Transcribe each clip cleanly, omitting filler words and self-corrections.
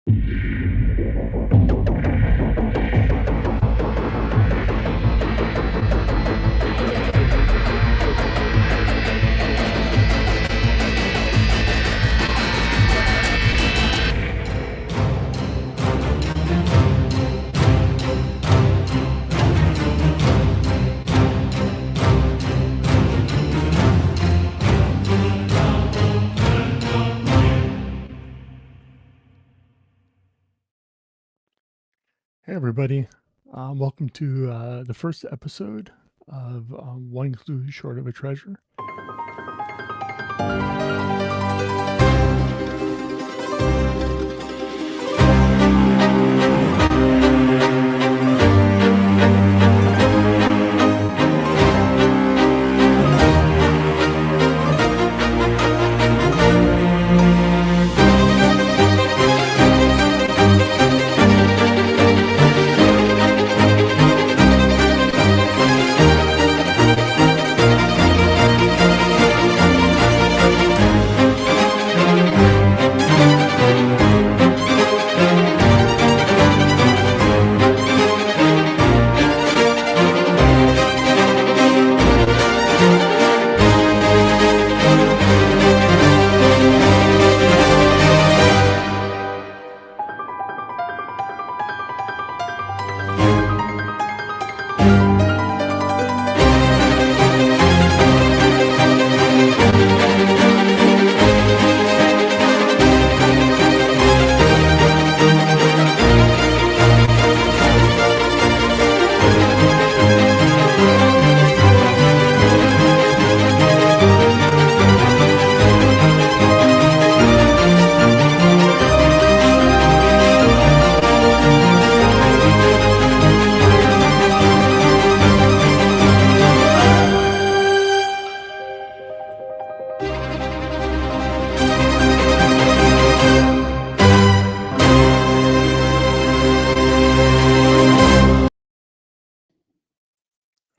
Hey, everybody. Welcome to the first episode of One Clue Short of a Treasure.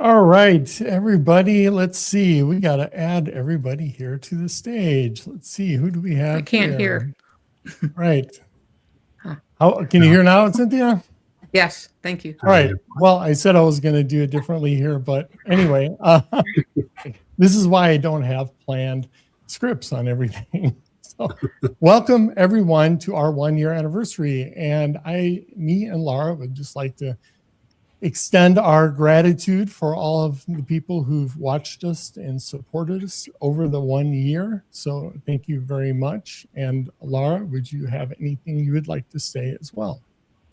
All right, everybody, let's see. We got to add everybody here to the stage. Let's see, who do we have I can't here? hear. Right. Huh. How can you hear now, Cynthia? Yes, thank you. All right. Well, I said I was going to do it differently here, but anyway, this is why I don't have planned scripts on everything. So, welcome everyone to our 1-year anniversary. And me and Laura would just like to extend our gratitude for all of the people who've watched us and supported us over the 1 year. So thank you very much. And Laura, would you have anything you would like to say as well?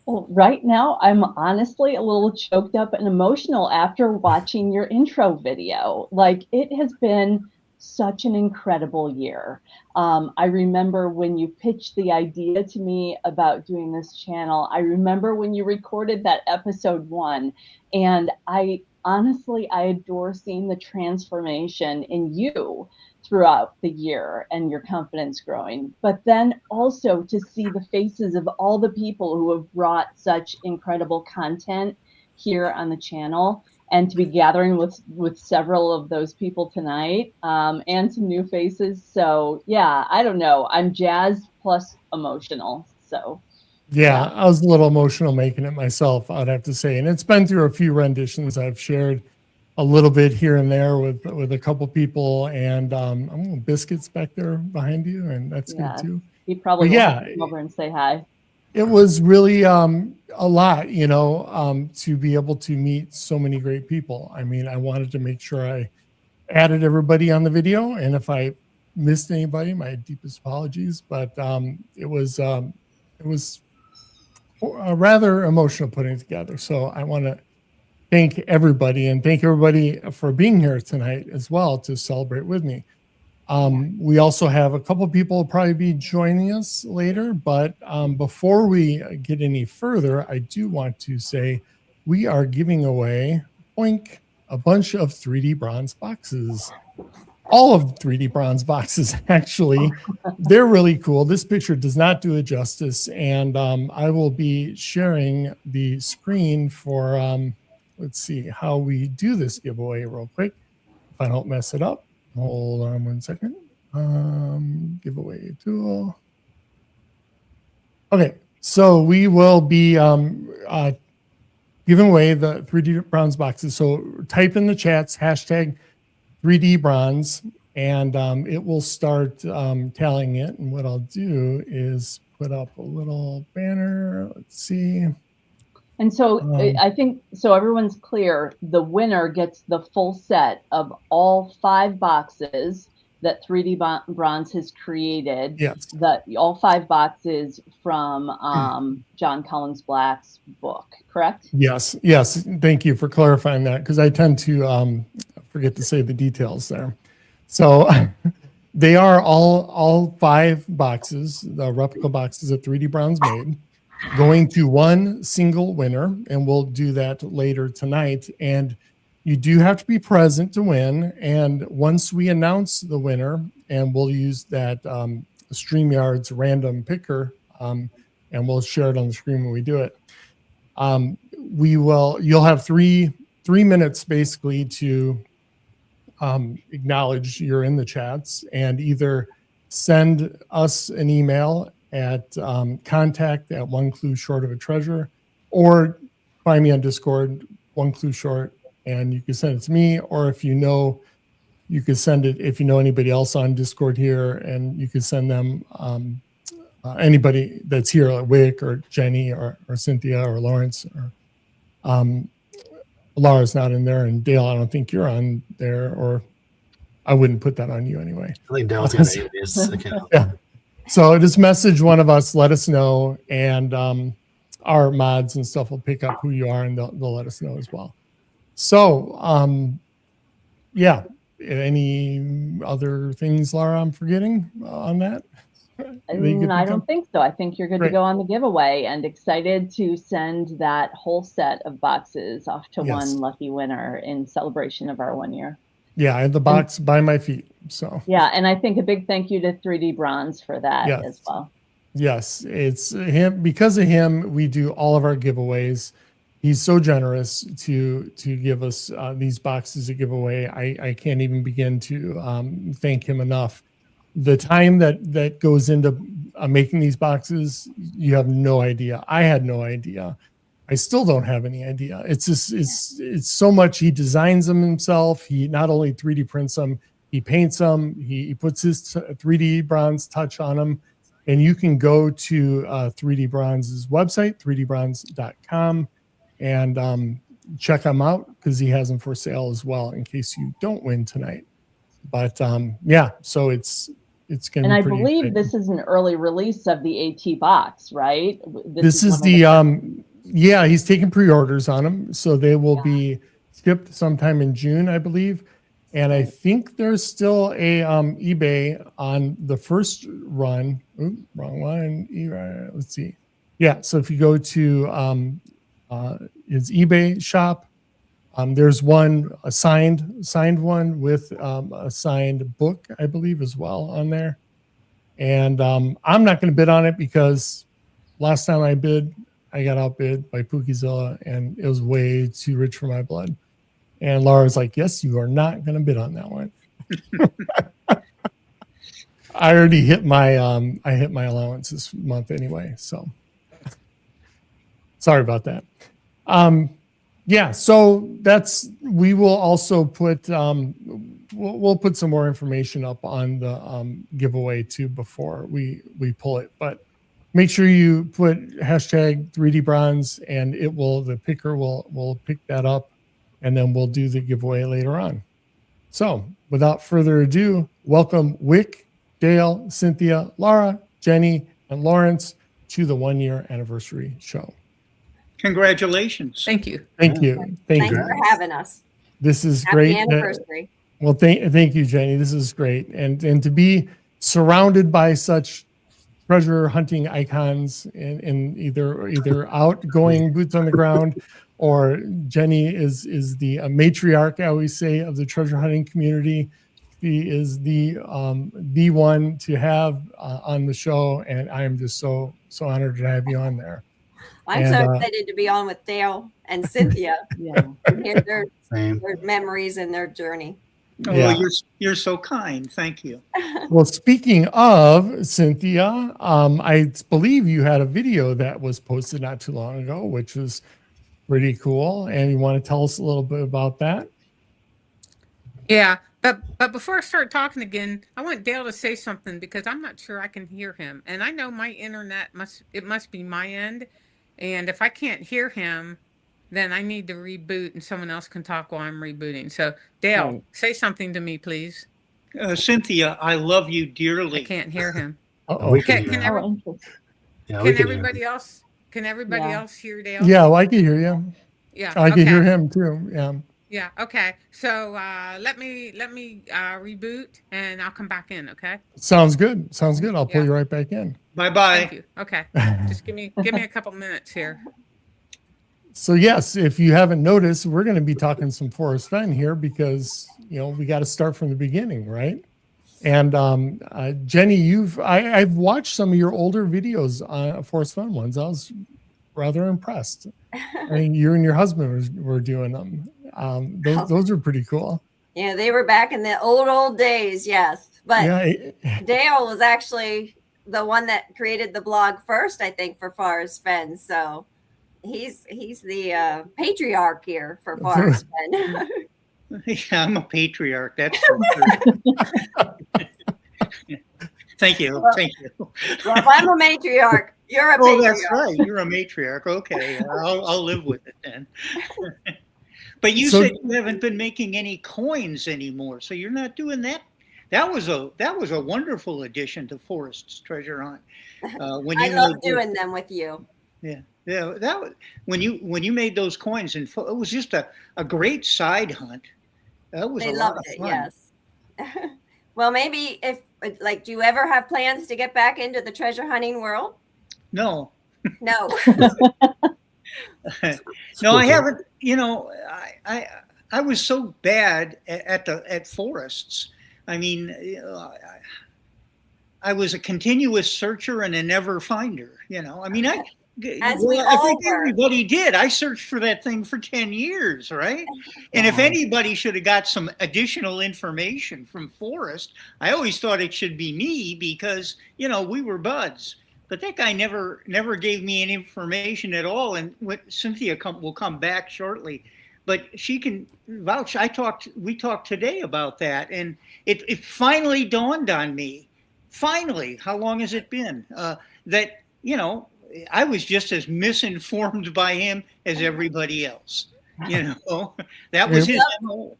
Well, right now, I'm honestly a little choked up and emotional after watching your intro video. Like, it has been such an incredible year. I remember when you pitched the idea to me about doing this channel. I remember when you recorded that episode 1, and I adore seeing the transformation in you throughout the year and your confidence growing, but then also to see the faces of all the people who have brought such incredible content here on the channel, and to be gathering with several of those people tonight, and some new faces. So yeah, I don't know, I'm jazzed plus emotional. So yeah, I was a little emotional making it myself, I'd have to say. And it's been through a few renditions. I've shared a little bit here and there with a couple people, and I'm Biscuits back there behind you, and that's good too. He probably will have to come over and say hi. It was really a lot, to be able to meet so many great people. I mean, I wanted to make sure I added everybody on the video, and if I missed anybody, my deepest apologies. But it was rather emotional putting it together. So I want to thank everybody, and thank everybody for being here tonight as well to celebrate with me. We also have a couple people will probably be joining us later, but before we get any further, I do want to say we are giving away a bunch of 3D bronze boxes. All of 3D bronze boxes, actually. They're really cool. This picture does not do it justice, and I will be sharing the screen for, let's see how we do this giveaway real quick, if I don't mess it up. Hold on 1 second. Giveaway tool. Okay, So we will be giving away the 3D bronze boxes. So type in the chats hashtag 3D bronze, and it will start tallying it. And what I'll do is put up a little banner. Let's see. And so I think, so everyone's clear, the winner gets the full set of all 5 boxes that 3D Bronze has created. Yes. All 5 boxes from John Collins Black's book, correct? Yes. Yes. Thank you for clarifying that, because I tend to forget to say the details there. So they are all 5 boxes, the replica boxes that 3D Bronze made, going to one single winner, and we'll do that later tonight. And you do have to be present to win. And once we announce the winner, and we'll use that StreamYard's random picker, and we'll share it on the screen when we do it. You'll have three minutes basically to acknowledge you're in the chats, and either send us an email at contact@oneclueshortofatreasure, or find me on Discord, One Clue Short, and you can send it to me, or if you know, you could send it if you know anybody else on Discord here, and you could send them anybody that's here, like Wick or Jenny or Cynthia or Lawrence, or Laura's not in there, and Dale, I don't think you're on there, or I wouldn't put that on you anyway. I think Dale's got his account. Yeah. So just message one of us, let us know, and our mods and stuff will pick up who you are, and they'll let us know as well. So, yeah. Any other things, Laura, I'm forgetting on that? I don't think so. I think you're good to go on the giveaway, and excited to send that whole set of boxes off to one lucky winner in celebration of our 1 year. Yeah, I have the box by my feet. So yeah, and I think a big thank you to 3D Bronze for that as well. Yes, it's him. Because of him, we do all of our giveaways. He's so generous to give us these boxes to give away. I can't even begin to thank him enough. The time that goes into making these boxes, you have no idea. I had no idea. I still don't have any idea. It's just it's so much. He designs them himself. He not only 3D prints them, he paints them. He puts his 3D Bronze touch on them. And you can go to 3D Bronze's website, 3dbronze.com, and check him out, because he has them for sale as well, in case you don't win tonight. But yeah, so it's going to be. And I believe exciting. This is an early release of the AT box, right? This is the yeah, he's taking pre-orders on them, so they will be shipped sometime in June, I believe. And I think there's still a eBay on the first run. Ooh, wrong one. Let's see. Yeah, so if you go to his eBay shop, there's a signed one with a signed book, I believe, as well on there. And I'm not going to bid on it, because last time I bid, I got outbid by Pookizilla, and it was way too rich for my blood. And Laura's like, yes, you are not going to bid on that one. I already hit my allowance this month anyway, so sorry about that. Yeah, so we will also put we'll put some more information up on the giveaway too before we pull it, but make sure you put hashtag 3D Bronze, and the picker will pick that up, and then we'll do the giveaway later on. So without further ado, welcome Wick, Dale, Cynthia, Laura, Jenny, and Lawrence to the 1 year anniversary show. Congratulations. Thank you. Thank you. Thanks for having us. This is Happy great. Anniversary. Well, thank you, Jenny. This is great. And to be surrounded by such treasure hunting icons in either outgoing boots on the ground, or Jenny is the matriarch, I always say, of the treasure hunting community. She is the one to have on the show, and I am just so honored to have you on there. I'm so excited to be on with Dale and Cynthia. And hear their memories and their journey. Oh, Yeah. you're so kind. Thank you. Well, speaking of Cynthia, I believe you had a video that was posted not too long ago, which was pretty cool. And you want to tell us a little bit about that? Yeah, but before I start talking again, I want Dale to say something because I'm not sure I can hear him. And I know my internet must be my end. And if I can't hear him, then I need to reboot and someone else can talk while I'm rebooting. So Dale, Right. say something to me, please. Cynthia, I love you I dearly. can't hear him. Uh-oh. We Can, can, can, Oh, every, interesting. yeah, we can can hear everybody you. else Yeah. hear Dale? Yeah, well, I can hear you. Yeah. I can hear Okay. him too. Yeah. Yeah. Okay. So let me reboot and I'll come back in. Okay. Sounds good. Sounds good. I'll pull Yeah. you right back in. Bye Thank bye. you. Okay. Just give me a couple minutes here. So yes, if you haven't noticed, we're going to be talking some Forrest Fenn here because we got to start from the beginning, right? And Jenny, I've watched some of your older videos on Forrest Fenn ones. I was rather impressed. I mean, you and your husband were doing them. Those are pretty cool. Yeah, they were back in the old days, yes. But Yeah, Dale was actually the one that created the blog first, I think, for Forrest Fenn. So he's the patriarch here for Forrest Fenn. Yeah, I'm a patriarch. That's for sure. Thank you. Thank you. Well, if I'm a matriarch, you're a Oh, patriarch. that's right. You're a matriarch. Okay, I'll live with it then. But you said you haven't been making any coins anymore, so you're not doing that. That was a wonderful addition to Forrest's Treasure Hunt. When I you love made doing them with you. yeah, that was when you made those coins, and it was just a great side hunt. That was They a lot loved of it, fun. yes. Well, maybe if do you ever have plans to get back into the treasure hunting world? No, No. no, I haven't. I was so bad at forests. I mean, I was a continuous searcher and a never finder. I mean, I think everybody did. I searched for that thing for 10 years, right? And if anybody should have got some additional information from Forrest, I always thought it should be me because, we were buds. But that guy never gave me any information at all. And Cynthia will come back shortly, but she can vouch. We talked today about that, and it finally dawned on me. Finally, how long has it been? That I was just as misinformed by him as everybody else. That was his MO.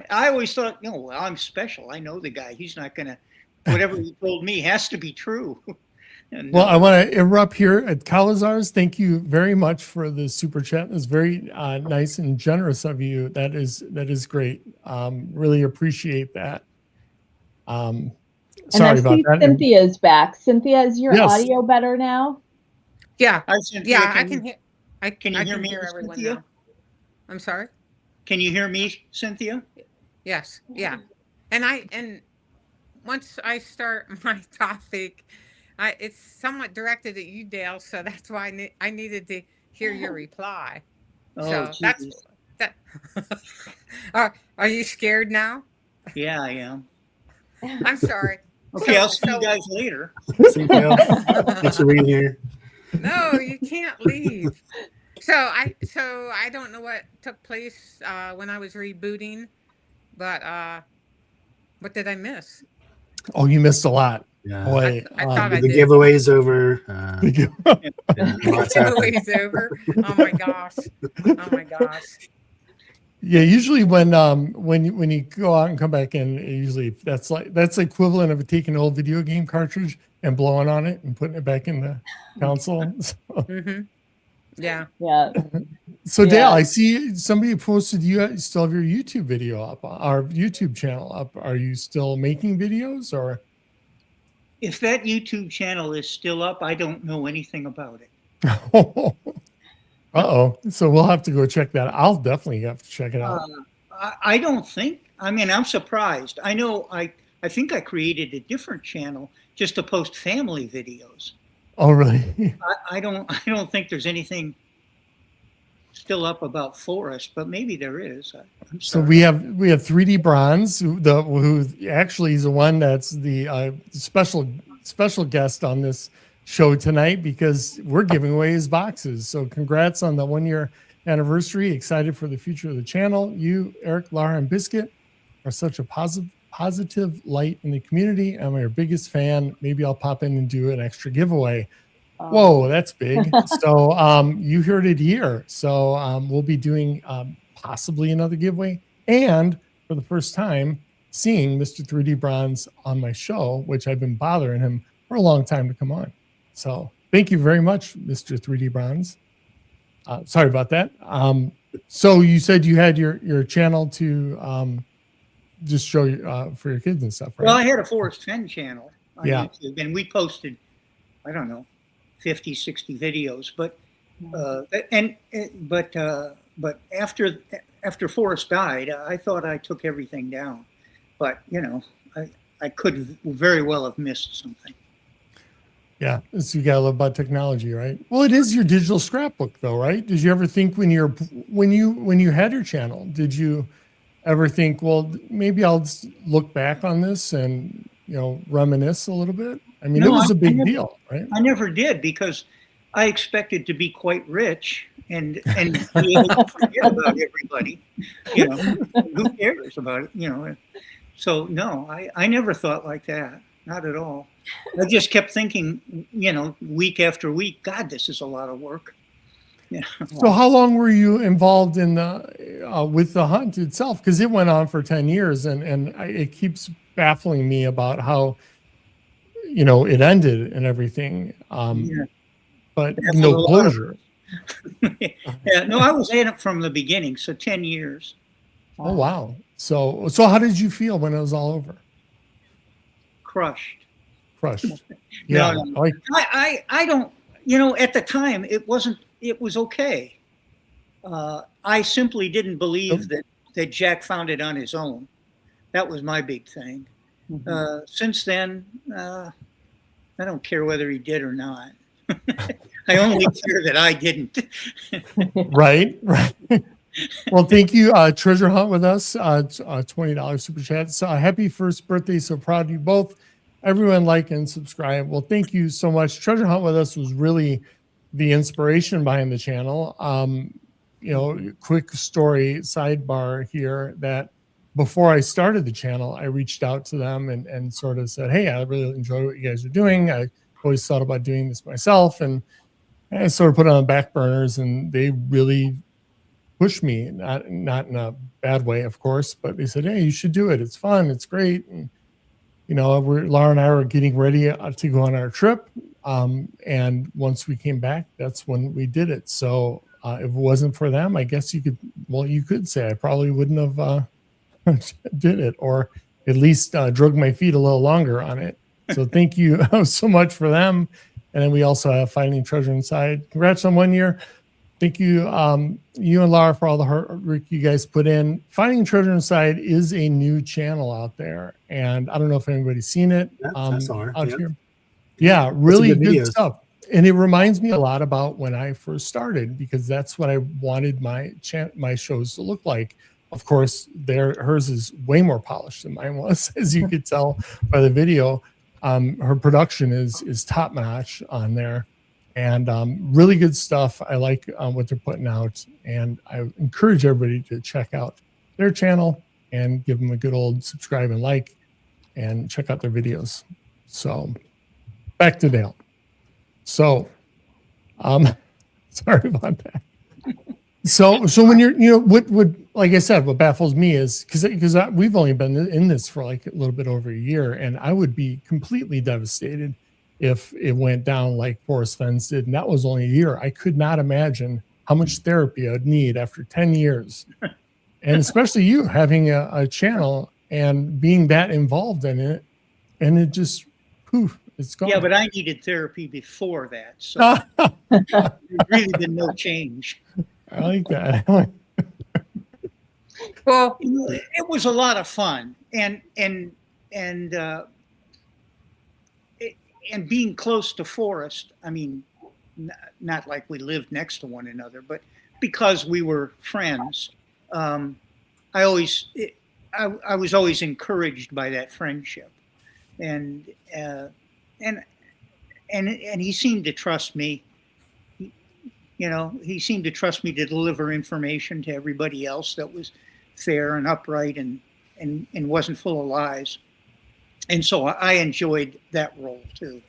I always thought, well, I'm special. I know the guy. He's not gonna. Whatever he told me has to be true. Well, I want to interrupt here at Calazars. Thank you very much for the super chat. It's very nice and generous of you. That is great. Really appreciate that. Sorry about that. Cynthia's back. Cynthia, is your Yes. audio better now? Yeah. Hi, Cynthia. Yeah, I can hear. Can you hear me, everyone Cynthia? now. I'm sorry. Can you hear me, Cynthia? Yes. Yeah. And once I start my topic, it's somewhat directed at you, Dale. So that's why I needed to hear your reply. Oh, so geez. that. Are you scared now? Yeah, I am. I'm sorry. Okay, I'll see you guys later. Thanks for being here. No, you can't leave. So I don't know what took place when I was rebooting, but what did I miss? Oh, you missed a lot. Yeah. Boy, I thought I the did. giveaway's over. Giveaway's over. Oh my gosh. Oh my gosh. Yeah, usually when you go out and come back in, usually that's the equivalent of taking an old video game cartridge and blowing on it and putting it back in the console. Mm-hmm. Yeah. Yeah. So Dale, I see somebody posted you still have your YouTube video up, our YouTube channel up. Are you still making videos or? If that YouTube channel is still up, I don't know anything about it. Uh-oh. So we'll have to go check that. I'll definitely have to check it out. I don't think. I mean, I'm surprised. I know. I think I created a different channel just to post family videos. Oh, really? I don't think there's anything. still up about Forrest, but maybe there is. I'm So sorry. we have 3D Bronze, who actually is the one that's the special guest on this show tonight, because we're giving away his boxes. So congrats on the 1-year anniversary. Excited for the future of the channel. You, Eric, Lara, and Biscuit are such a positive light in the community. I'm your biggest fan. Maybe I'll pop in and do an extra giveaway. Whoa, that's big. So you heard it here. So we'll be doing possibly another giveaway. And for the first time, seeing Mr. 3D Bronze on my show, which I've been bothering him for a long time to come on. So thank you very much, Mr. 3D Bronze. Sorry about that. So you said you had your channel to just show you for your kids and stuff, right? Well, I had a Forrest Fenn channel on Yeah. YouTube, and we posted, I don't know, 50, 60 videos. But but after Forrest died, I thought I took everything down. But I could very well have missed something. Yeah, so you gotta love about technology, right? Well, it is your digital scrapbook, though, right? Did you ever think when you had your channel, did you ever think, well, maybe I'll just look back on this and reminisce a little bit? I mean, it was a big deal, right? I never did, because I expected to be quite rich and be able to forget about everybody. Who cares about it? So no, I never thought like that. Not at all. I just kept thinking, week after week, God, this is a lot of work. So how long were you involved in with the hunt itself? Because it went on for 10 years, and it keeps baffling me about how it ended and everything. But no closure. Yeah, no, I was in it from the beginning, so 10 years. Oh wow! So how did you feel when it was all over? Crushed. Yeah. No. I don't. At the time, it was okay. I simply didn't believe that Jack found it on his own. That was my big thing. Mhm. Since then, I don't care whether he did or not. I only care that I didn't. Right. Well, thank you. Treasure Hunt with us, $20 super chat. So happy first birthday. So proud of you both. Everyone like and subscribe. Well, thank you so much. Treasure Hunt with us was really the inspiration behind the channel. Quick story sidebar here, that before I started the channel, I reached out to them and sort of said, hey, I really enjoy what you guys are doing. I always thought about doing this myself. And I sort of put it on back burners, and they really pushed me, not in a bad way, of course, but they said, hey, you should do it. It's fun. It's great. And, Laura and I were getting ready to go on our trip. And once we came back, that's when we did it. So if it wasn't for them, I guess you could say I probably wouldn't have did it, or at least drug my feet a little longer on it. So thank you so much for them. And then we also have Finding Treasure Inside. Congrats on 1 year. Thank you, you and Laura, for all the hard work you guys put in. Finding Treasure Inside is a new channel out there, and I don't know if anybody's seen it That's out here. Yeah, really good stuff. And it reminds me a lot about when I first started, because that's what I wanted my shows to look like. Of course, hers is way more polished than mine was, as you could tell by the video. Her production is top notch on there, and really good stuff. I like what they're putting out, and I encourage everybody to check out their channel and give them a good old subscribe and like, and check out their videos. So back to Dale. So sorry about that. So when you're, what would, like I said, what baffles me is because we've only been in this for like a little bit over a year, and I would be completely devastated if it went down like Forrest Fenn did, and that was only a year. I could not imagine how much therapy I'd need after 10 years, and especially you having a channel and being that involved in it, and it just poof, it's gone. Yeah, but I needed therapy before that, so there's really been no change. I like that. Well, it was a lot of fun, and being close to Forrest. I mean, not like we lived next to one another, but because we were friends, I always, I was always encouraged by that friendship, and and and he seemed to trust me. You know, he seemed to trust me to deliver information to everybody else that was fair and upright and wasn't full of lies. And so I enjoyed that role too.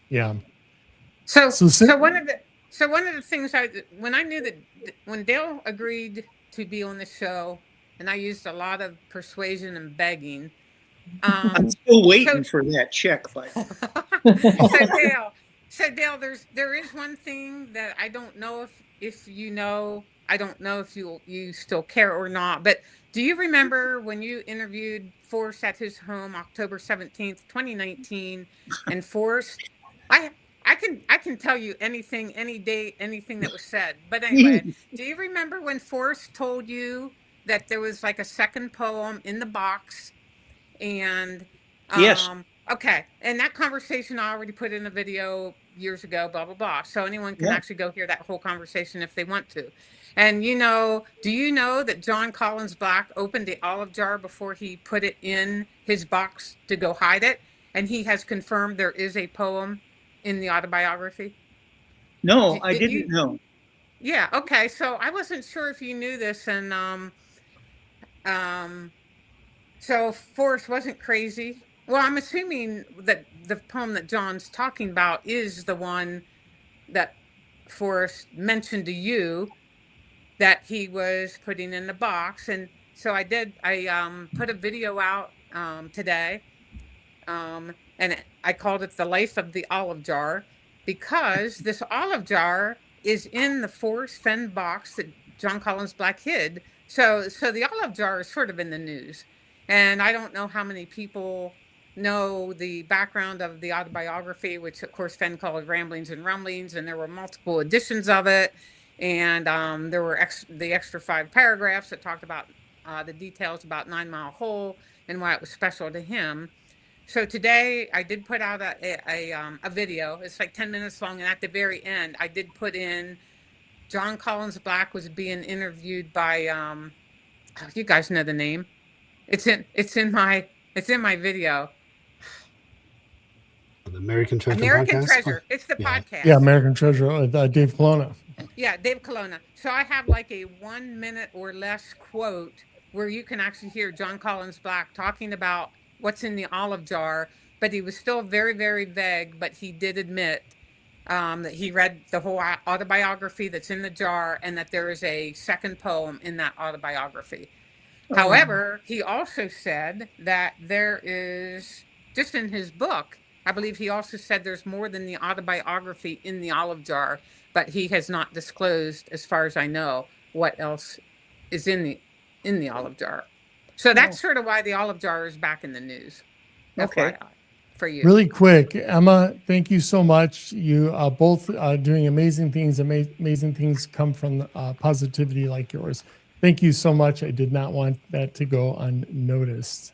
Yeah. So, So so one of the things when I knew that when Dale agreed to be on the show, and I used a lot of persuasion and begging. I'm still waiting So, for that check, but so Dale, there is one thing that I don't know if you know. I don't know if you still care or not. But do you remember when you interviewed Forrest at his home, October 17th, 2019, and Forrest? I I can tell you anything, any day, anything that was said. But anyway, do you remember when Forrest told you that there was like a second poem in the box? And yes, okay, and that conversation I already put in a video years ago, blah blah blah. So anyone can yeah. actually go hear that whole conversation if they want to. And you know, do you know that John Collins Black opened the olive jar before he put it in his box to go hide it? And he has confirmed there is a poem in the autobiography. No, I Did didn't you? know. Yeah. Okay. So I wasn't sure if you knew this, and um, so Forrest wasn't crazy. Well, I'm assuming that the poem that John's talking about is the one that Forrest mentioned to you that he was putting in the box. And so I put a video out today. And I called it The Life of the Olive Jar because this olive jar is in the Forrest Fenn box that John Collins Black hid. So the olive jar is sort of in the news. And I don't know how many people know the background of the autobiography, which of course Fenn called Ramblings and Rumblings, and there were multiple editions of it. And there were the extra 5 paragraphs that talked about the details about 9 Mile Hole and why it was special to him. So today I did put out a video. It's like 10 minutes long, and at the very end, I did put in John Collins Black was being interviewed by you guys know the name. It's in my video. The American Treasure American podcast. Treasure. It's the Yeah. podcast. Yeah, American Treasure, Dave Colonna. Yeah, Dave Colonna. So I have like a 1 minute or less quote where you can actually hear John Collins Black talking about what's in the olive jar, but he was still very, very vague. But he did admit that he read the whole autobiography that's in the jar and that there is a second poem in that autobiography. However, he also said that there is, just in his book, I believe he also said there's more than the autobiography in the olive jar, but he has not disclosed, as far as I know, what else is in the olive jar. So that's sort of why the olive jar is back in the news. Okay. FYI, for you. Really quick, Emma, thank you so much. You both doing amazing things. Amazing things come from positivity like yours. Thank you so much. I did not want that to go unnoticed.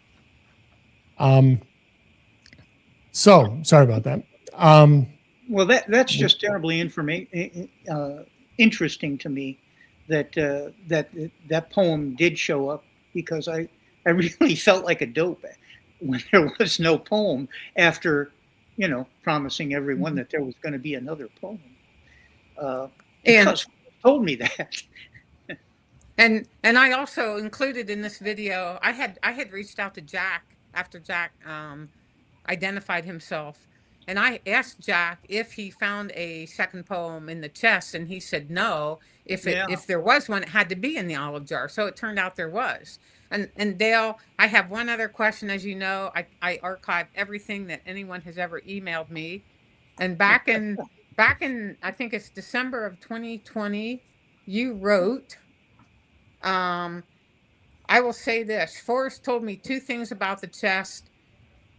So sorry about that. Well, that's just terribly interesting to me that poem did show up, because I really felt like a dope when there was no poem after, promising everyone that there was going to be another poem. Because told me that. And I also included in this video, I had reached out to Jack after Jack identified himself, and I asked Jack if he found a second poem in the chest, and he said no. If there was one, it had to be in the olive jar. So it turned out there was. And Dale, I have one other question. As you know, I archive everything that anyone has ever emailed me, and back in I think it's December of 2020, you wrote. I will say this. Forrest told me 2 things about the chest.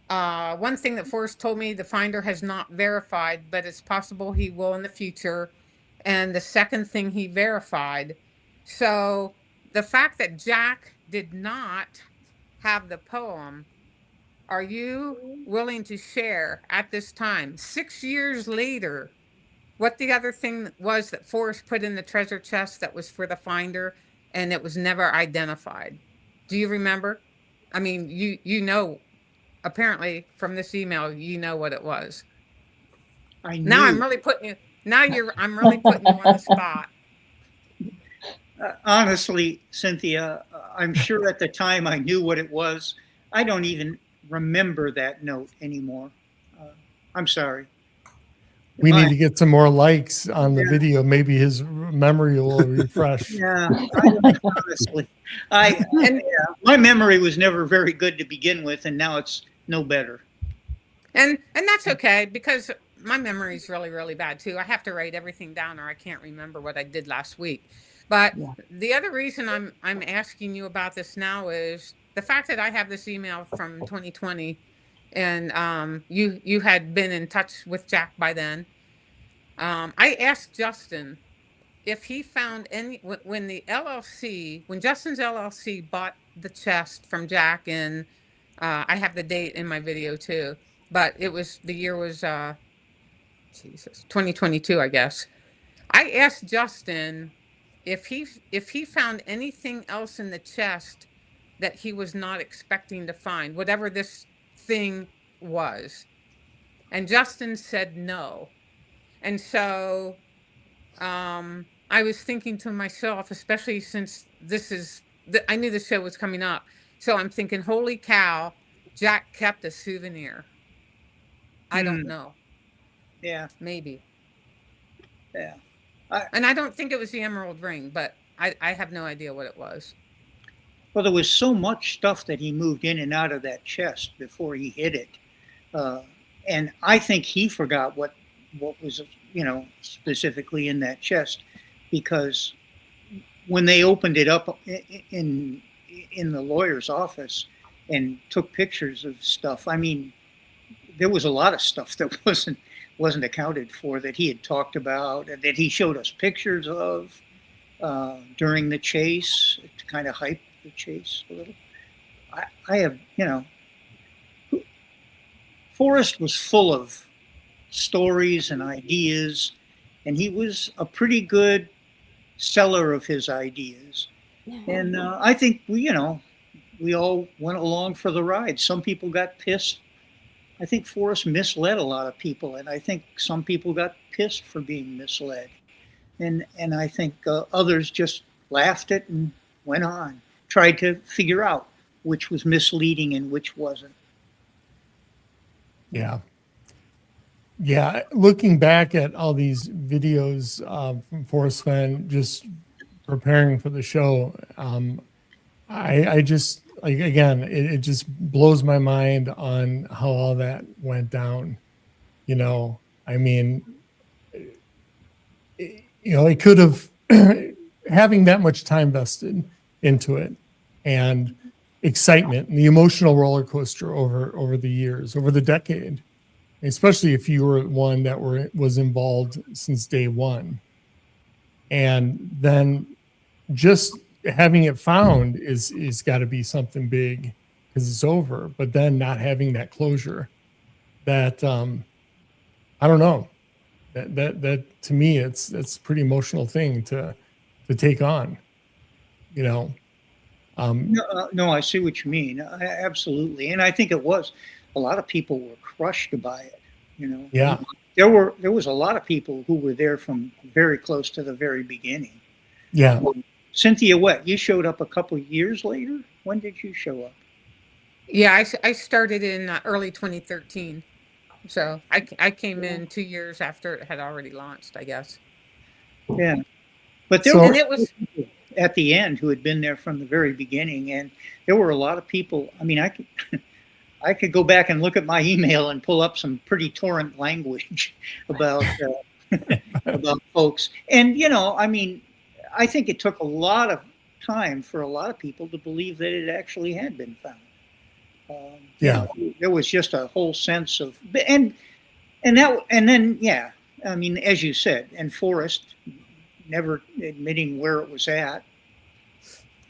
One thing that Forrest told me, the finder has not verified, but it's possible he will in the future. And the second thing he verified. So the fact that Jack did not have the poem, are you willing to share at this time, 6 years later, what the other thing was that Forrest put in the treasure chest that was for the finder and it was never identified? Do you remember? I mean, you know, apparently from this email, you know what it was. I Now I'm knew. really putting you, I'm really putting you on the spot. Honestly, Cynthia, I'm sure at the time I knew what it was. I don't even remember that note anymore. I'm sorry. We My- need to get some more likes on the Yeah. video. Maybe his memory will refresh. Yeah, honestly, And my memory was never very good to begin with, and now it's no better. and that's okay because my memory is really, really bad too. I have to write everything down or I can't remember what I did last week. But Yeah. the other reason I'm asking you about this now is the fact that I have this email from 2020 and you had been in touch with Jack by then. I asked Justin if he found any when the LLC, when Justin's LLC bought the chest from Jack in, I have the date in my video too, but the year was Jesus 2022, I guess. I asked Justin if he found anything else in the chest that he was not expecting to find, whatever this thing was, and Justin said no. And so I was thinking to myself, especially since I knew the show was coming up. So I'm thinking, holy cow, Jack kept a souvenir. I don't know. Yeah, Maybe. yeah. And I don't think it was the emerald ring, but I have no idea what it was. Well, there was so much stuff that he moved in and out of that chest before he hid it, and I think he forgot what was specifically in that chest, because when they opened it up in the lawyer's office and took pictures of stuff, I mean, there was a lot of stuff that wasn't accounted for that he had talked about and that he showed us pictures of during the chase to kind of hype the chase a little. I have, Forrest was full of stories and ideas, and he was a pretty good seller of his ideas. And I think we all went along for the ride. Some people got pissed. I think Forrest misled a lot of people, and I think some people got pissed for being misled. And I think others just laughed it and went on, tried to figure out which was misleading and which wasn't. Yeah. Yeah. Looking back at all these videos from Forrest Fenn, just preparing for the show, I just, like, again, it just blows my mind on how all that went down. I mean, it could have, having that much time vested into it and excitement and the emotional roller coaster over the years, over the decade, especially if you were one that was involved since day one. And then just having it found is got to be something big because it's over, but then not having that closure, that I don't know, that to me it's a pretty emotional thing to take on. No, I see what you mean. Absolutely. And I think it was, a lot of people were crushed by it. Yeah. There was a lot of people who were there from very close to the very beginning. Yeah. Cynthia, you showed up a couple of years later? When did you show up? Yeah, I started in early 2013. So I came in 2 years after it had already launched, I guess. Yeah. But And it was at the end who had been there from the very beginning, and there were a lot of people. I mean, I could go back and look at my email and pull up some pretty torrent language about about folks. And I mean, I think it took a lot of time for a lot of people to believe that it actually had been found. There was just a whole sense of and then I mean, as you said, and Forrest never admitting where it was at.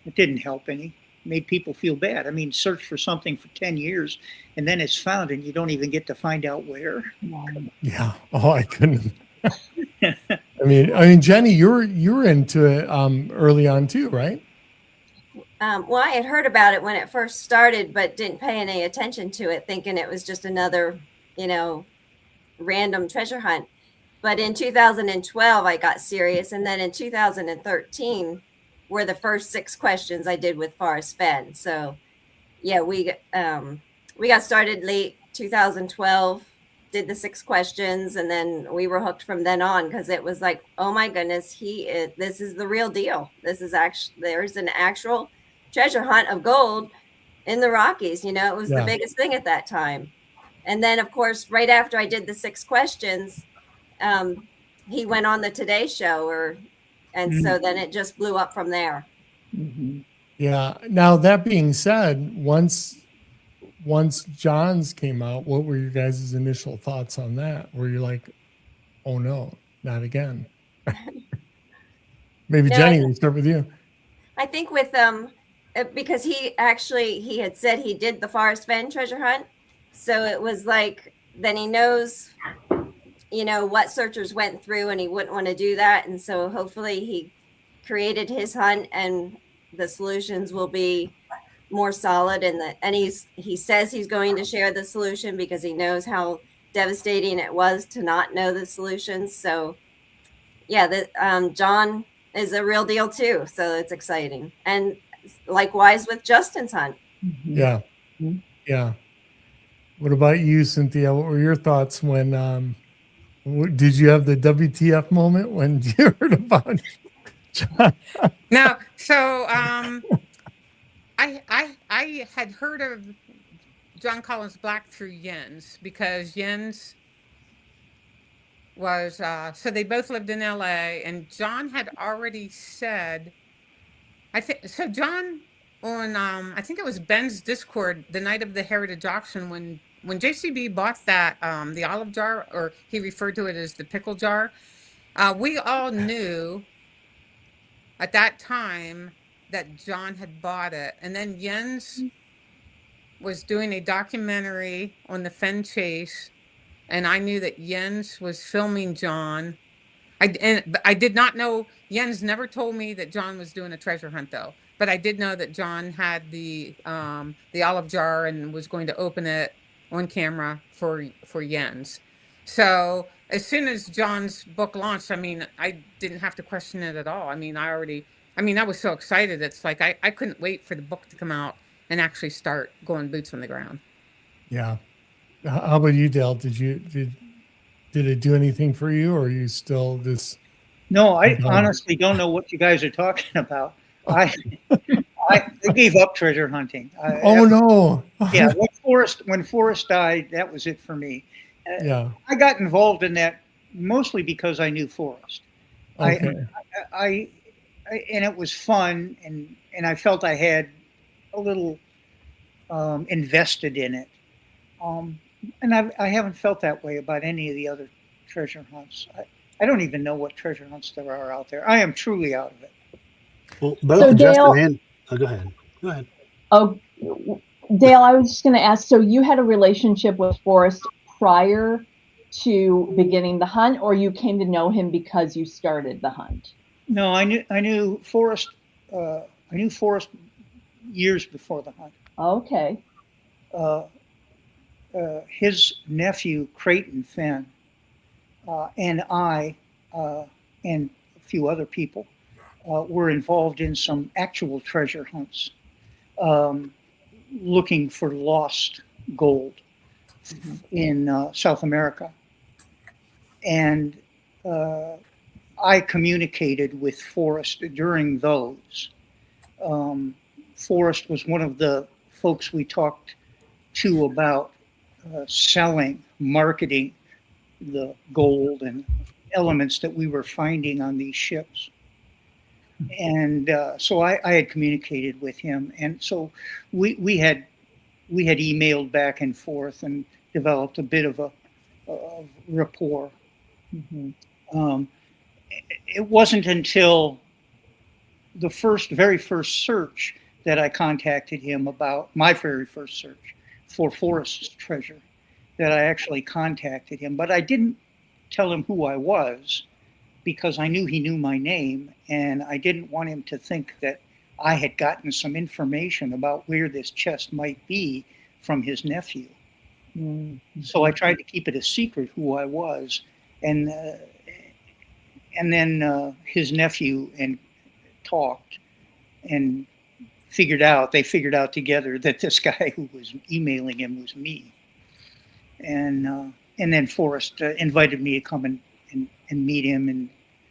It didn't help any. It made people feel bad. I mean, search for something for 10 years and then it's found and you don't even get to find out where. Yeah. Oh, I couldn't. I mean, Jenny, you were into it early on too, right? Well, I had heard about it when it first started, but didn't pay any attention to it, thinking it was just another, random treasure hunt. But in 2012, I got serious. And then in 2013 were the first 6 questions I did with Forrest Fenn. So, yeah, we got started late 2012, did the 6 questions, and then we were hooked from then on, because it was like, oh my goodness, this is the real deal. This is actually, there's an actual treasure hunt of gold in the Rockies. It was the biggest thing at that time. And then, of course, right after I did the 6 questions, he went on the Today Show, so then it just blew up from there. Mm-hmm. Yeah. Now that being said, once John's came out, what were your guys' initial thoughts on that? Were you like, oh no, not again? Maybe No, Jenny, we'll start with you. I think with because he had said he did the Forrest Fenn treasure hunt, so it was like, then he knows what searchers went through, and he wouldn't want to do that. And so hopefully he created his hunt, and the solutions will be more solid. And he says he's going to share the solution, because he knows how devastating it was to not know the solutions. So yeah, John is a real deal too. So it's exciting. And likewise with Justin's hunt. Mm-hmm. Yeah. Mm-hmm. Yeah. What about you, Cynthia? What were your thoughts when did you have the WTF moment when you heard about John? No, so I had heard of John Collins Black through Jens, because Jens was so they both lived in LA, and John had already said, I think so. John on I think it was Ben's Discord the night of the Heritage auction, when JCB bought that the olive jar, or he referred to it as the pickle jar. We all knew at that time that John had bought it, and then Jens was doing a documentary on the Fenn chase, and I knew that Jens was filming John. I did not know, Jens never told me that John was doing a treasure hunt though, but I did know that John had the olive jar and was going to open it on camera for Jens. So as soon as John's book launched, I didn't have to question it at all. I was so excited. It's like I couldn't wait for the book to come out and actually start going boots on the ground. Yeah. How about you, Dale? Did it do anything for you, or are you still this? No, I honestly don't know what you guys are talking about. I gave up treasure hunting. No. Yeah, when Forrest died, that was it for me. Yeah. I got involved in that mostly because I knew Forrest. Okay. And it was fun, and I felt I had a little invested in it. And I haven't felt that way about any of the other treasure hunts. I don't even know what treasure hunts there are out there. I am truly out of it. Well, both So Justin Dale, and go ahead. Go ahead. Oh, Dale, I was just going to ask, so you had a relationship with Forrest prior to beginning the hunt, or you came to know him because you started the hunt? No, I knew Forrest. I knew Forrest years before the hunt. Okay. His nephew Creighton Fenn and I and a few other people were involved in some actual treasure hunts, looking for lost gold in South America. And I communicated with Forrest during those. Forrest was one of the folks we talked to about selling, marketing the gold and elements that we were finding on these ships. And so I had communicated with him, and so we had emailed back and forth and developed a bit of a rapport. Mm-hmm. It wasn't until the very first search that I contacted him about my very first search for Forrest's treasure that I actually contacted him, but I didn't tell him who I was. because I knew he knew my name, and I didn't want him to think that I had gotten some information about where this chest might be from his nephew. So I tried to keep it a secret who I was, and then his nephew and talked and they figured out together that this guy who was emailing him was me, and then Forrest invited me to come and meet him and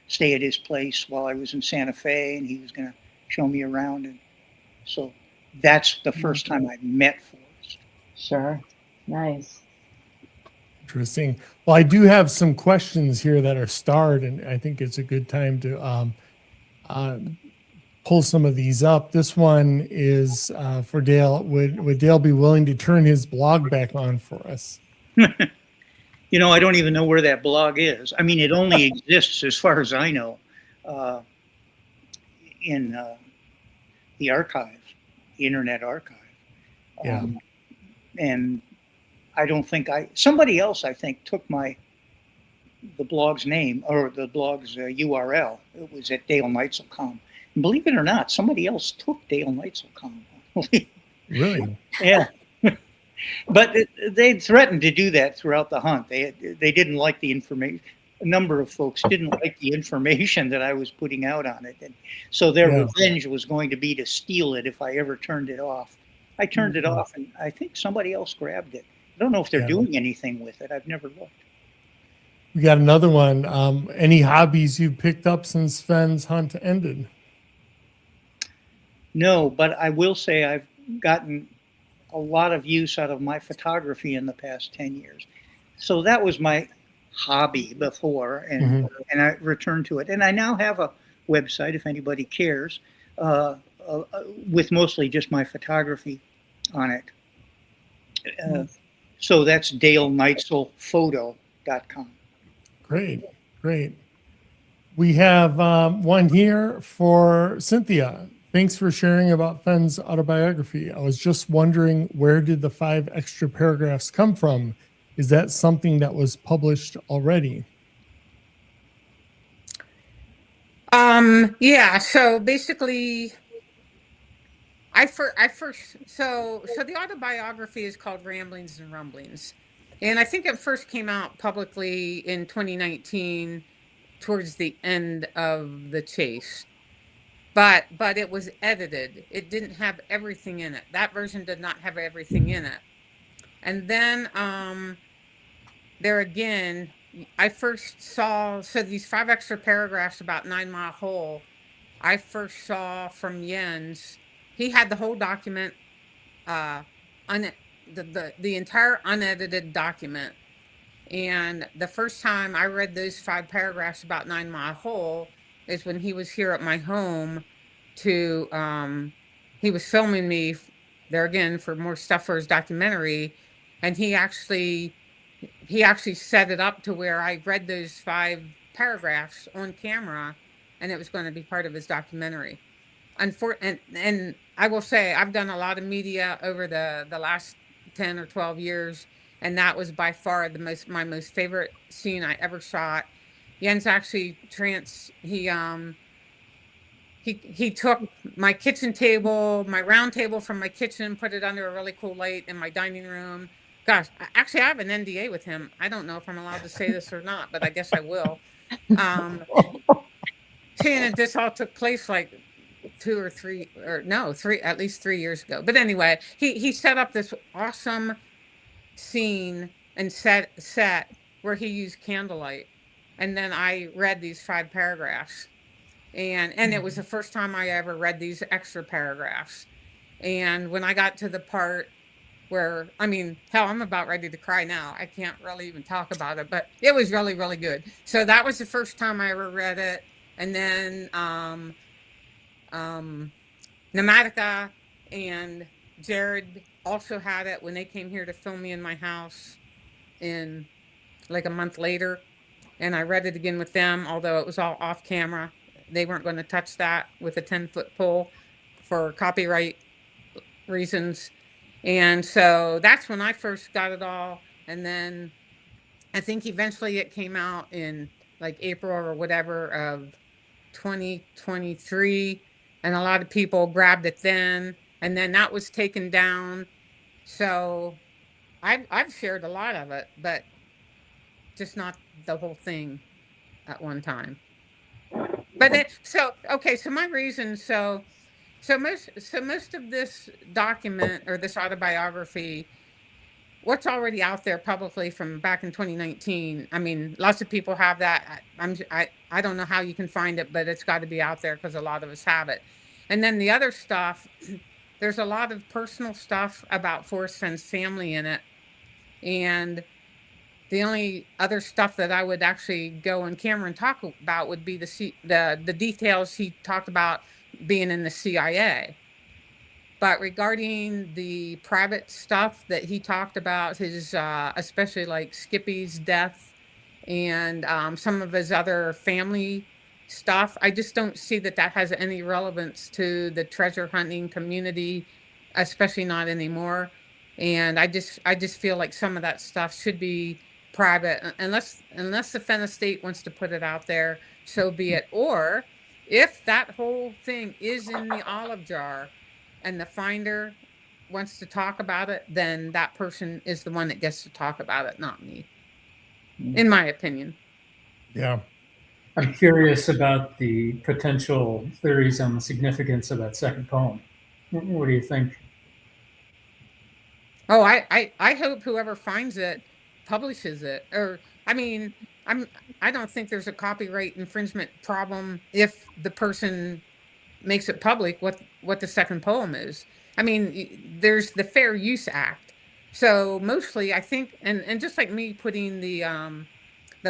stay at his place while I was in Santa Fe, and he was going to show me around, and so that's the first time I met Forrest. Sure. Nice. Interesting. Well, I do have some questions here that are starred, and I think it's a good time to pull some of these up. This one is for Dale. Would Dale be willing to turn his blog back on for us? You know, I don't even know where that blog is. I mean, it only exists, as far as I know, in the archive, the Internet Archive. Yeah. And I don't think somebody else, I think, took the blog's name or the blog's URL. It was at DaleKnights'll.com. And believe it or not, somebody else took DaleKnights'll.com. Really? Yeah. But they threatened to do that throughout the hunt. They didn't like the information. A number of folks didn't like the information that I was putting out on it. And so their revenge was going to be to steal it if I ever turned it off. I turned it off, and I think somebody else grabbed it. I don't know if they're doing anything with it. I've never looked. We got another one. Any hobbies you've picked up since Fenn's hunt ended? No, but I will say I've gotten a lot of use out of my photography in the past 10 years. So that was my hobby before, and I returned to it. And I now have a website, if anybody cares, with mostly just my photography on it. So that's DaleKnights'llPhoto.com. Great, great. We have one here for Cynthia. Thanks for sharing about Fenn's autobiography. I was just wondering, where did the 5 extra paragraphs come from? Is that something that was published already? Yeah, so basically so the autobiography is called Ramblings and Rumblings. And I think it first came out publicly in 2019 towards the end of the chase. But it was edited. It didn't have everything in it. That version did not have everything in it. And then there again, I first saw, so these 5 extra paragraphs about 9 Mile Hole, I first saw from Jens. He had the whole document, the entire unedited document. And the first time I read those 5 paragraphs about 9 Mile Hole is when he was here at my home he was filming me there again for more stuff for his documentary. And he actually set it up to where I read those 5 paragraphs on camera, and it was going to be part of his documentary. And I will say, I've done a lot of media over the last 10 or 12 years, and that was by far my most favorite scene I ever shot. Jens actually he took my kitchen table, my round table from my kitchen, put it under a really cool light in my dining room. Gosh, actually, I have an NDA with him. I don't know if I'm allowed to say this or not, but I guess I will. This all took place like 2 or 3, or no, 3, at least 3 years ago. But anyway, he set up this awesome scene and set where he used candlelight. And then I read these 5 paragraphs. And it was the first time I ever read these extra paragraphs. And when I got to the part where, I mean, hell, I'm about ready to cry now. I can't really even talk about it, but it was really, really good. So that was the first time I ever read it. And then Nematica and Jared also had it when they came here to film me in my house in like a month later. And I read it again with them, although it was all off camera. They weren't going to touch that with a 10-foot pole for copyright reasons. And so that's when I first got it all. And then I think eventually it came out in like April or whatever of 2023, and a lot of people grabbed it then, and then that was taken down. So I've shared a lot of it, but just not the whole thing at one time. But then, so okay, so my reason, most of this document or this autobiography, what's already out there publicly from back in 2019. I mean, lots of people have that. I don't know how you can find it, but it's got to be out there because a lot of us have it. And then the other stuff, there's a lot of personal stuff about Forrest Fenn's family in it, and the only other stuff that I would actually go on camera and talk about would be the details he talked about being in the CIA. But regarding the private stuff that he talked about, his especially like Skippy's death and some of his other family stuff, I just don't see that that has any relevance to the treasure hunting community, especially not anymore. And I just feel like some of that stuff should be private, unless the Fenn estate wants to put it out there, so be it. Or if that whole thing is in the olive jar and the finder wants to talk about it, then that person is the one that gets to talk about it, not me, in my opinion. Yeah. I'm curious about the potential theories on the significance of that second poem. What do you think? Oh, I hope whoever finds it publishes it. Or I mean, I don't think there's a copyright infringement problem if the person makes it public what the second poem is. I mean, there's the Fair Use Act. So mostly I think, and just like me putting the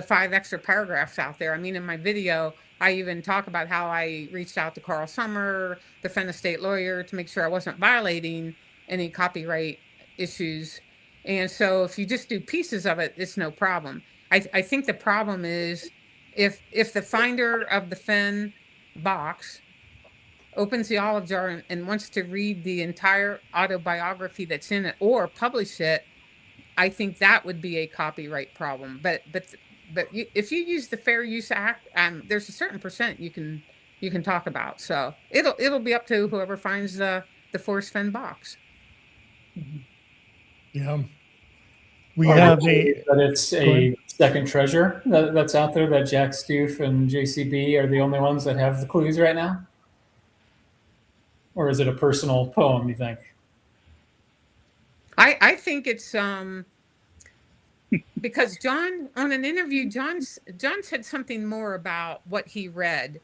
5 extra paragraphs out there. I mean, in my video, I even talk about how I reached out to Carl Summer, the Fenn estate lawyer, to make sure I wasn't violating any copyright issues. And so if you just do pieces of it, it's no problem. I think the problem is if the finder of the Fenn box opens the olive jar and wants to read the entire autobiography that's in it or publish it, I think that would be a copyright problem. But if you use the Fair Use Act, there's a certain percent you can talk about. So it'll be up to whoever finds the Forrest Fenn box. Yeah. We Or have that it's a second treasure that's out there, that Jack Stoof and JCB are the only ones that have the clues right now? Or is it a personal poem, you think? I think it's because John, on an interview, John said something more about what he read.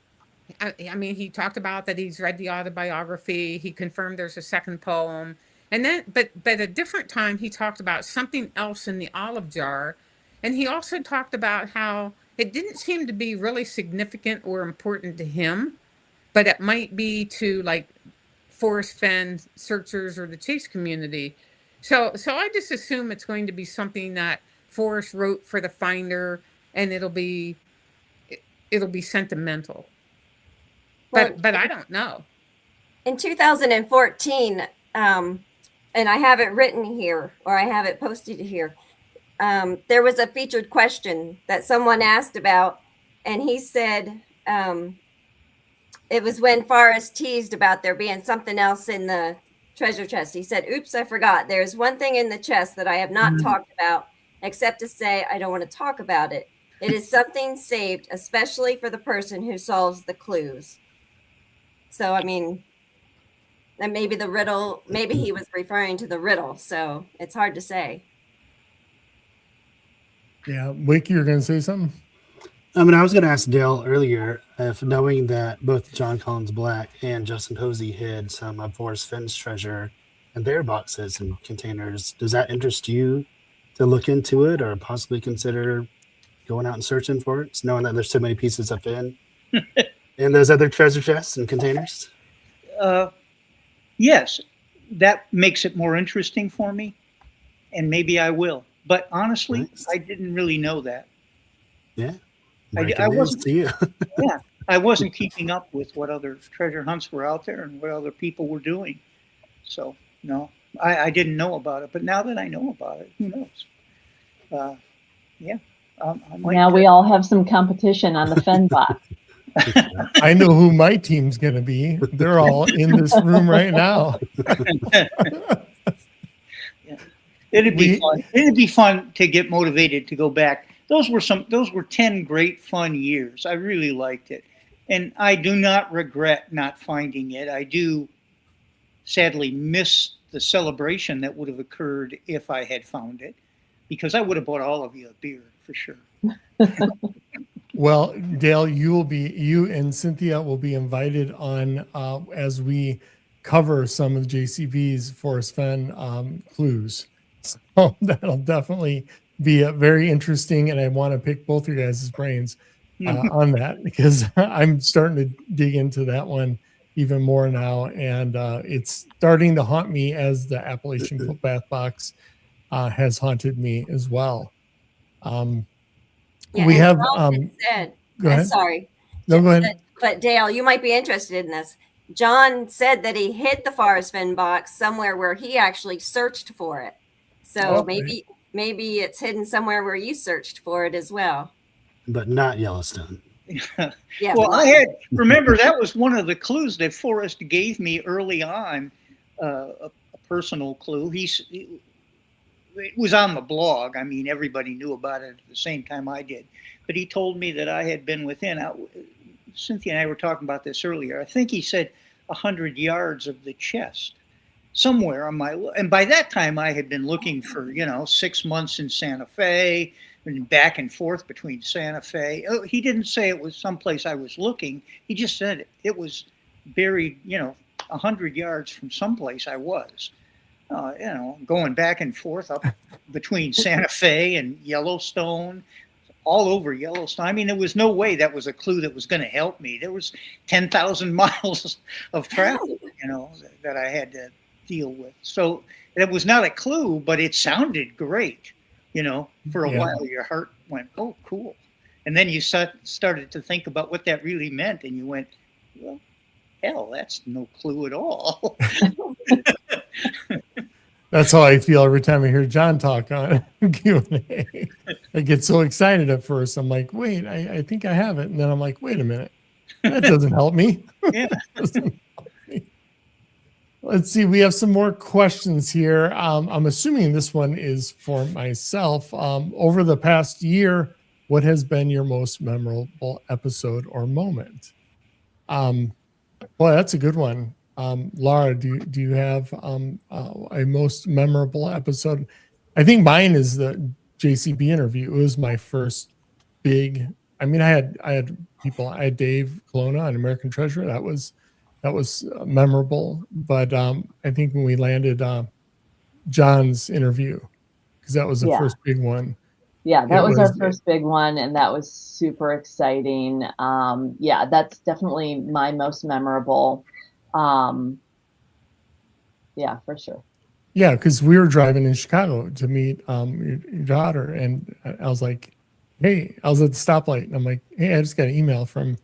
I mean, he talked about that he's read the autobiography. He confirmed there's a second poem, and then, but a different time, he talked about something else in the olive jar, and he also talked about how it didn't seem to be really significant or important to him, but it might be to like Forrest Fenn searchers or the chase community. So I just assume it's going to be something that Forrest wrote for the finder, and it'll be sentimental. Well, But I don't know. in 2014, and I have it written here, or I have it posted here, there was a featured question that someone asked about, and he said it was when Forrest teased about there being something else in the treasure chest. He said, "Oops, I forgot. There's one thing in the chest that I have not talked about, except to say I don't want to talk about it. It is something saved, especially for the person who solves the clues." So, I mean, and maybe the riddle, maybe he was referring to the riddle. So it's hard to say. Yeah. Wiki, you're going to say something? I mean, I was going to ask Dale earlier if knowing that both John Collins Black and Justin Posey hid some of Forrest Fenn's treasure in their boxes and containers, does that interest you to look into it or possibly consider going out and searching for it, knowing that there's so many pieces of Fenn in those other treasure chests and containers? Yes, that makes it more interesting for me, and maybe I will. But honestly, Nice. I didn't really know that. Yeah. I Breaking news wasn't- to you. Yeah, I wasn't keeping up with what other treasure hunts were out there and what other people were doing. So no, I didn't know about it. But now that I know about it, who knows? Yeah, I might, Now we all have some competition on the Fenn box. I know who my team's going to be. They're all in this room right now. It'd be fun. It'd be fun to get motivated to go back. Those were 10 great fun years. I really liked it. And I do not regret not finding it. I do sadly miss the celebration that would have occurred if I had found it, because I would have bought all of you a beer for sure. Well, Dale, you and Cynthia will be invited on as we cover some of JCB's Forrest Fenn clues. So that'll definitely be very interesting, and I want to pick both your guys' brains on that, because I'm starting to dig into that one even more now, and it's starting to haunt me as the Appalachian Footbath box has haunted me as well. Yeah, we and have John said, go ahead. Sorry. No, go ahead. But Dale, you might be interested in this. John said that he hit the Forrest Fenn box somewhere where he actually searched for it. So Okay. maybe it's hidden somewhere where you searched for it as well. But not Yellowstone. Yeah. Well, remember that was one of the clues that Forrest gave me early on, a personal clue. It was on the blog. I mean, everybody knew about it at the same time I did. But he told me that I had been within, Cynthia and I were talking about this earlier. I think he said 100 yards of the chest somewhere on and by that time I had been looking for, 6 months in Santa Fe and back and forth between Santa Fe. He didn't say it was someplace I was looking. He just said it was buried, 100 yards from someplace I was. Going back and forth up between Santa Fe and Yellowstone, all over Yellowstone. I mean, there was no way that was a clue that was going to help me. There was 10,000 miles of traffic, that I had to deal with. So it was not a clue, but it sounded great. For a while, your heart went, oh, cool. And then you started to think about what that really meant. And you went, well, hell, that's no clue at all. That's how I feel every time I hear John talk on Q&A. I get so excited at first. I'm like, wait, I think I have it. And then I'm like, wait a minute. That doesn't help me. Yeah. Let's see. We have some more questions here. I'm assuming this one is for myself. Over the past year, what has been your most memorable episode or moment? Boy, that's a good one. Laura, do you have a most memorable episode? I think mine is the JCB interview. It was my first big. I mean, I had people. I had Dave Colonna on American Treasure. That was memorable. But I think when we landed John's interview, because that was the first big one. Yeah, that was our first big one, and that was super exciting. That's definitely my most memorable. Yeah, for sure. Yeah, because we were driving in Chicago to meet your daughter, and I was like, hey, I was at the stoplight, and I'm like, hey, I just got an email from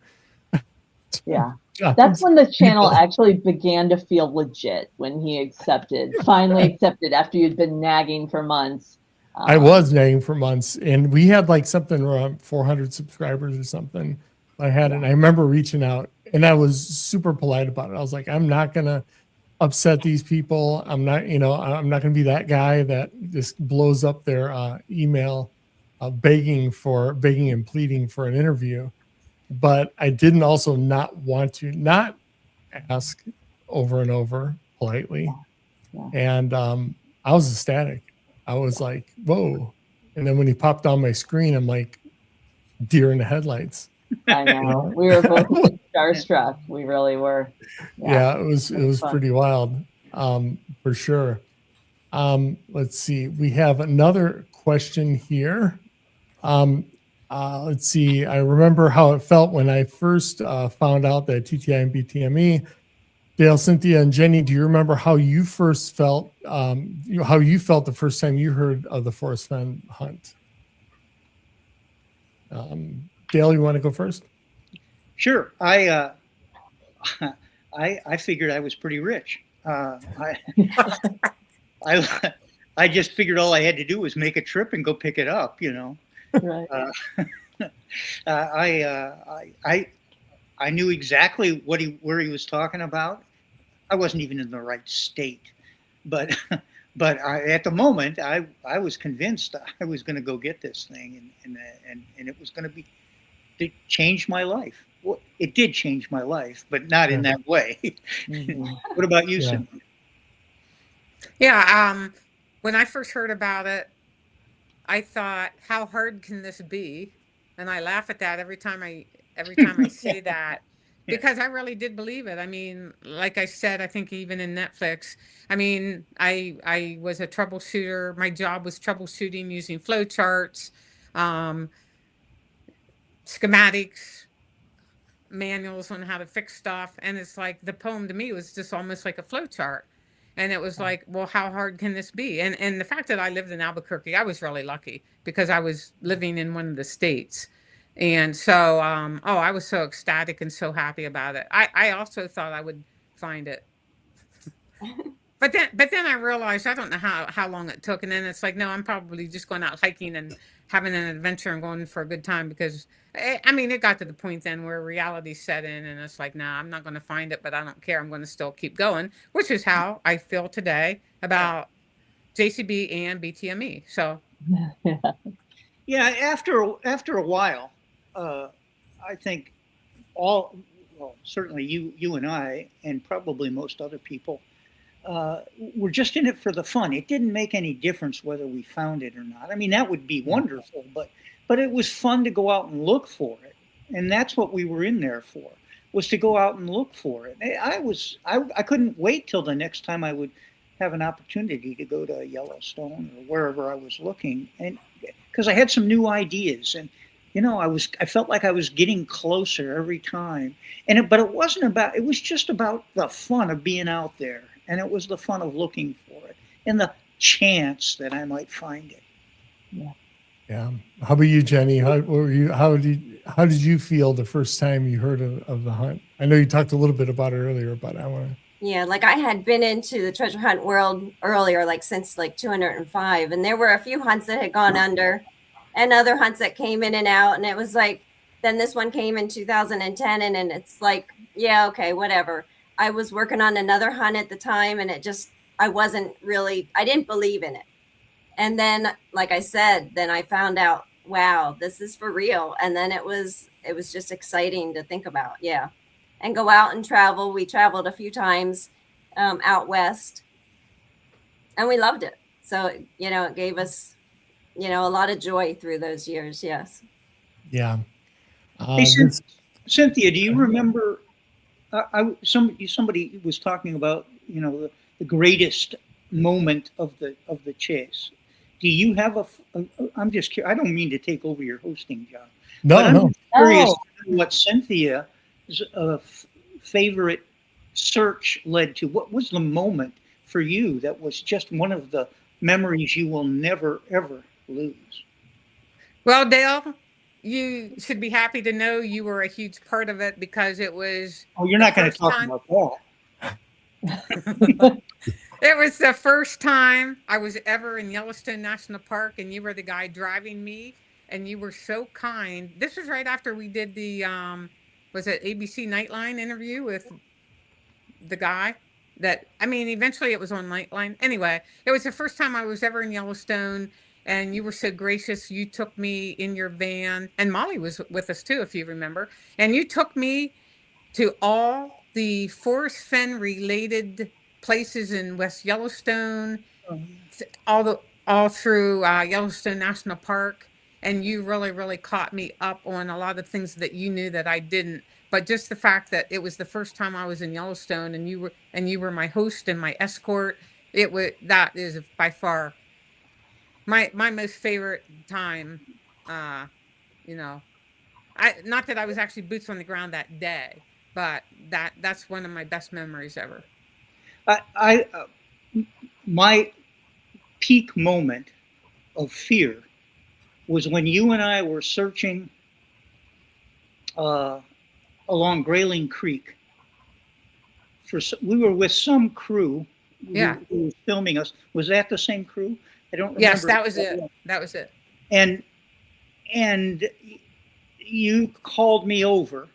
that's when the channel actually began to feel legit, when he finally accepted after you'd been nagging for months. I was nagging for months, and we had like something around 400 subscribers or something. I had it, and I remember reaching out, and I was super polite about it. I was like, I'm not gonna upset these people. I'm not gonna be that guy that just blows up their email begging and pleading for an interview. But I didn't also not want to not ask over and over politely. And I was ecstatic. I was like, whoa. And then when he popped on my screen, I'm like deer in the headlights. I know. We were both starstruck. We really were. Yeah, it was pretty wild, for sure. Let's see. We have another question here. Let's see. I remember how it felt when I first found out that TTI and BTME. Dale, Cynthia, and Jenny, do you remember how you first felt? How you felt the first time you heard of the Forrest Fenn hunt? Dale, you want to go first? Sure. I figured I was pretty rich. I just figured all I had to do was make a trip and go pick it up, Right. I knew exactly where he was talking about. I wasn't even in the right state, but at the moment I was convinced I was going to go get this thing, and it was going to change my life. Well, it did change my life, but not in that way. What about you, Cynthia? Yeah. When I first heard about it, I thought, how hard can this be? And I laugh at that every time I say that, because I really did believe it. I mean, like I said, I think even in Netflix, I mean, I was a troubleshooter. My job was troubleshooting using flow charts, um, schematics, manuals on how to fix stuff. And it's like the poem to me was just almost like a flow chart. And it was like, well, how hard can this be? And the fact that I lived in Albuquerque, I was really lucky because I was living in one of the states. And so, oh, I was so ecstatic and so happy about it. I also thought I would find it. But then I realized I don't know how long it took, and then it's like, no, I'm probably just going out hiking and having an adventure and going for a good time, because I mean, it got to the point then where reality set in, and it's like, nah, I'm not going to find it, but I don't care. I'm going to still keep going, which is how I feel today about JCB and BTME. So Yeah, after a while, I think certainly you and I, and probably most other people, we're just in it for the fun. It didn't make any difference whether we found it or not. I mean, that would be wonderful, but it was fun to go out and look for it, and that's what we were in there for, was to go out and look for it. I couldn't wait till the next time I would have an opportunity to go to Yellowstone or wherever I was looking, and because I had some new ideas, and I felt like I was getting closer every time, but it wasn't about. It was just about the fun of being out there. And it was the fun of looking for it and the chance that I might find it. Yeah. How about you, Jenny? How did you feel the first time you heard of the hunt? I know you talked a little bit about it earlier, but I want to. Yeah, like I had been into the treasure hunt world earlier, like since like 205, and there were a few hunts that had gone under and other hunts that came in and out. And it was like, then this one came in 2010, and it's like, yeah, okay, whatever. I was working on another hunt at the time, and I didn't believe in it. And then, like I said, then I found out, wow, this is for real. And then it was just exciting to think about. Yeah. And go out and travel. We traveled a few times out west, and we loved it. So, it gave us, a lot of joy through those years. Yes. Yeah. Hey, Cynthia, do you remember? Somebody was talking about the greatest moment of the chase. Do you have I'm just curious. I don't mean to take over your hosting job. No, but I'm no. curious what Cynthia's favorite search led to. What was the moment for you that was just one of the memories you will never ever lose? Well, Dale, you should be happy to know you were a huge part of it, because it was. Oh, you're not going to talk about that. It was the first time I was ever in Yellowstone National Park, and you were the guy driving me, and you were so kind. This was right after we did the, was it ABC Nightline interview with the guy eventually it was on Nightline. Anyway, it was the first time I was ever in Yellowstone. And you were so gracious. You took me in your van, and Molly was with us too, if you remember. And you took me to all the Forrest Fenn related places in West Yellowstone, all through Yellowstone National Park. And you really, really caught me up on a lot of things that you knew that I didn't. But just the fact that it was the first time I was in Yellowstone, and you were my host and my escort, that is by far my most favorite time. Not that I was actually boots on the ground that day, but that's one of my best memories ever. My peak moment of fear was when you and I were searching along Grayling Creek. We were with some crew. Yeah. Who was filming us. Was that the same crew? I don't remember. Yes, that was it. That was it. And and you called me over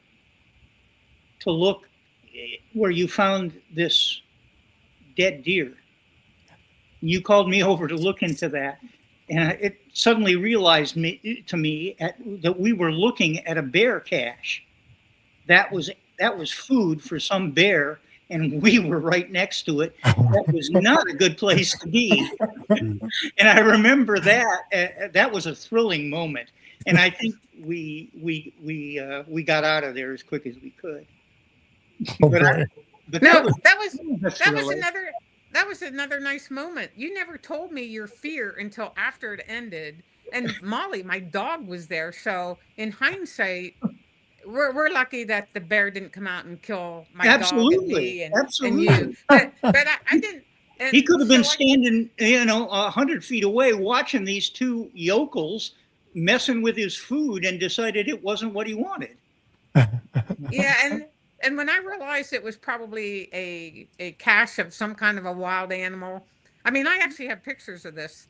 to look where you found this dead deer. You called me over to look into that, and it suddenly realized to me that we were looking at a bear cache. That was food for some bear, and we were right next to it. That was not a good place to be. And I remember that that was a thrilling moment, and I think we got out of there as quick as we could. Oh, But boy. But No, that was another nice moment. You never told me your fear until after it ended. And Molly, my dog, was there. So in hindsight, we're lucky that the bear didn't come out and kill my dog and me and you. But I didn't. And he could have been so standing, 100 feet away, watching these two yokels messing with his food, and decided it wasn't what he wanted. yeah, and when I realized it was probably a cache of some kind of a wild animal, I mean, I actually have pictures of this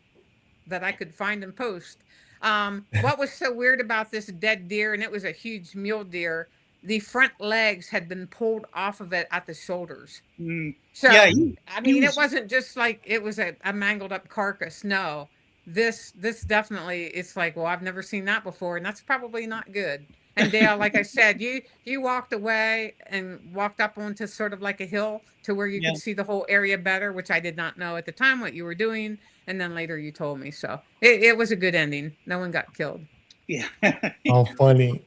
that I could find and post. What was so weird about this dead deer, and it was a huge mule deer, the front legs had been pulled off of it at the shoulders. So, Yeah, I mean, it wasn't just like it was a mangled up carcass. No, this definitely, it's like, well, I've never seen that before, and that's probably not good. And Dale, like I said, you walked away and walked up onto sort of like a hill to where you Yeah. could see the whole area better, which I did not know at the time what you were doing. And then later you told me. So it was a good ending. No one got killed. Yeah. Oh, funny.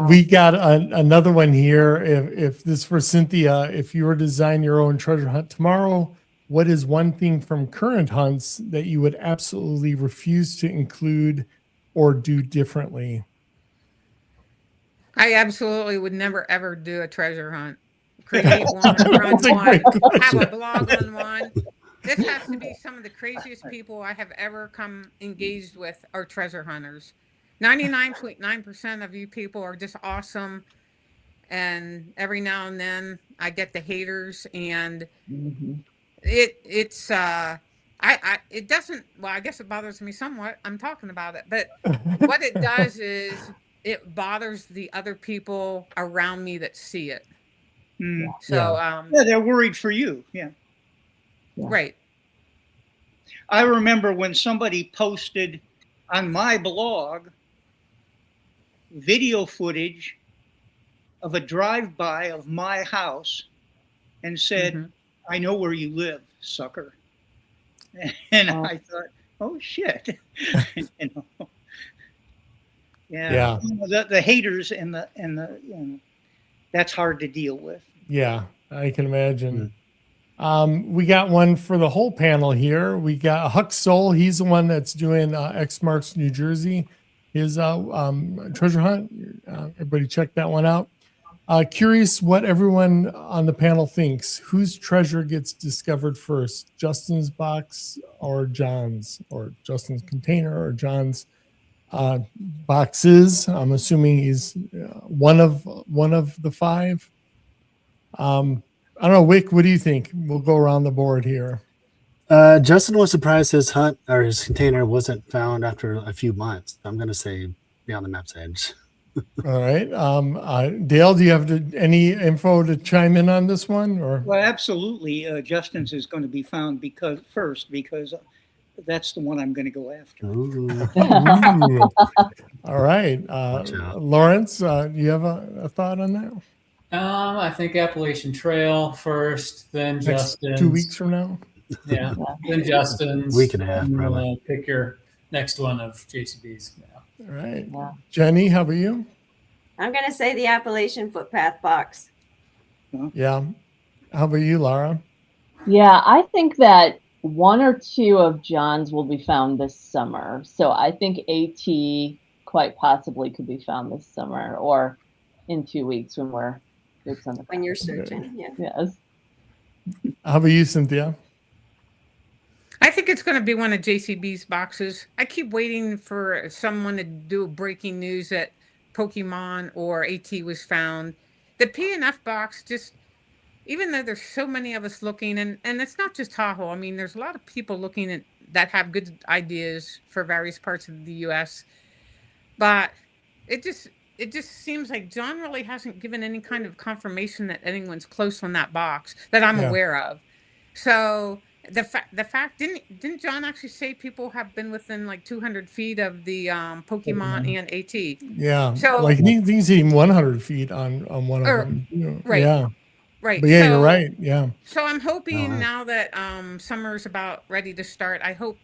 We got another one here. If this for Cynthia, if you were to design your own treasure hunt tomorrow, what is one thing from current hunts that you would absolutely refuse to include or do differently? I absolutely would never ever do a treasure hunt. Create one, run That's a one, great have a question. blog on one. This has to be some of the craziest people I have ever come engaged with are treasure hunters. 99.9% of you people are just awesome. And every now and then I get the haters, and it's it doesn't, well, I guess it bothers me somewhat. I'm talking about it, but what it does is it bothers the other people around me that see it. So Yeah, they're worried for you. Yeah. right. I remember when somebody posted on my blog video footage of a drive-by of my house and said, I know where you live, sucker. And I thought, oh shit. You know? Yeah. You know, the haters and the that's hard to deal with. Yeah, I can imagine. We got one for the whole panel here. We got Huck Soul. He's the one that's doing X Marks New Jersey. His treasure hunt. Everybody check that one out. Curious what everyone on the panel thinks. Whose treasure gets discovered first? Justin's box or John's? Or Justin's container or John's boxes? I'm assuming he's one of the five. I don't know, Wick, what do you think? We'll go around the board here. Justin was surprised his hunt or his container wasn't found after a few months. I'm going to say beyond the map's edge. All right. Dale, do you have any info to chime in on this one? Or Well, absolutely. Justin's is going to be found because that's the one I'm going to go after. Ooh. All right. Lawrence, do you have a thought on that? I think Appalachian Trail first, then Next Justin's. 2 weeks from now? Yeah, then Justin's. Week and a half, probably. Pick your next one of JCB's. Yeah. All right. Yeah. Jenny, how about you? I'm going to say the Appalachian Footpath box. Yeah. How about you, Lara? Yeah, I think that one or two of John's will be found this summer. So I think AT quite possibly could be found this summer or in 2 weeks when we're boots on the ground. When you're searching, yeah. Yes. How about you, Cynthia? I think it's going to be one of JCB's boxes. I keep waiting for someone to do breaking news that Pokemon or AT was found. The PNF box, just even though there's so many of us looking, and it's not just Tahoe. I mean, there's a lot of people looking at that have good ideas for various parts of the U.S. but it just seems like John really hasn't given any kind of confirmation that anyone's close on that box that I'm Yeah. aware of. So the fact didn't John actually say people have been within like 200 feet of the Pokemon and AT? Yeah. So Like he's even 100 feet on one of or them. right, Yeah. right. But yeah, you're right. Yeah. So I'm hoping wow. now that summer's about ready to start. I hope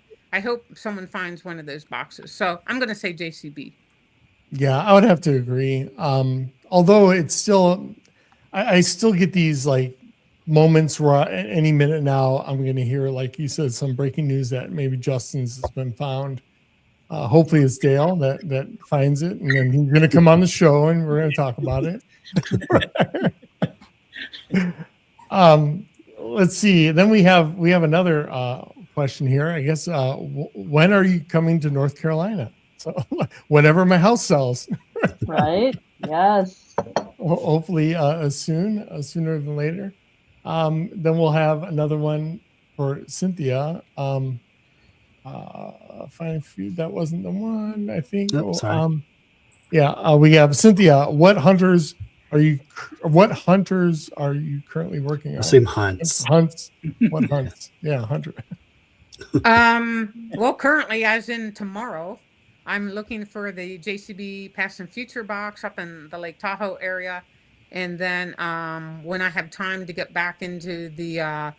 someone finds one of those boxes. So I'm gonna say JCB. Yeah, I would have to agree. Although it's still, I still get these like moments where any minute now I'm going to hear, like you said, some breaking news that maybe Justin's has been found. Hopefully it's Dale that finds it, and then he's going to come on the show and we're going to talk about it. Let's see. Then we have another question here. I guess when are you coming to North Carolina? So whenever my house sells. Right? Yes. Hopefully sooner than later. Then we'll have another one for Cynthia. Fine food, that wasn't the one, I think. Nope, sorry. We have Cynthia. What hunters are you currently working on? Assume hunts. Hunts. What hunts? Yeah, hunter. Well, currently, as in tomorrow, I'm looking for the JCB Past and Future box up in the Lake Tahoe area. And then when I have time to get back into the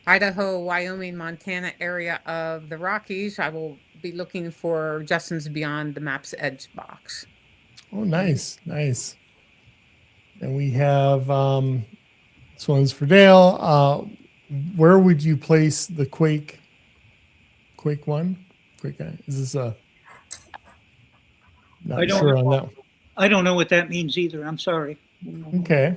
Idaho, Wyoming, Montana area of the Rockies, I will be looking for Justin's Beyond the Map's Edge box. Oh, nice. And we have this one's for Dale. Where would you place the Quake one? Quake guy. Is this a? Not I don't sure know. on that. I don't know what that means either. I'm sorry. Okay.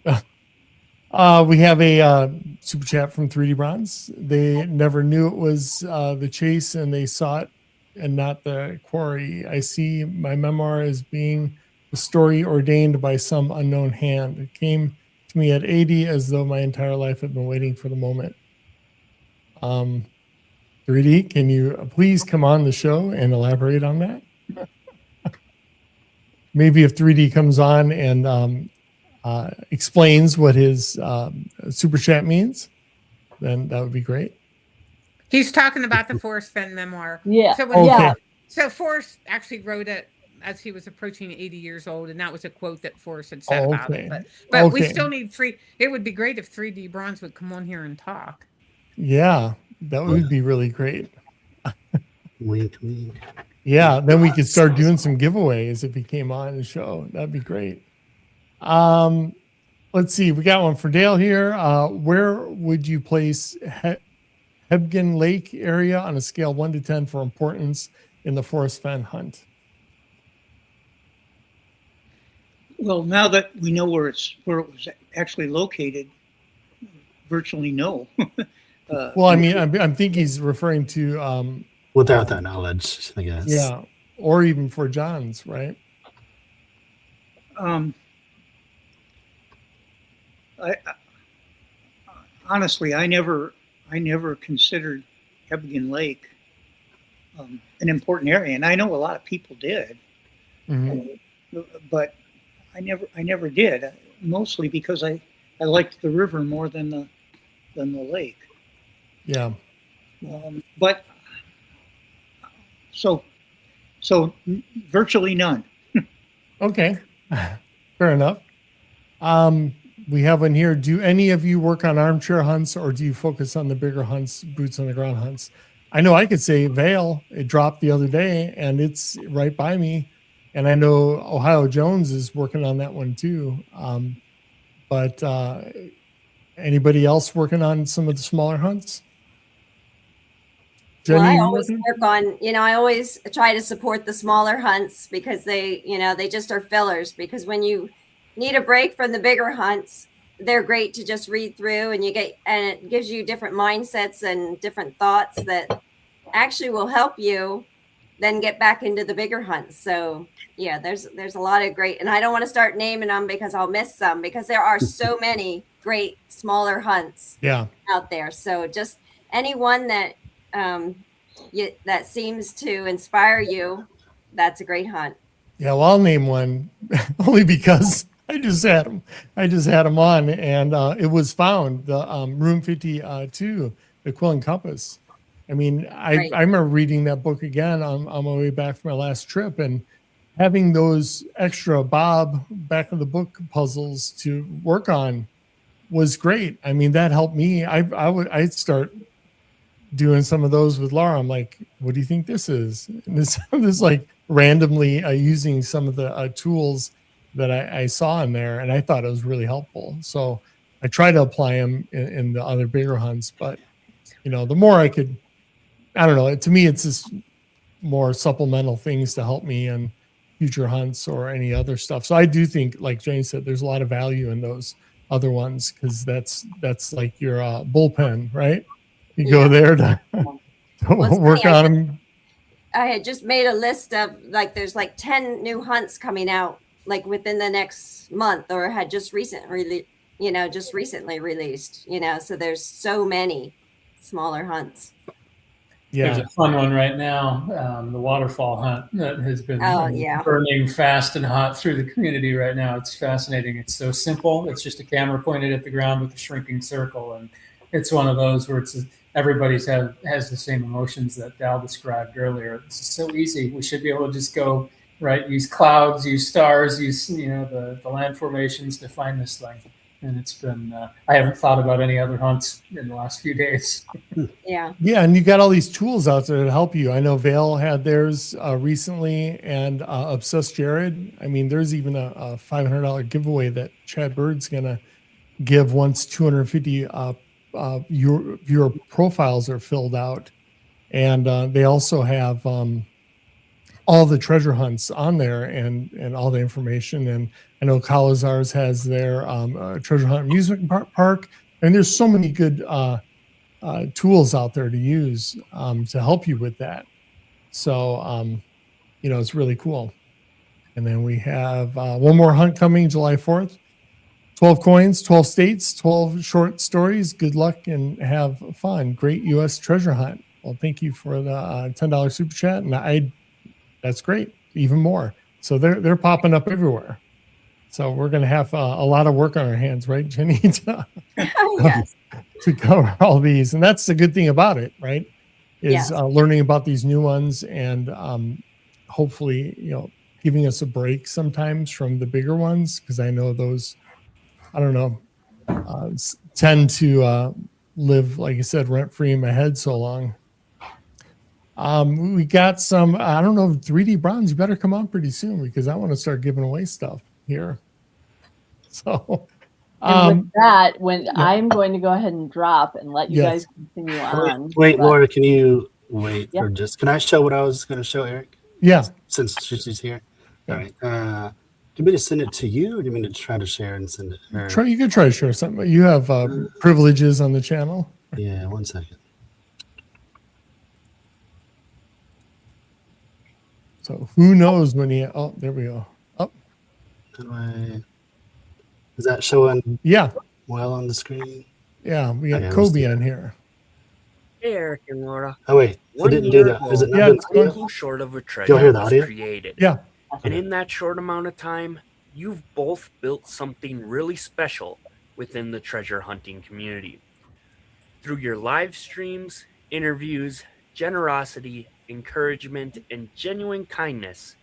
We have a super chat from 3D Bronze. They never knew it was the chase, and they saw it and not the quarry. I see my memoir as being a story ordained by some unknown hand. It came to me at 80 as though my entire life had been waiting for the moment. 3D, can you please come on the show and elaborate on that? Maybe if 3D comes on and explains what his super chat means, then that would be great. He's talking about the Forrest Fenn memoir. Yeah. So Okay. So Forrest actually wrote it as he was approaching 80 years old, and that was a quote that Forrest had said about it. But we still need it would be great if 3D Bronze would come on here and talk. Yeah, that would be really great. Wink, wink. Yeah, then we could start doing some giveaways if he came on the show. That'd be great. Let's see. We got one for Dale here. Where would you place Hebgen Lake area on a scale 1 to 10 for importance in the Forrest Fenn hunt? Well, now that we know where it was actually located, virtually no. Well, I mean, I think he's referring to Without that knowledge, I guess. yeah, or even for John's, right? Honestly, I never considered Hebgen Lake an important area, and I know a lot of people did, but I never did. Mostly because I liked the river more than the lake. Yeah. But so virtually none. Okay. Fair enough. We have one here. Do any of you work on armchair hunts, or do you focus on the bigger hunts, boots on the ground hunts? I know I could say Vail, it dropped the other day and it's right by me. And I know Ohio Jones is working on that one too. But anybody else working on some of the smaller hunts? Jenny, well, I always work on, I always try to support the smaller hunts because they just are fillers, because when you need a break from the bigger hunts, they're great to just read through, and it gives you different mindsets and different thoughts that actually will help you then get back into the bigger hunts. So yeah, there's a lot of great, and I don't want to start naming them because I'll miss some, because there are so many great smaller hunts out there. So just anyone that that seems to inspire you, that's a great hunt. Yeah, well, I'll name one only because I just had him. I just had him on, and it was found the Room 52, the Quill and Compass. I mean, Right. I remember reading that book again on my way back from my last trip, and having those extra Bob back of the book puzzles to work on was great. I mean, that helped me. I'd start doing some of those with Laura. I'm like, what do you think this is? And this like randomly using some of the tools that I saw in there, and I thought it was really helpful. So I try to apply them in the other bigger hunts, but you know, the more I could, I don't know. To me, it's just more supplemental things to help me in future hunts or any other stuff. So I do think, like Jane said, there's a lot of value in those other ones because that's like your bullpen, right? You go there to, Well, work funny, on them. I had just made a list of like there's like 10 new hunts coming out like within the next month or had just recently released, so there's so many smaller hunts. Yeah. There's a fun one right now, the waterfall hunt that has been burning fast and hot through the community right now. It's fascinating. It's so simple. It's just a camera pointed at the ground with a shrinking circle, and it's one of those where everybody's has the same emotions that Dal described earlier. It's so easy. We should be able to just go right, use clouds, use stars, use the land formations to find this thing. And it's been I haven't thought about any other hunts in the last few days. Yeah, and you got all these tools out there to help you. I know Vale had theirs recently, and Obsessed Jared. I mean, there's even a $500 giveaway that Chad Bird's gonna give once 250 your profiles are filled out, and they also have all the treasure hunts on there and all the information. And I know Calazars has their treasure hunt amusement park, and there's so many good tools out there to use to help you with that. So it's really cool. And then we have one more hunt coming July 4th. 12 coins, 12 states, 12 short stories. Good luck and have fun. Great U.S. treasure hunt. Well, thank you for the $10 super chat, and that's great. Even more. So they're popping up everywhere. So we're going to have a lot of work on our hands, right, Jenny, yes. to cover all these. And that's the good thing about it, right? Is Yes. Learning about these new ones and hopefully, giving us a break sometimes from the bigger ones, because I know those, I don't know, tend to live, like I said, rent free in my head so long. We got some, I don't know, 3D bronze. You better come on pretty soon because I want to start giving away stuff here. So, and with that, I'm going to go ahead and drop and let you guys continue on. Wait, Laura, can you wait for can I show what I was going to show Eric? Yeah. Since she's here. All right. Do you mean to send it to you, or do you mean to try to share and send it? You can try to share something. You have privileges on the channel. Yeah, 1 second. So who knows when there we go. Oh. Is that showing well on the screen? Yeah, we got Kobe on here. Hey, Eric and Laura. Oh, wait. I didn't do that. Is it not too short of a treasure was created. Yeah. And in that short amount of time, you've both built something really special within the treasure hunting community. Through your live streams, interviews, generosity, encouragement, and genuine kindness,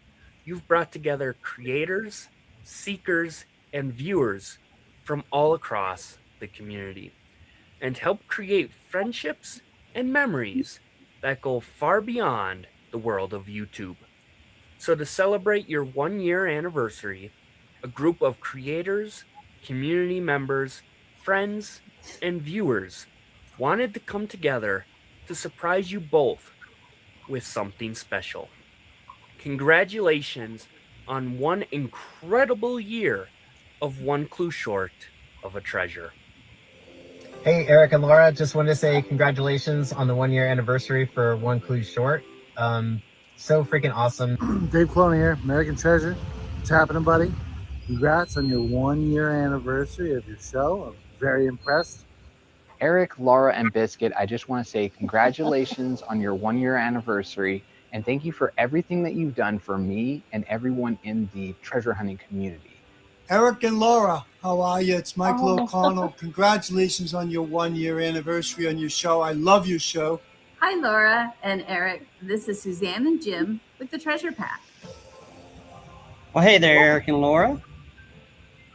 you've brought together creators, seekers, and viewers from all across the community and helped create friendships and memories that go far beyond the world of YouTube. So to celebrate your 1-year anniversary, a group of creators, community members, friends, and viewers wanted to come together to surprise you both with something special. Congratulations on one incredible year of One Clue Short of a Treasure. Hey, Eric and Laura, just wanted to say congratulations on the 1-year anniversary for One Clue Short. So freaking awesome. Dave Cloney here, American Treasure. What's happening, buddy? Congrats on your 1-year anniversary of your show. I'm very impressed. Eric, Laura, and Biscuit, I just want to say congratulations on your 1-year anniversary And thank you for everything that you've done for me and everyone in the treasure hunting community. Eric and Laura, how are you? It's Michael O'Connell. Congratulations on your 1-year anniversary on your show. I love your show. Hi, Laura and Eric. This is Suzanne and Jim with the Treasure Pack. Well, hey there, Eric and Laura.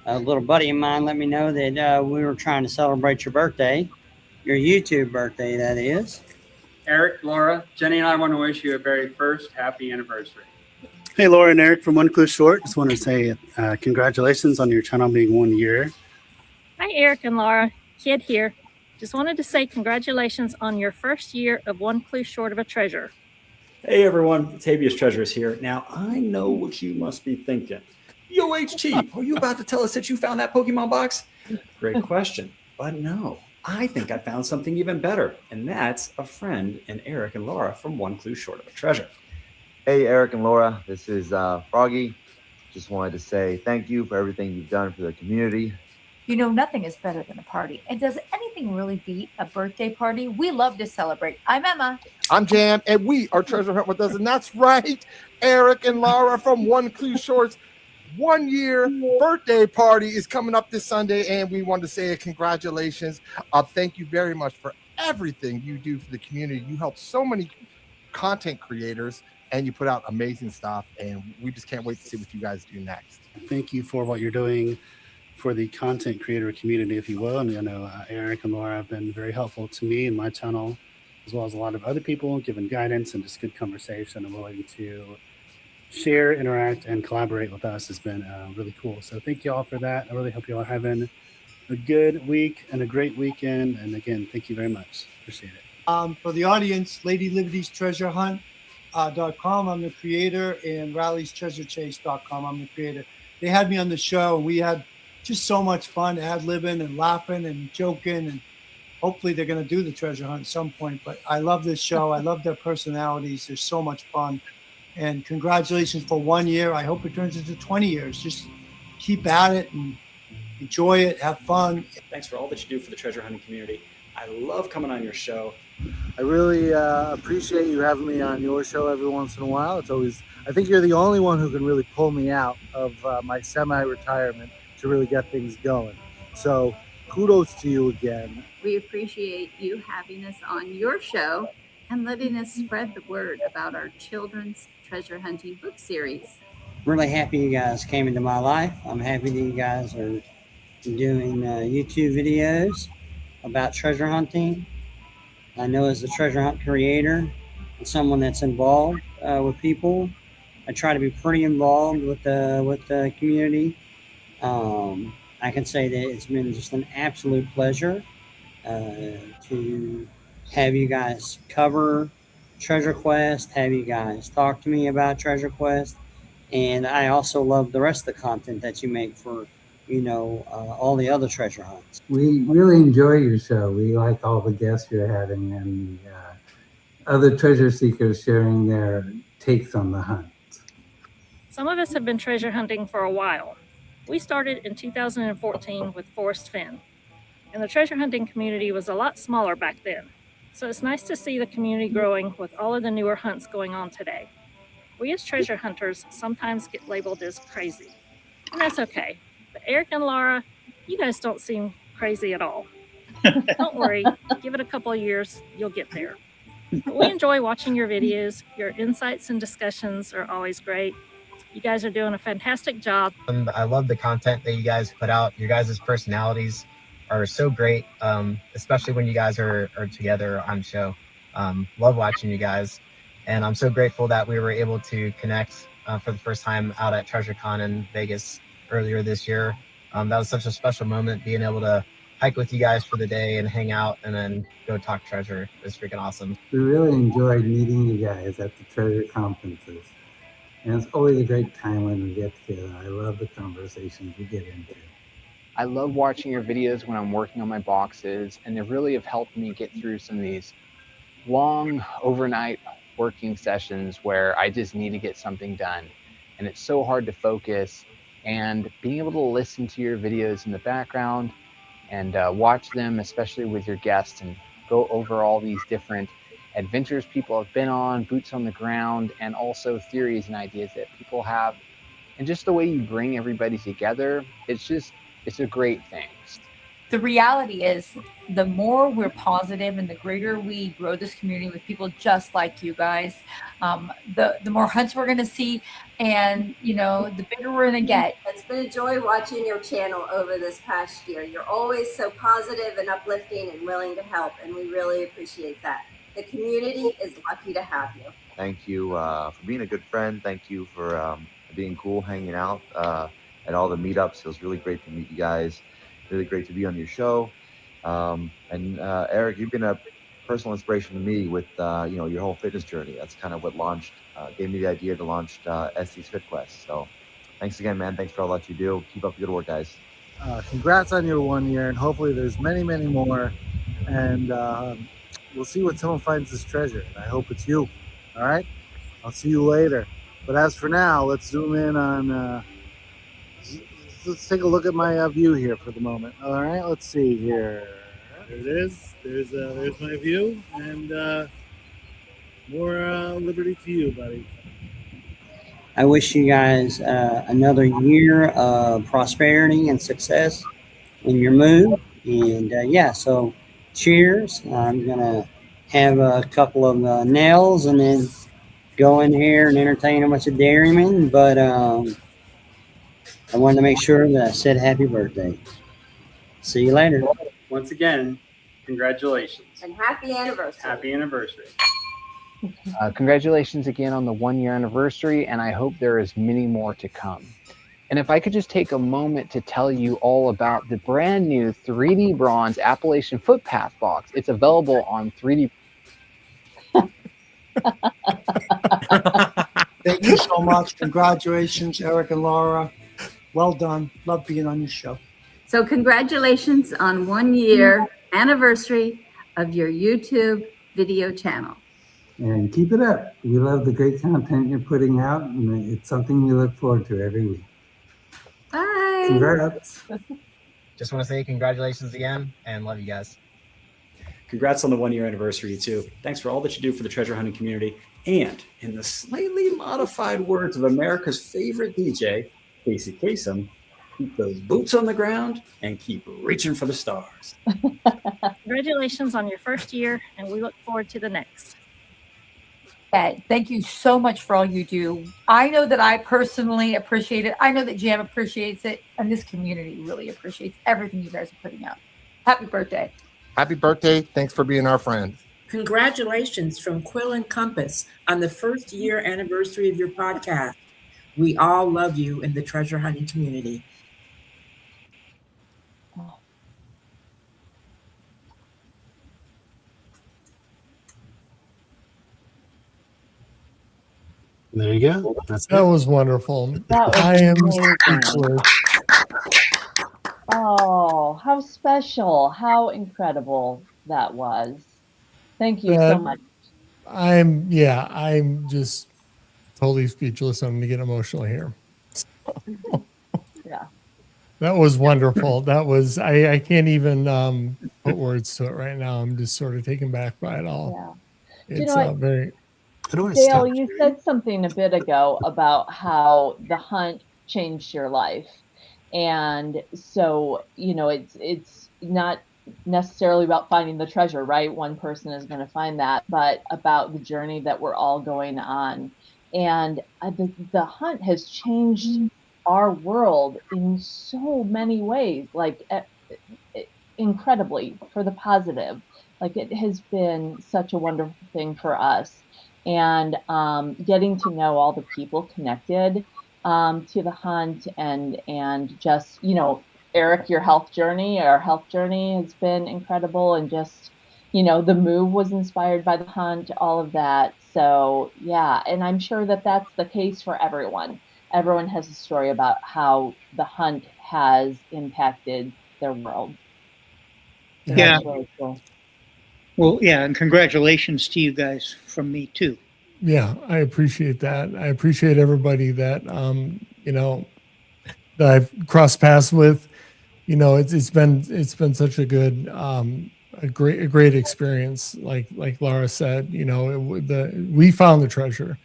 A little buddy of mine let me know that we were trying to celebrate your birthday, your YouTube birthday, that is. Eric, Laura, Jenny and I want to wish you a very first happy anniversary. Hey, Laura and Eric from One Clue Short. Just want to say congratulations on your channel being 1 year. Hi, Eric and Laura. Kid here. Just wanted to say congratulations on your first year of One Clue Short of a Treasure. Hey everyone, Tavius Treasures here. Now, I know what you must be thinking. Yo, HT, are you about to tell us that you found that Pokemon box? Great question, but no. I think I found something even better, and that's a friend in Eric and Laura from One Clue Short of a Treasure. Hey, Eric and Laura, this is Froggy. Just wanted to say thank you for everything you've done for the community. You know, nothing is better than a party. And does anything really beat a birthday party? We love to celebrate. I'm Emma. I'm Jan, and we are Treasure Hunt with us. And that's right, Eric and Laura from One Clue Short's 1 year birthday party is coming up this Sunday. And we want to say congratulations. Thank you very much for everything you do for the community. You help so many content creators, and you put out amazing stuff. And we just can't wait to see what you guys do next. Thank you for what you're doing for the content creator community, if you will. And I know Eric and Laura have been very helpful to me and my channel, as well as a lot of other people, giving guidance and just good conversation and willing to share, interact, and collaborate with us has been really cool. So thank you all for that. I really hope you all are having a good week and a great weekend. And again, thank you very much. Appreciate it. For the audience, Lady Liberty's Treasure Hunt.com. I'm the creator, and Rally's TreasureChase.com. I'm the creator. They had me on the show, and we had just so much fun ad-libbing and laughing and joking, and hopefully they're going to do the treasure hunt at some point. But I love this show. I love their personalities. They're so much fun. And congratulations for 1 year. I hope it turns into 20 years. Just keep at it and enjoy it. Have fun. Thanks for all that you do for the treasure hunting community. I love coming on your show. I really appreciate you having me on your show every once in a while. It's always, I think you're the only one who can really pull me out of my semi-retirement to really get things going. So kudos to you again. We appreciate you having us on your show and letting us spread the word about our children's treasure hunting book series. Really happy you guys came into my life. I'm happy that you guys are doing YouTube videos about treasure hunting. I know as a treasure hunt creator and someone that's involved with people, I try to be pretty involved with the community. I can say that it's been just an absolute pleasure to have you guys cover Treasure Quest, have you guys talk to me about Treasure Quest, and I also love the rest of the content that you make for, all the other treasure hunts. We really enjoy your show. We like all the guests you're having and the other treasure seekers sharing their takes on the hunt. Some of us have been treasure hunting for a while. We started in 2014 with Fenn, and the treasure hunting community was a lot smaller back then. So it's nice to see the community growing with all of the newer hunts going on today. We as treasure hunters sometimes get labeled as crazy, and that's okay. But Eric and Laura, you guys don't seem crazy at all. Don't worry, give it a couple of years, you'll get there. But we enjoy watching your videos. Your insights and discussions are always great. You guys are doing a fantastic job. I love the content that you guys put out. Your guys' personalities are so great, especially when you guys are together on show. Love watching you guys. And I'm so grateful that we were able to connect for the first time out at TreasureCon in Vegas earlier this year. That was such a special moment, being able to hike with you guys for the day and hang out and then go talk treasure. It was freaking awesome. We really enjoyed meeting you guys at the treasure conferences. And it's always a great time when we get together. I love the conversations we get into. I love watching your videos when I'm working on my boxes, and they really have helped me get through some of these long overnight working sessions where I just need to get something done. And it's so hard to focus, and being able to listen to your videos in the background and watch them, especially with your guests, and go over all these different adventures people have been on, boots on the ground, and also theories and ideas that people have. And just the way you bring everybody together, it's a great thing. The reality is, the more we're positive and the greater we grow this community with people just like you guys, the more hunts we're going to see, and the bigger we're going to get. It's been a joy watching your channel over this past year. You're always so positive and uplifting and willing to help, and we really appreciate that. The community is lucky to have you. Thank you for being a good friend. Thank you for being cool, hanging out at all the meetups. It was really great to meet you guys. Really great to be on your show. And Eric, you've been a personal inspiration to me with your whole fitness journey. That's kind of what gave me the idea to launch SC's Fit Quest. So thanks again, man. Thanks for all that you do. Keep up the good work, guys. Congrats on your 1 year, and hopefully there's many, many more. And we'll see when someone finds this treasure. I hope it's you. All right? I'll see you later. But as for now, let's zoom in on... let's take a look at my view here for the moment. All right, let's see here. There it is. There's my view, and more liberty to you, buddy. I wish you guys another year of prosperity and success in your move. And so cheers. I'm going to have a couple of nails and then go in here and entertain a bunch of dairymen. But I wanted to make sure that I said happy birthday. See you later. Once again, congratulations. And happy anniversary. Happy anniversary. Congratulations again on the 1 year anniversary, and I hope there is many more to come. And if I could just take a moment to tell you all about the brand new 3D bronze Appalachian footpath box. It's available on 3D. Thank you so much. Congratulations, Eric and Laura. Well done. Love being on your show. So congratulations on 1 year anniversary of your YouTube video channel. And keep it up. We love the great content you're putting out, and it's something we look forward to every week. Bye. Congrats. Just want to say congratulations again and love you guys. Congrats on the 1 year anniversary, too. Thanks for all that you do for the treasure hunting community. And in the slightly modified words of America's favorite DJ, Casey Kasem, keep those boots on the ground and keep reaching for the stars. Congratulations on your first year, and we look forward to the next. Thank you so much for all you do. I know that I personally appreciate it. I know that Jam appreciates it, and this community really appreciates everything you guys are putting out. Happy birthday. Happy birthday. Thanks for being our friend. Congratulations from Quill and Compass on the first year anniversary of your podcast. We all love you in the treasure hunting community. There you go. That was wonderful. That was I am amazing. speechless. Oh, how special, how incredible that was. Thank you so much. I'm just totally speechless. I'm gonna get emotional here. Yeah. That was wonderful. That was I can't even put words to it right now. I'm just sort of taken back by it all. Yeah. It's what? very Dale, you said something a bit ago about how the hunt changed your life. And so, it's not necessarily about finding the treasure, right? One person is going to find that, but about the journey that we're all going on. And the hunt has changed our world in so many ways, like incredibly for the positive. Like it has been such a wonderful thing for us. And getting to know all the people connected to the hunt and just, Eric, our health journey has been incredible. And just, the move was inspired by the hunt, all of that. So, yeah. And I'm sure that that's the case for everyone. Everyone has a story about how the hunt has impacted their world. So Yeah. that's really cool. Well, yeah, and congratulations to you guys from me too. Yeah, I appreciate that. I appreciate everybody that that I've crossed paths with. It's been such a good a great experience. Like Laura said, we found the treasure.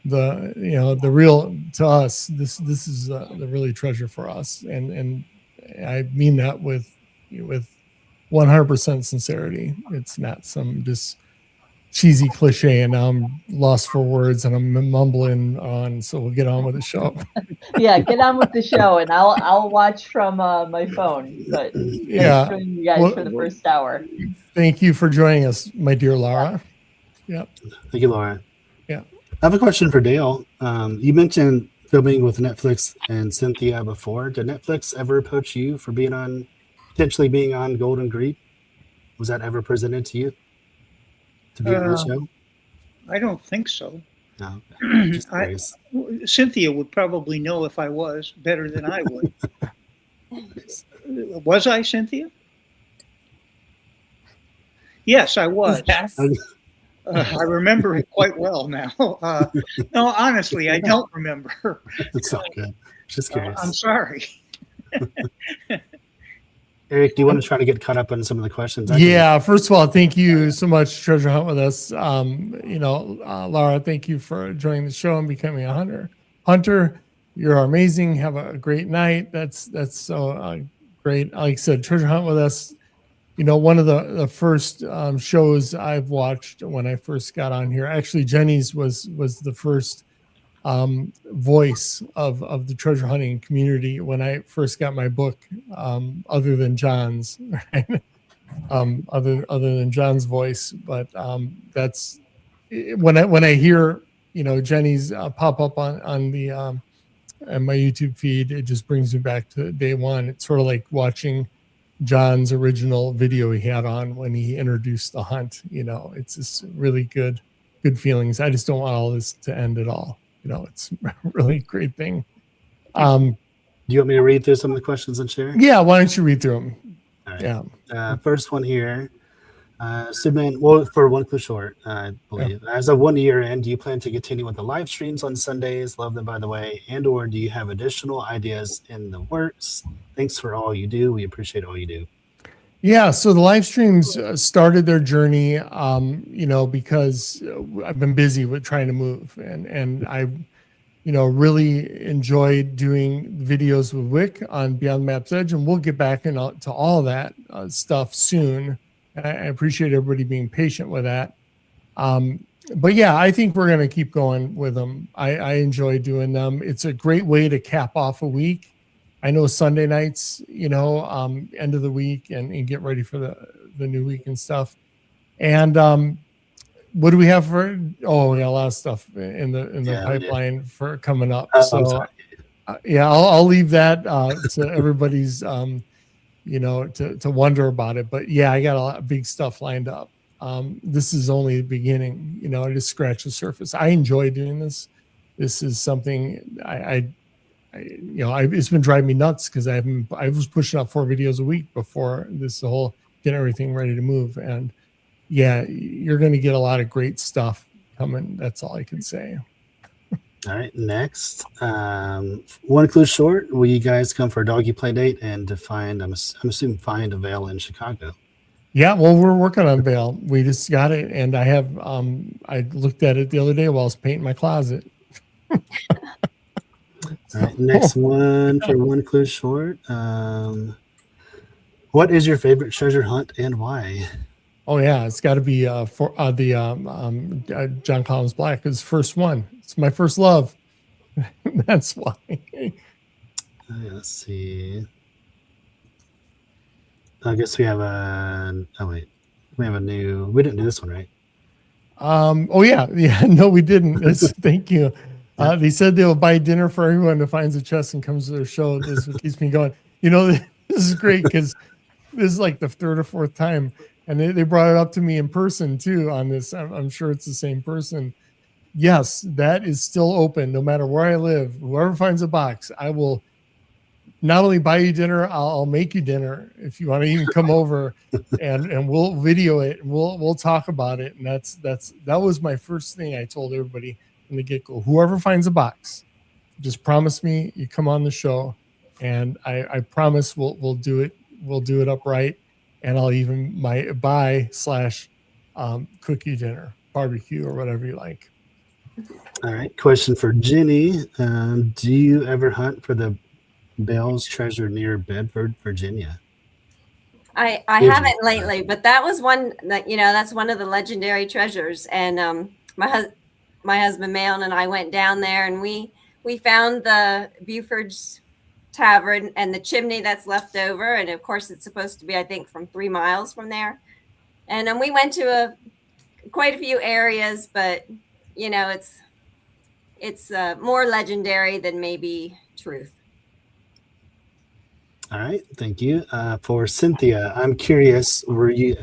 The real, to us, this is the really treasure for us, and I mean that with 100% sincerity. It's not some just cheesy cliche, and now I'm lost for words and I'm mumbling on. So we'll get on with the show. Yeah, get on with the show, and I'll watch from my phone. But thanks Yeah. for you guys for the first hour. Thank you for joining us, my dear Laura. Yeah. Thank you, Laura. Yeah. I have a question for Dale. You mentioned filming with Netflix and Cynthia before. Did Netflix ever approach you for potentially being on Golden Greek? Was that ever presented to you to be on the show? I don't think so. No. Cynthia would probably know if I was better than I would. Was I, Cynthia? Yes, I was. Yes. I remember it quite well now. No, honestly, I don't remember. It's all good. Just curious. I'm sorry. Eric, do you want to try to get caught up on some of the questions? Yeah. First of all, thank you so much, Treasure Hunt with us. Laura, thank you for joining the show and becoming a hunter. Hunter, you're amazing. Have a great night. That's so great. Like I said, Treasure Hunt with us. One of the first shows I've watched when I first got on here. Actually, Jenny's was the first voice of the treasure hunting community when I first got my book, other than John's, right? other than John's voice. But that's when I hear Jenny's pop up on the on my YouTube feed, it just brings me back to day one. It's sort of like watching John's original video he had on when he introduced the hunt. It's just really good feelings. I just don't want all this to end at all. It's a really great thing. Do you want me to read through some of the questions and share? Yeah, why don't you read through them? All right. Yeah. First one here. Subman, well, for One Clue Short, I believe. Yeah. As of 1 year in, do you plan to continue with the live streams on Sundays? Love them, by the way. And or do you have additional ideas in the works? Thanks for all you do. We appreciate all you do. Yeah, so the live streams started their journey, because I've been busy with trying to move, and I, really enjoyed doing videos with Wick on Beyond the Map's Edge, and we'll get back to all that stuff soon. I appreciate everybody being patient with that. But yeah, I think we're going to keep going with them. I enjoy doing them. It's a great way to cap off a week. I know Sunday nights, end of the week and get ready for the new week and stuff. And what do we have for? Oh, we got a lot of stuff in the pipeline for coming up. So I'll leave that to everybody's, to wonder about it. But yeah, I got a lot of big stuff lined up. This is only the beginning. I just scratched the surface. I enjoy doing this. This is something it's been driving me nuts because I was pushing out 4 videos a week before this whole getting everything ready to move. And yeah, you're going to get a lot of great stuff coming. That's all I can say. All right. Next, One Clue Short. Will you guys come for a doggy play date and to find, I'm assuming find a veil in Chicago? Yeah, well, we're working on veil. We just got it. And I have, I looked at it the other day while I was painting my closet. All right, next one for One Clue Short. What is your favorite treasure hunt and why? Oh yeah, it's got to be for John Collins Black. His first one. It's my first love. That's why. Let's see. I guess we have a. Oh wait, we have a new. We didn't do this one, right? Oh yeah. No, we didn't. Thank you. They said they'll buy dinner for everyone who finds a chest and comes to their show. This is what keeps me going. This is great because this is like the 3rd or 4th time. And they brought it up to me in person too on this. I'm sure it's the same person. Yes, that is still open no matter where I live. Whoever finds a box, I will not only buy you dinner, I'll make you dinner if you want to even come over and we'll video it and we'll talk about it. And that was my first thing I told everybody from the get-go. Whoever finds a box, just promise me you come on the show, and I promise we'll do it. We'll do it upright. and I'll even buy / cookie dinner, barbecue, or whatever you like. All right. Question for Jenny. Do you ever hunt for the Bell's treasure near Bedford, Virginia? I Did haven't you? lately, but that was one that, that's one of the legendary treasures. And my husband Mayon and I went down there, and we found the Buford's Tavern and the chimney that's left over. And of course, it's supposed to be, I think, from 3 miles from there. And we went to quite a few areas, but it's more legendary than maybe truth. All right. Thank you. For Cynthia, I'm curious, were you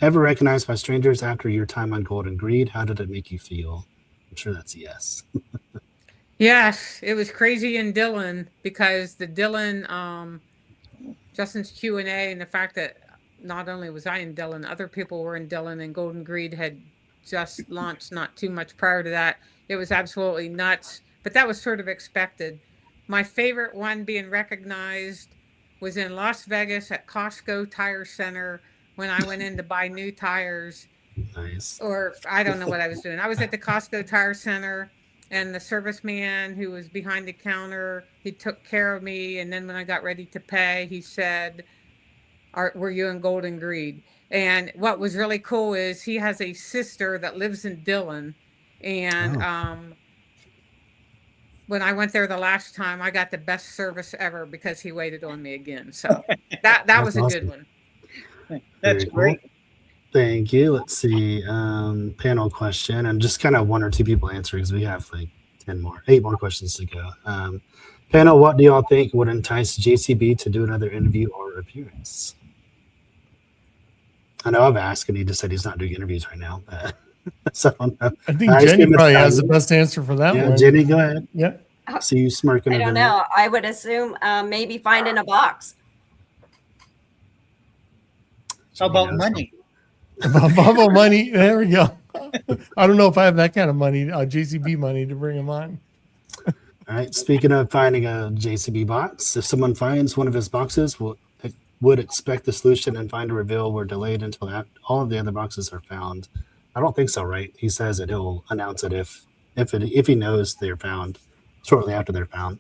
ever recognized by strangers after your time on Golden Greed? How did it make you feel? I'm sure that's a yes. Yes, it was crazy in Dillon because the Dillon, Justin's Q&A, and the fact that not only was I in Dillon, other people were in Dillon, and Golden Greed had just launched not too much prior to that. It was absolutely nuts, but that was sort of expected. My favorite one being recognized was in Las Vegas at Costco Tire Center when I went in to buy new tires. Nice. Or I don't know what I was doing. I was at the Costco Tire Center, and the serviceman who was behind the counter, he took care of me. And then when I got ready to pay, he said, were you in Golden Greed? And what was really cool is he has a sister that lives in Dillon. And when I went there the last time, I got the best service ever because he waited on me again. So that was a awesome. good one. That's great. Thank you. Let's see. Panel question, and just kind of one or two people answer because we have like 8 more questions to go. Panel, what do y'all think would entice JCB to do another interview or appearance? I know I've asked, and he just said he's not doing interviews right now. So I don't know. I think Jenny probably has the best answer for that one. Jenny, go ahead. Yeah. See you smirking. I don't know. I would assume maybe finding a box. How about money? About money. There we go. I don't know if I have that kind of money, JCB money, to bring him on. All right. Speaking of finding a JCB box, if someone finds one of his boxes, would expect the solution and find a reveal were delayed until all of the other boxes are found. I don't think so, right? He says that he'll announce it if he knows they're found shortly after they're found.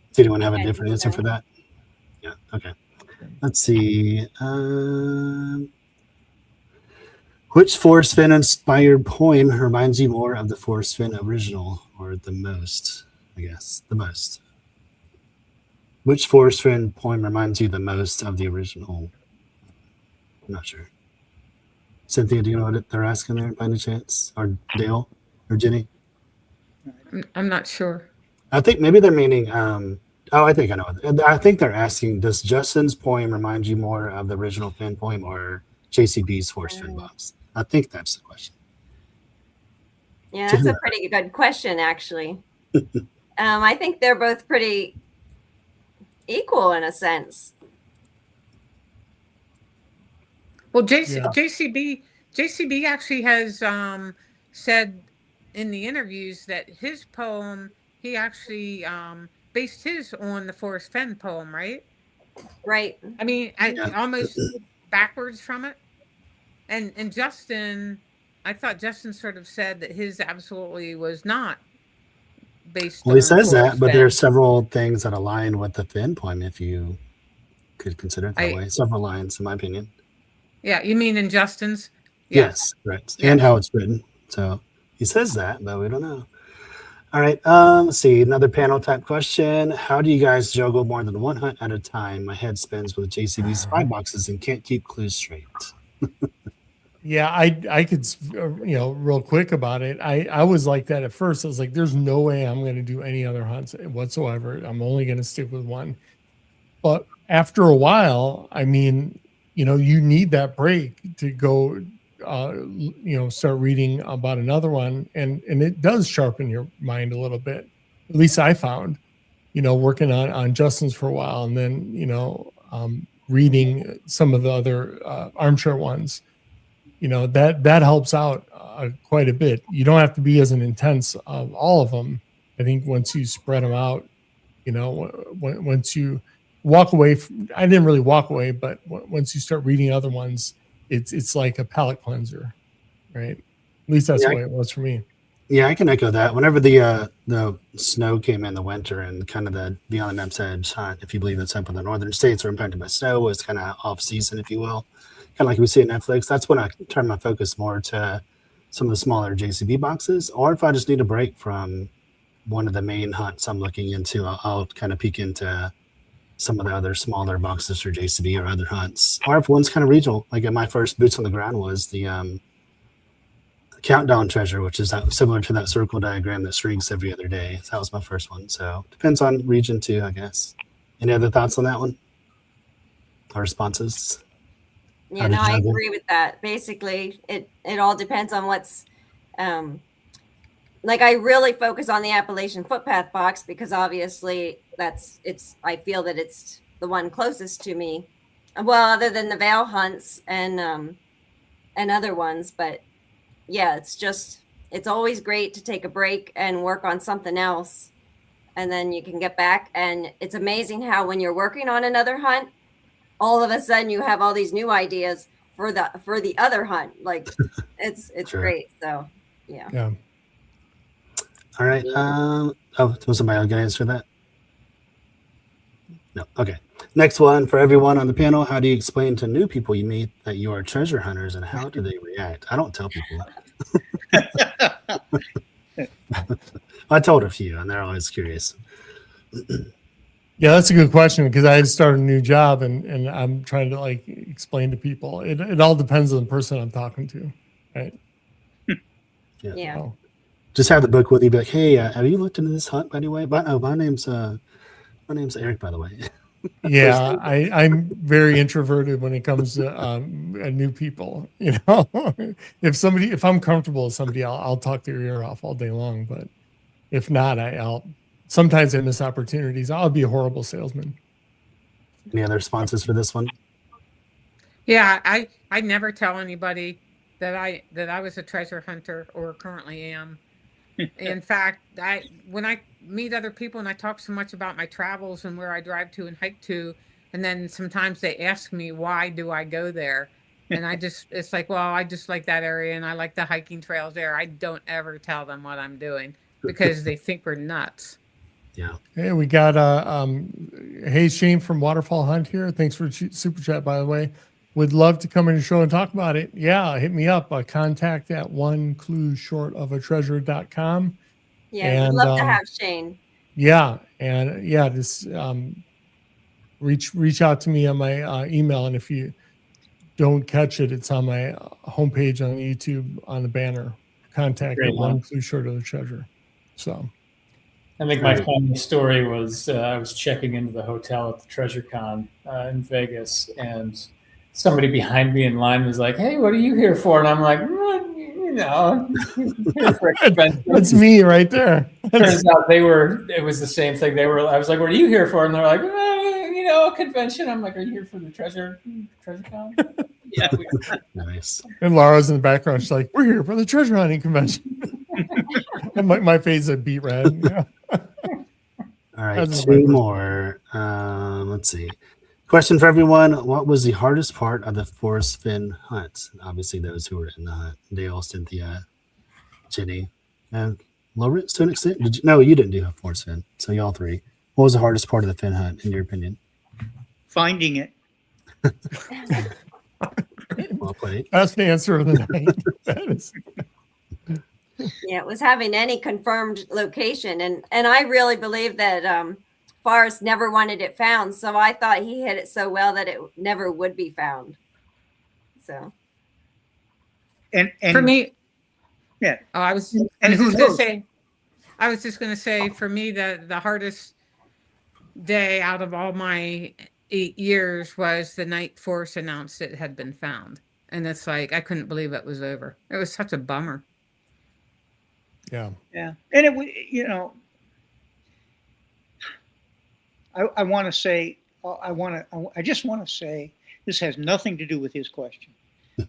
Does anyone have a different answer for that? Yeah. Okay. Let's see. Which Forrest Fenn inspired poem reminds you more of the Forrest Fenn original, or the most? I guess the most. Which Forrest Fenn poem reminds you the most of the original? I'm not sure. Cynthia, do you know what they're asking there by any chance? Or Dale? Or Jenny? I'm not sure. I think maybe they're meaning, I think I know. I think they're asking, does Justin's poem remind you more of the original Fenn poem or JCB's Forrest Fenn box? I think that's the question. Yeah, that's a pretty good question, actually. I think they're both pretty equal in a sense. Well, JCB actually has said in the interviews that his poem, he actually based his on the Forrest Fenn poem, right? Right. I mean, almost backwards from it. And Justin, I thought Justin sort of said that his absolutely was not based on Well, he says Forrest that, but Fenn. there are several things that align with the Fenn poem, if you could consider it that way. Several lines, in my opinion. Yeah, you mean in Justin's? Yeah. Yes, right. And how it's written. So he says that, but we don't know. All right. Let's see. Another panel type question. How do you guys juggle more than one hunt at a time? My head spins with JCB's 5 boxes and can't keep clues straight. Yeah, I could, real quick about it. I was like that at first. I was like, there's no way I'm going to do any other hunts whatsoever. I'm only going to stick with one. But after a while, I mean, you need that break to go, start reading about another one. And it does sharpen your mind a little bit. At least I found, working on Justin's for a while and then, reading some of the other armchair ones. That helps out quite a bit. You don't have to be as an intense of all of them. I think once you spread them out, once you walk away. I didn't really walk away, but once you start reading other ones, it's like a palate cleanser, right? At least that's the way it was for me. Yeah, I can echo that. Whenever the snow came in the winter and kind of the Beyond the Map's Edge hunt, if you believe it's up in the northern states were impacted by snow, was kind of off season, if you will. Kind of like we see at Netflix. That's when I turn my focus more to some of the smaller JCB boxes, or if I just need a break from one of the main hunts I'm looking into, I'll kind of peek into some of the other smaller boxes for JCB or other hunts. Or if one's kind of regional, like my first boots on the ground was the countdown treasure, which is similar to that circle diagram that shrinks every other day. So that was my first one. So depends on region too, I guess. Any other thoughts on that one? Or responses? Yeah, no, I agree with that. Basically, it all depends on what's like I really focus on the Appalachian footpath box because obviously I feel that it's the one closest to me. Well, other than the Vale hunts and other ones, but yeah, it's always great to take a break and work on something else, and then you can get back. And it's amazing how when you're working on another hunt, all of a sudden you have all these new ideas for the other hunt. Like it's Sure. great. So yeah. Yeah. All right. Was somebody going to answer that? No. Okay. Next one for everyone on the panel. How do you explain to new people you meet that you are treasure hunters, and how do they react? I don't tell people. I told a few, and they're always curious. Yeah, that's a good question because I started a new job and I'm trying to like explain to people. It all depends on the person I'm talking to, right? Yeah. So, Just have the book with you. Be like, hey, have you looked into this hunt by any way? But no, my name's Eric, by the way. yeah, I'm very introverted when it comes to new people. You know, if I'm comfortable with somebody, I'll talk their ear off all day long. But if not, I'll sometimes I miss opportunities. I'll be a horrible salesman. Any other responses for this one? Yeah, I never tell anybody that I was a treasure hunter or currently am. In fact, when I meet other people and I talk so much about my travels and where I drive to and hike to, and then sometimes they ask me why do I go there, and it's like, well, I just like that area and I like the hiking trails there. I don't ever tell them what I'm doing because they think we're nuts. Yeah. Hey, we got hey Shane from Waterfall Hunt here. Thanks for super chat, by the way. Would love to come in the show and talk about it. Yeah, hit me up. Contact at oneclueshortofatreasure.com. Yeah, we'd love to have Shane. Yeah, and yeah, just reach out to me on my email, and if you don't catch it, it's on my homepage on YouTube on the banner. Contact at One Clue Short of the Treasure. So. I think my funny story was I was checking into the hotel at the Treasure Con in Vegas, and somebody behind me in line was like, "Hey, what are you here for?" And I'm like, "You know, here for expenses." That's me right there. Turns out it was the same thing. I was like, "What are you here for?" And they're like, a convention. I'm like, "Are you here for the Treasure Con?" Yeah. Nice. And Laura's in the background. She's like, "We're here for the treasure hunting convention." And my face is beat red. Yeah. All right, two more. Let's see. Question for everyone. What was the hardest part of the Forest Fenn hunt? Obviously, those who were in the hunt. Dale, Cynthia, Jenny, and Lawrence to an extent. No, you didn't do a Forest Fenn. So y'all three. What was the hardest part of the Fenn hunt, in your opinion? Finding it. Well played. That's the answer of the night. That is. Yeah, it was having any confirmed location, and I really believe that Forrest never wanted it found, so I thought he hit it so well that it never would be found. So, and for me, yeah, I was just going to say for me the hardest day out of all my 8 years was the night Forrest announced it had been found, and it's like I couldn't believe it was over. It was such a bummer. Yeah. Yeah. And it was, I want to say, I just want to say, this has nothing to do with his question,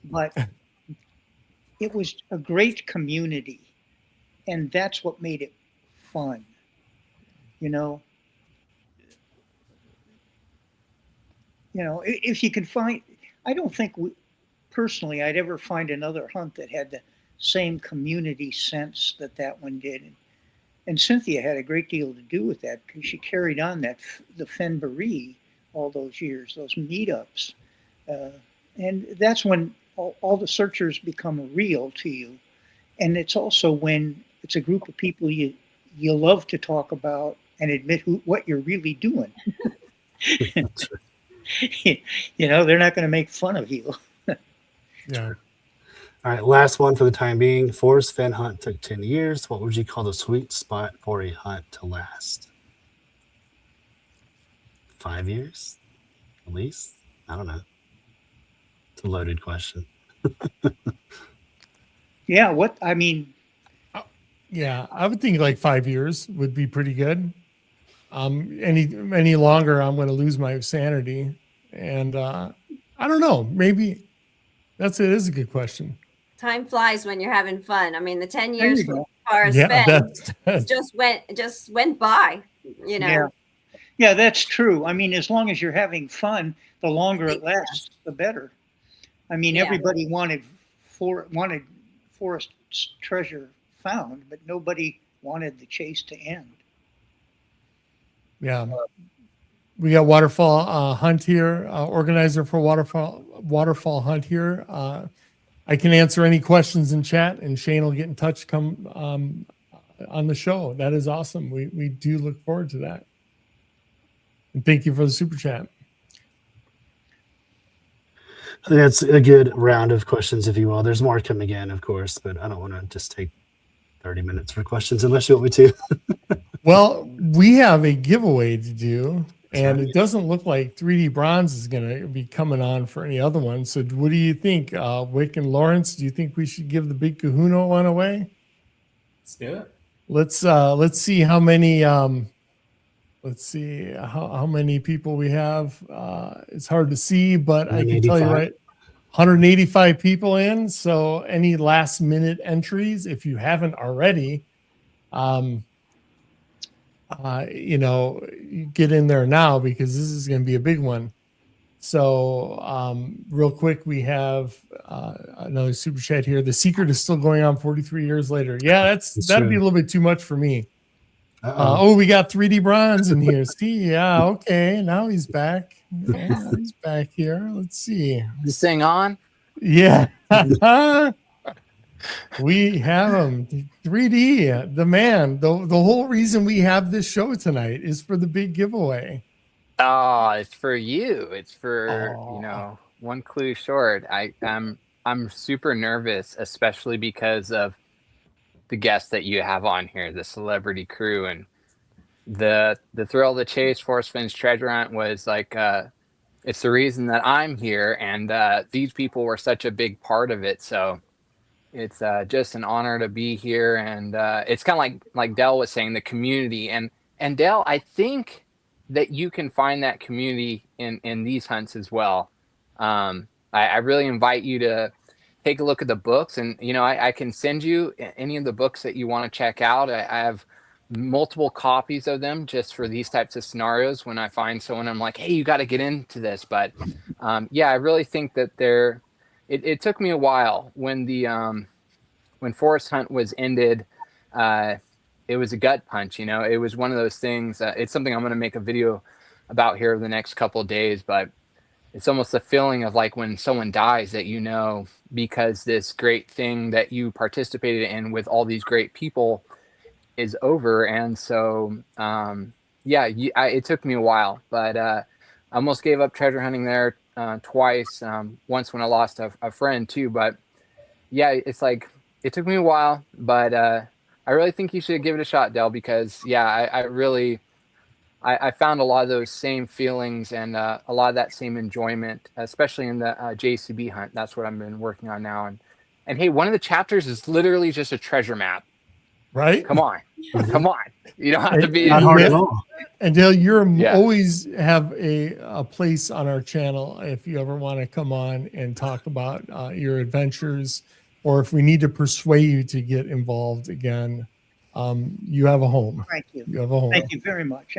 but it was a great community, and that's what made it fun. You know, if you could find, I don't think personally I'd ever find another hunt that had the same community sense that one did. And Cynthia had a great deal to do with that because she carried on the Fenn all those years, those meetups. And that's when all the searchers become real to you. And it's also when it's a group of people you love to talk about and admit what you're really doing. You know, they're not going to make fun of you. Yeah. All right, last one for the time being. Forest Fenn hunt took 10 years. What would you call the sweet spot for a hunt to last? 5 years? At least? I don't know. It's a loaded question. Yeah, I mean. Yeah, I would think like 5 years would be pretty good. Any longer, I'm going to lose my sanity. And I don't know, maybe it is a good question. Time flies when you're having fun. I mean, the 10 years for Fenn just went by, you know. Yeah, that's true. I mean, as long as you're having fun, the longer it lasts, the better. I mean, everybody wanted forest treasure found, but nobody wanted the chase to end. Yeah. We got waterfall hunt here, organizer for waterfall hunt here. I can answer any questions in chat, and Shane will get in touch come on the show. That is awesome. We do look forward to that. And thank you for the super chat. I think that's a good round of questions, if you will. There's more coming in, of course, but I don't want to just take 30 minutes for questions unless you want me to. Well, we have a giveaway to do, and it doesn't look like 3D Bronze is going to be coming on for any other one. So what do you think, Wick and Lawrence? Do you think we should give the Big Kahuna one away? Let's do it. Let's see how many how many people we have. It's hard to see, but I can tell you 185 people in. So any last minute entries, if you haven't already, you get in there now because this is going to be a big one. So real quick, we have another super chat here. The secret is still going on 43 years later. Yeah, that'd be a little bit too much for me. We got 3D Bronze in here. See, yeah, okay. Now he's back. Yeah, he's back here. Let's see. This thing on? Yeah. We have him. 3D, the man. The whole reason we have this show tonight is for the big giveaway. Oh, it's for you. It's for, one clue short. I'm super nervous, especially because of the guests that you have on here, the celebrity crew, and the thrill of the chase. Forest Fenn's treasure hunt was like it's the reason that I'm here, and these people were such a big part of it. So it's just an honor to be here, and it's kind of like Dell was saying, the community, and Dell, I think that you can find that community in these hunts as well. I really invite you to take a look at the books, and I can send you any of the books that you want to check out. I have multiple copies of them just for these types of scenarios. When I find someone, I'm like, hey, you got to get into this. But I really think that it took me a while when when Forest Hunt was ended. It was a gut punch. It was one of those things. It's something I'm going to make a video about here the next couple of days, but it's almost the feeling of like when someone dies that, because this great thing that you participated in with all these great people is over. And so, it took me a while, but I almost gave up treasure hunting there twice. Once when I lost a friend too, but it's like, it took me a while, but I really think you should give it a shot, Del, because I found a lot of those same feelings and a lot of that same enjoyment, especially in the JCB hunt. That's what I've been working on now. And hey, one of the chapters is literally just a treasure map. Right? Come on. Come on. You don't have to be not hard at all. And Dale, always have a place on our channel if you ever want to come on and talk about your adventures, or if we need to persuade you to get involved again. You have a home. Thank you. You have a home. Thank you very much.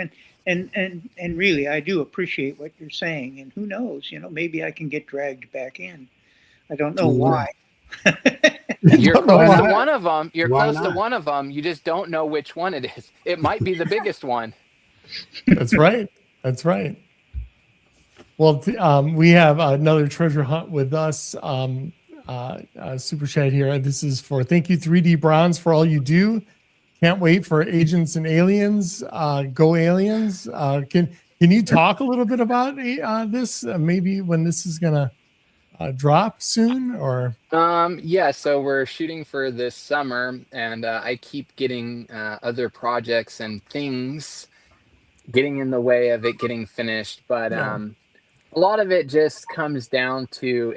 And really, I do appreciate what you're saying. And who knows, maybe I can get dragged back in. I don't know why. You're Don't know close to why. one of them. You're Why close to not? one of them. You just don't know which one it is. It might be the biggest one. That's right. That's right. Well, we have another treasure hunt with us. Super chat here. This is for thank you 3D Bronze for all you do. Can't wait for Agents and Aliens. Go Aliens. Can you talk a little bit about this? Maybe when this is gonna drop soon, or Yeah, so we're shooting for this summer, and I keep getting other projects and things getting in the way of it getting finished. But yeah, a lot of it just comes down to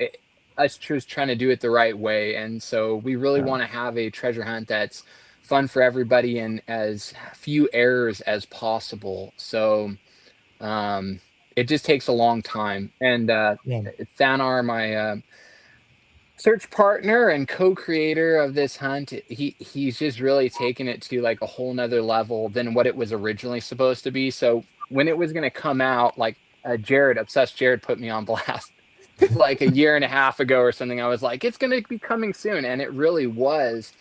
us just trying to do it the right way. And so we really yeah, want to have a treasure hunt that's fun for everybody and as few errors as possible. So it just takes a long time. And yeah, Thanar, my search partner and co-creator of this hunt, he's just really taken it to like a whole nother level than what it was originally supposed to be. So when it was going to come out, like Jared, obsessed Jared, put me on blast like a year and a half ago or something. I was like, it's going to be coming soon, and it really was.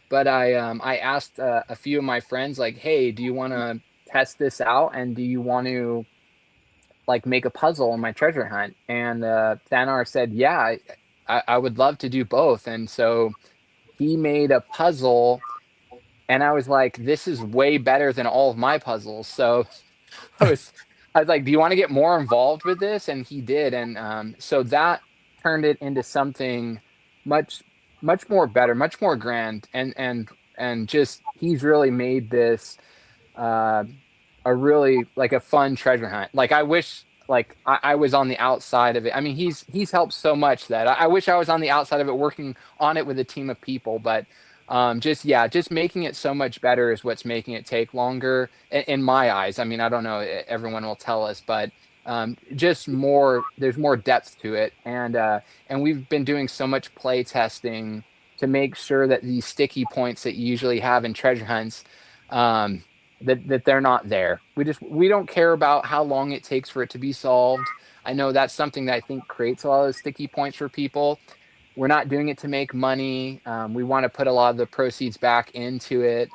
But I asked a few of my friends, like, hey, do you want to test this out, and do you want to like make a puzzle in my treasure hunt? And Thanar said, yeah, I would love to do both. And so he made a puzzle, and I was like, this is way better than all of my puzzles. So I was, I was like, do you want to get more involved with this? And he did. And so that turned it into something much, much more better, much more grand. And just, he's really made this uh, a really like a fun treasure hunt. Like I wish like I was on the outside of it. I mean, he's helped so much that I wish I was on the outside of it working on it with a team of people. But just yeah, just making it so much better is what's making it take longer in my eyes. I mean, I don't know, everyone will tell us, but just more, there's more depth to it. And we've been doing so much play testing to make sure that these sticky points that you usually have in treasure hunts, that they're not there. We don't care about how long it takes for it to be solved. I know that's something that I think creates a lot of sticky points for people. We're not doing it to make money. We want to put a lot of the proceeds back into it.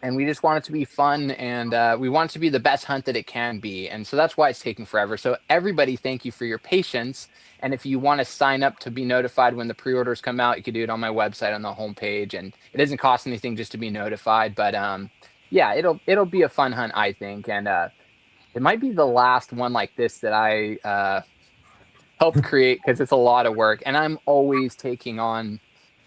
And we just want it to be fun, and we want it to be the best hunt that it can be. And so that's why it's taking forever. So everybody, thank you for your patience. And if you want to sign up to be notified when the pre-orders come out, you can do it on my website on the homepage. And it doesn't cost anything just to be notified. But yeah, it'll be a fun hunt, I think. And it might be the last one like this that I helped create, because it's a lot of work. And I'm always taking on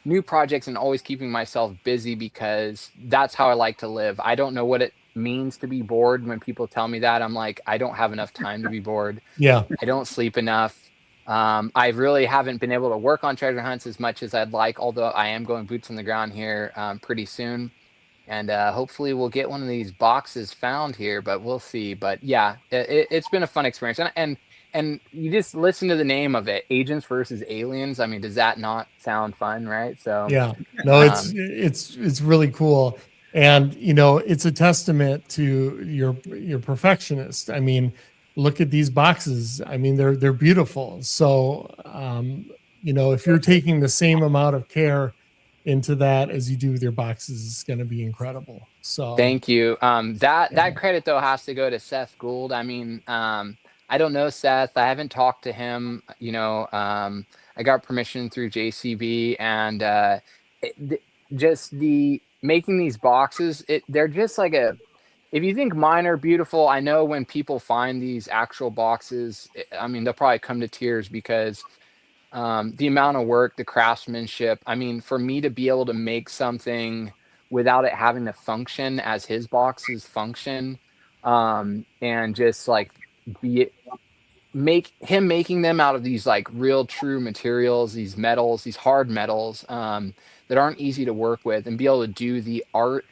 new projects and always keeping myself busy, because that's how I like to live. I don't know what it means to be bored. When people tell me that, I'm like, I don't have enough time to be bored. yeah. I don't sleep enough. I really haven't been able to work on treasure hunts as much as I'd like, although I am going boots on the ground here pretty soon. And hopefully we'll get one of these boxes found here, but we'll see. But yeah, it's been a fun experience. And you just listen to the name of it, Agents versus Aliens. I mean, does that not sound fun, right? So Yeah, no, um, it's really cool, and it's a testament to your perfectionist. I mean, look at these boxes. I mean, they're beautiful. So, if you're taking the same amount of care into that as you do with your boxes, it's going to be incredible. So, thank you. That yeah, credit though has to go to Seth Gould. I mean, I don't know Seth. I haven't talked to him. I got permission through JCB, and just the making these boxes. They're just like a. If you think mine are beautiful, I know when people find these actual boxes, I mean, they'll probably come to tears, because the amount of work, the craftsmanship. I mean, for me to be able to make something without it having to function as his boxes function, and just like be making them out of these like real true materials, these metals, these hard metals, that aren't easy to work with, and be able to do the art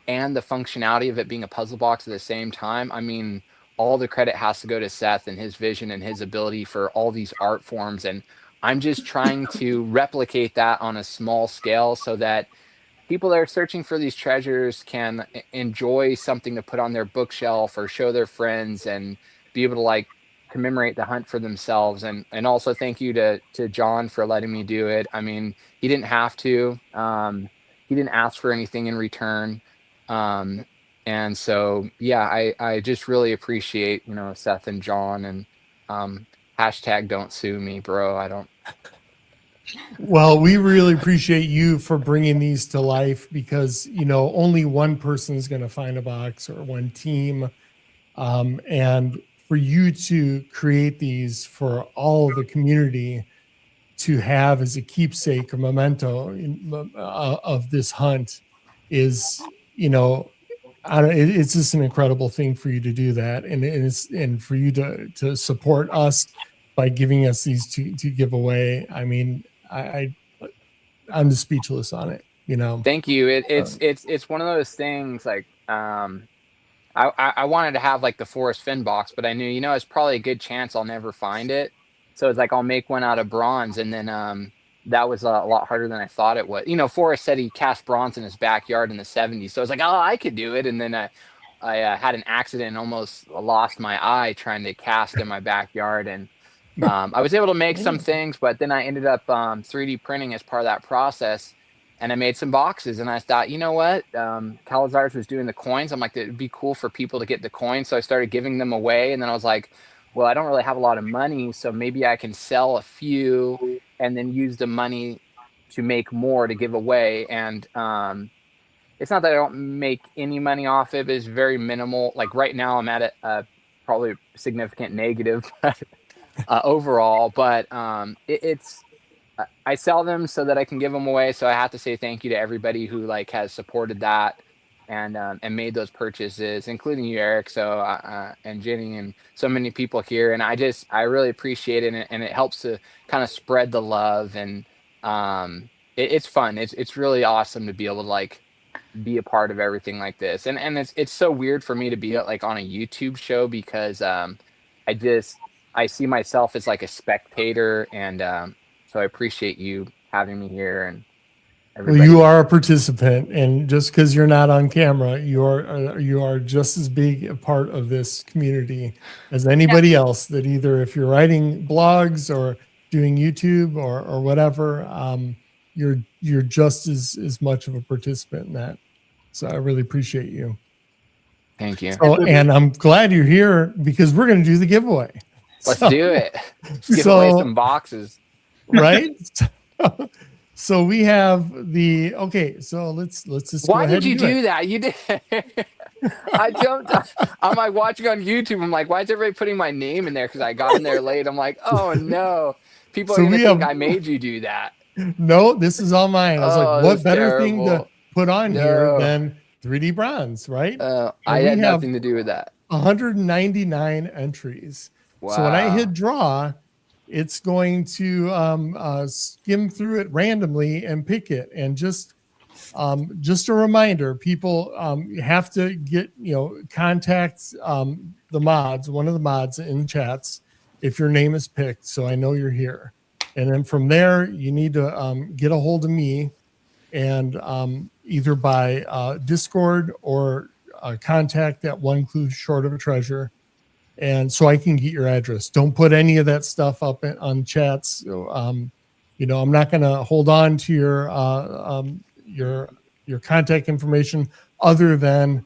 and the functionality of it being a puzzle box at the same time. I mean, all the credit has to go to Seth and his vision and his ability for all these art forms. And I'm just trying to replicate that on a small scale, so that people that are searching for these treasures can enjoy something to put on their bookshelf or show their friends and be able to like commemorate the hunt for themselves. And also thank you to John for letting me do it. I mean, he didn't have to. He didn't ask for anything in return. And so, yeah, I just really appreciate, Seth and John, and hashtag don't sue me, bro. I don't. Well, we really appreciate you for bringing these to life, because only one person is going to find a box, or one team, and for you to create these for all of the community to have as a keepsake, a memento of this hunt is, it's just an incredible thing for you to do that, and for you to support us by giving us these to give away. I mean, I'm just speechless on it. Thank you. It's one of those things like I wanted to have like the Forrest Fenn box, but I knew it's probably a good chance I'll never find it. So it's like I'll make one out of bronze, and then that was a lot harder than I thought it was. Forrest said he cast bronze in his backyard in the 70s, so I was like, oh, I could do it. And then I had an accident and almost lost my eye trying to cast in my backyard, and I was able to make some things, but then I ended up 3D printing as part of that process. And I made some boxes, and I thought, you know what? Calazars was doing the coins. I'm like, it'd be cool for people to get the coins. So I started giving them away. And then I was like, well, I don't really have a lot of money, so maybe I can sell a few and then use the money to make more to give away. And it's not that I don't make any money off it, but it's very minimal. Like right now I'm at a probably significant negative overall, but it's I sell them so that I can give them away. So I have to say thank you to everybody who like has supported that and made those purchases, including you, Eric. So and Jenny and so many people here. And I really appreciate it, and it helps to kind of spread the love. And it's fun. It's really awesome to be able to like be a part of everything like this. And it's so weird for me to be like on a YouTube show, because I see myself as like a spectator, and so I appreciate you having me here, and everybody. Well, you are a participant, and just because you're not on camera, you are just as big a part of this community as anybody else. That either if you're writing blogs or doing YouTube or whatever, you're just as much of a participant in that. So I really appreciate you. Thank you. So, and I'm glad you're here, because we're going to do the giveaway. Let's do it. Let's give away some boxes. Right? So we have so let's just Why go ahead did you and do that? You did. I jumped. I'm like watching on YouTube. I'm like, why is everybody putting my name in there? Because I got in there late. I'm like, oh no, people are gonna think I made you do that. No, this is all mine. I was like, what better thing to put on here No. than 3D bronze, right? I had nothing to do with that. 199 entries. Wow. So when I hit draw, it's going to skim through it randomly and pick it. And just a reminder, people have to get, contact the mods, one of the mods in chats, if your name is picked, so I know you're here. And then from there, you need to get a hold of me, and either by Discord or contact at One Clue Short of a Treasure. And so I can get your address. Don't put any of that stuff up on chats. I'm not going to hold on to your contact information other than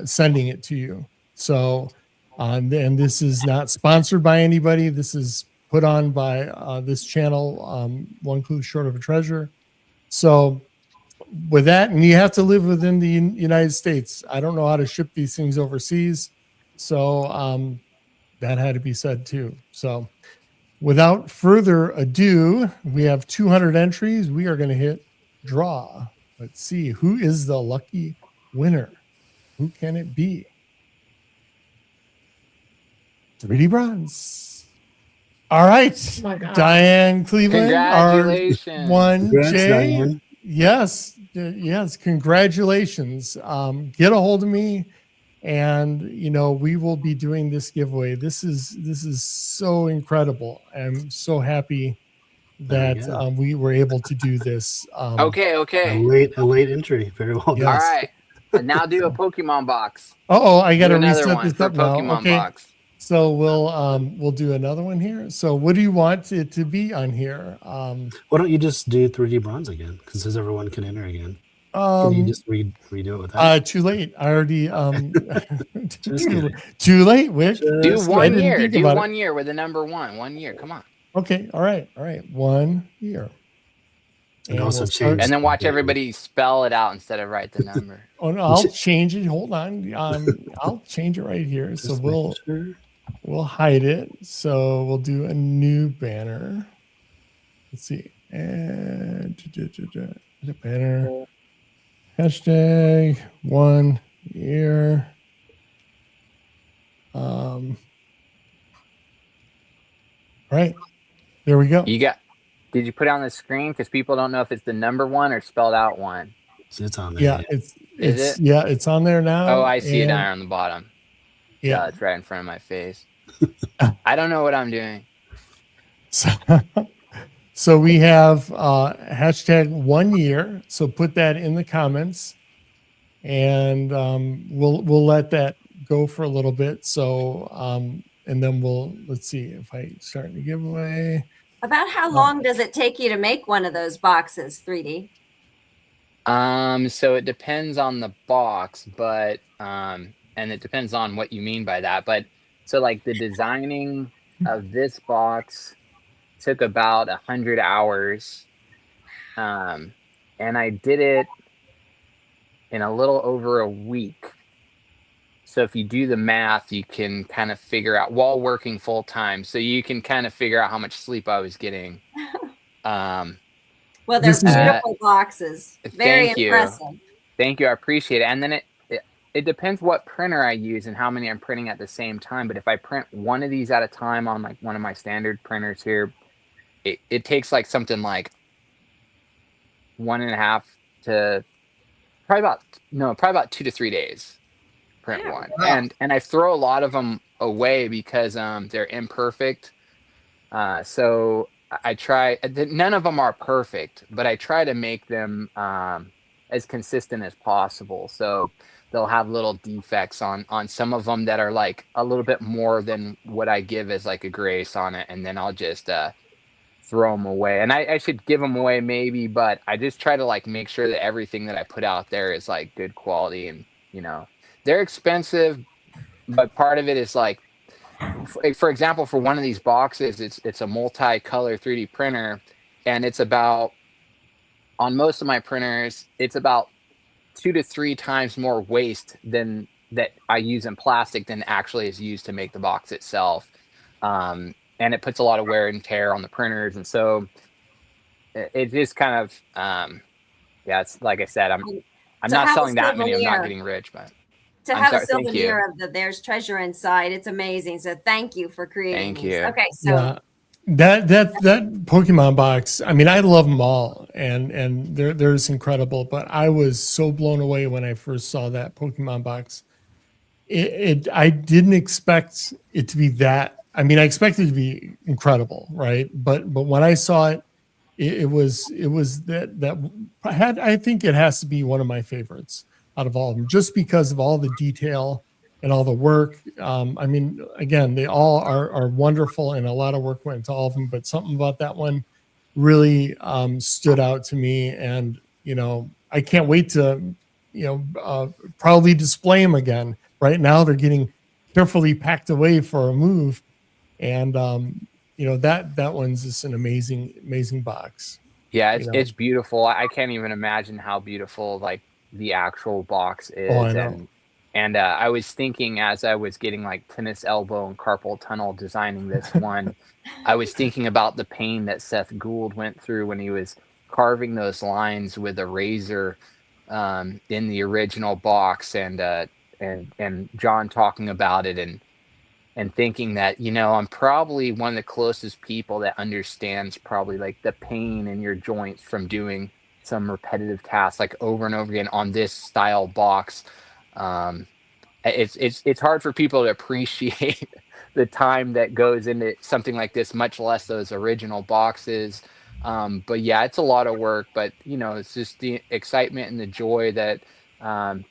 sending it to you. So, and this is not sponsored by anybody. This is put on by this channel, One Clue Short of a Treasure. So with that, and you have to live within the United States. I don't know how to ship these things overseas. So that had to be said too. So without further ado, we have 200 entries. We are going to hit draw. Let's see, who is the lucky winner? Who can it be? 3D bronze. All right, Diane Cleveland. Congratulations. Congrats, J. Diane. Yes, congratulations. Get a hold of me, and we will be doing this giveaway. This is so incredible. I'm so happy that go. we were able to do this. Okay. A late entry. Very well done. All Yes. right. And now do a Pokemon box. I got Do to another reset one this for up now. Pokemon Okay. box. So we'll do another one here. So what do you want it to be on here? Why don't you just do 3D bronze again? Because says everyone can enter again. Can you just redo it with that? Too late. I already too late, Wick. Do I 1 didn't year. think Do about 1 it. year with the number 1. 1 year. Come on. Okay. All right. 1 year. And And also we'll change. start- And then watch everybody spell it out instead of write the number. Oh no, I'll change it. Hold on. I'll change it right here. So Just we'll hide it. So we'll do a new banner. Let's see. And the banner. Hashtag 1 year. All right. There we go. Did you put it on the screen? Because people don't know if it's the number 1 or spelled out 1. It's on there. Yeah, Is it? it's on there now. Oh, I see it and- down there on the bottom. Yeah. It's right in front of my face. I don't know what I'm doing. So we have hashtag 1 year. So put that in the comments, and we'll let that go for a little bit. So and then let's see if I start the giveaway. About how long does it take you to make one of those boxes, 3D? So it depends on the box, but and it depends on what you mean by that. But so like the designing of this box took about 100 hours. And I did it in a little over a week. So if you do the math, you can kind of figure out while working full time. So you can kind of figure out how much sleep I was getting. Well, they're beautiful boxes. Very impressive. Thank you. I appreciate it. And then it depends what printer I use and how many I'm printing at the same time. But if I print one of these at a time on like one of my standard printers here, it takes like something like 1.5 to probably about 2 to 3 days. Print one. Wow. And I throw a lot of them away because they're imperfect. So I try. None of them are perfect, but I try to make them as consistent as possible. So they'll have little defects on some of them that are like a little bit more than what I give as like a grace on it, and then I'll just throw them away. And I should give them away maybe, but I just try to like make sure that everything that I put out there is like good quality. And they're expensive, but part of it is like, for example, for one of these boxes, it's a multi-color 3D printer, and it's about, on most of my printers, it's about 2 to 3 times more waste than that I use in plastic than actually is used to make the box itself. And it puts a lot of wear and tear on the printers, and so it just kind of it's like I said, I'm not selling that many. I'm not getting rich, but to have a souvenir of there's treasure inside, it's amazing. So thank you for creating these. Okay, so that Pokemon box, I mean, I love them all, and they're just incredible, but I was so blown away when I first saw that Pokemon box. I didn't expect it to be that. I mean, I expected it to be incredible, right? But when I saw it, it was that I think it has to be one of my favorites out of all of them, just because of all the detail and all the work. I mean, again, they all are wonderful, and a lot of work went into all of them, but something about that one really stood out to me. And, I can't wait to, proudly display them again. Right now, they're getting carefully packed away for a move. And, that one's just an amazing box. Yeah, it's beautiful. I can't even imagine how beautiful like the actual box is. Oh, I know. And I was thinking as I was getting like tennis elbow and carpal tunnel designing this one, I was thinking about the pain that Seth Gould went through when he was carving those lines with a razor in the original box, and John talking about it and thinking that, I'm probably one of the closest people that understands probably like the pain in your joints from doing some repetitive tasks like over and over again on this style box. It's hard for people to appreciate the time that goes into something like this, much less those original boxes. But yeah, it's a lot of work, but it's just the excitement and the joy that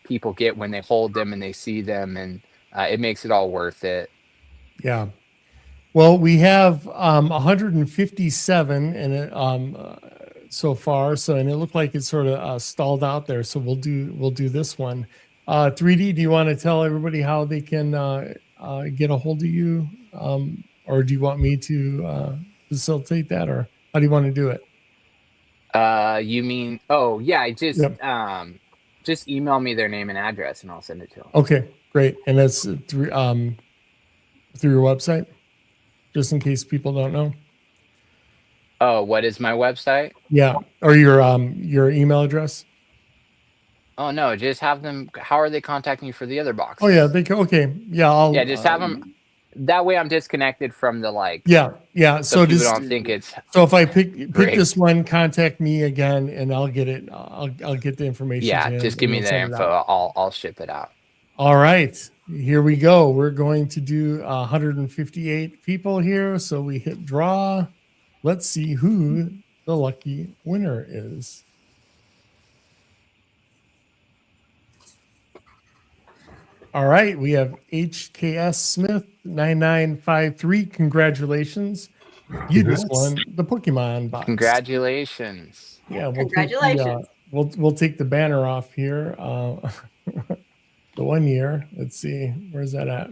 people get when they hold them and they see them, and it makes it all worth it. Yeah. Well, we have 157 and so far. And it looked like it's sort of stalled out there. So we'll do this one. 3D, do you want to tell everybody how they can get a hold of you, or do you want me to facilitate that, or how do you want to do it? You mean? Oh yeah, just Yep. just email me their name and address, and I'll send it to them. Okay, great. And that's through your website, just in case people don't know. Oh, what is my website? Yeah, or your email address. Oh no, just have them. How are they contacting you for the other boxes? Oh yeah, they can. Okay, yeah, just have them. That way, I'm disconnected from the Yeah. So people just don't think it's. So if I pick great. this one, contact me again, and I'll get it. I'll get the information. Yeah, to him, just give and me we'll the send it info. out. I'll ship it out. All right, here we go. We're going to do 158 people here. So we hit draw. Let's see who the lucky winner is. All right, we have HKS Smith 9953. Congratulations. You just won the Pokemon box. Congratulations. Yeah, Congratulations. We'll take the banner off here. The 1 year. Let's see, where's that at?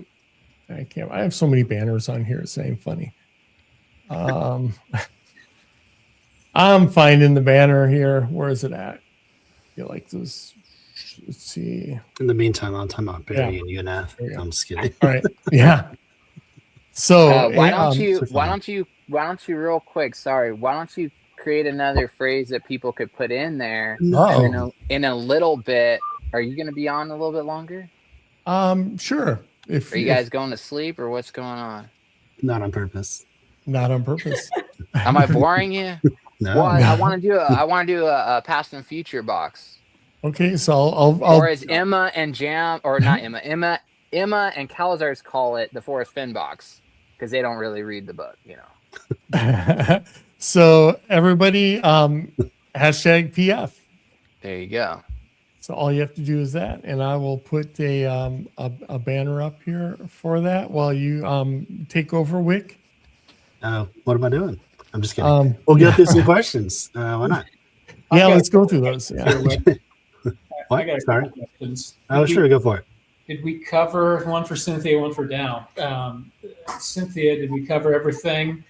I have so many banners on here. It's ain't funny. I'm finding the banner here. Where is it at? I feel like this. Let's see. In the meantime, I'll time out Barry and UNF. I'm just kidding. All right. Yeah. So why don't you real quick? Sorry. Why don't you create another phrase that people could put in there? In a little bit. Are you going to be on a little bit longer? Sure. Are you guys going to sleep or what's going on? Not on purpose. Not on purpose. Am I boring you? No. Well, I want to do a past and future box. Okay, so I'll or as Emma and Jam, or not Emma and Calazars call it, the Forrest Fenn box, because they don't really read the book, So everybody, hashtag PF. There you go. So all you have to do is that, and I will put a banner up here for that while you take over, Wick. What am I doing? I'm just kidding. We'll get through some questions. Why not? Yeah, let's go through those. Yeah. I got Sorry. questions. Oh, sure, go for it. Did we cover one for Cynthia, one for Dow? Cynthia, did we cover everything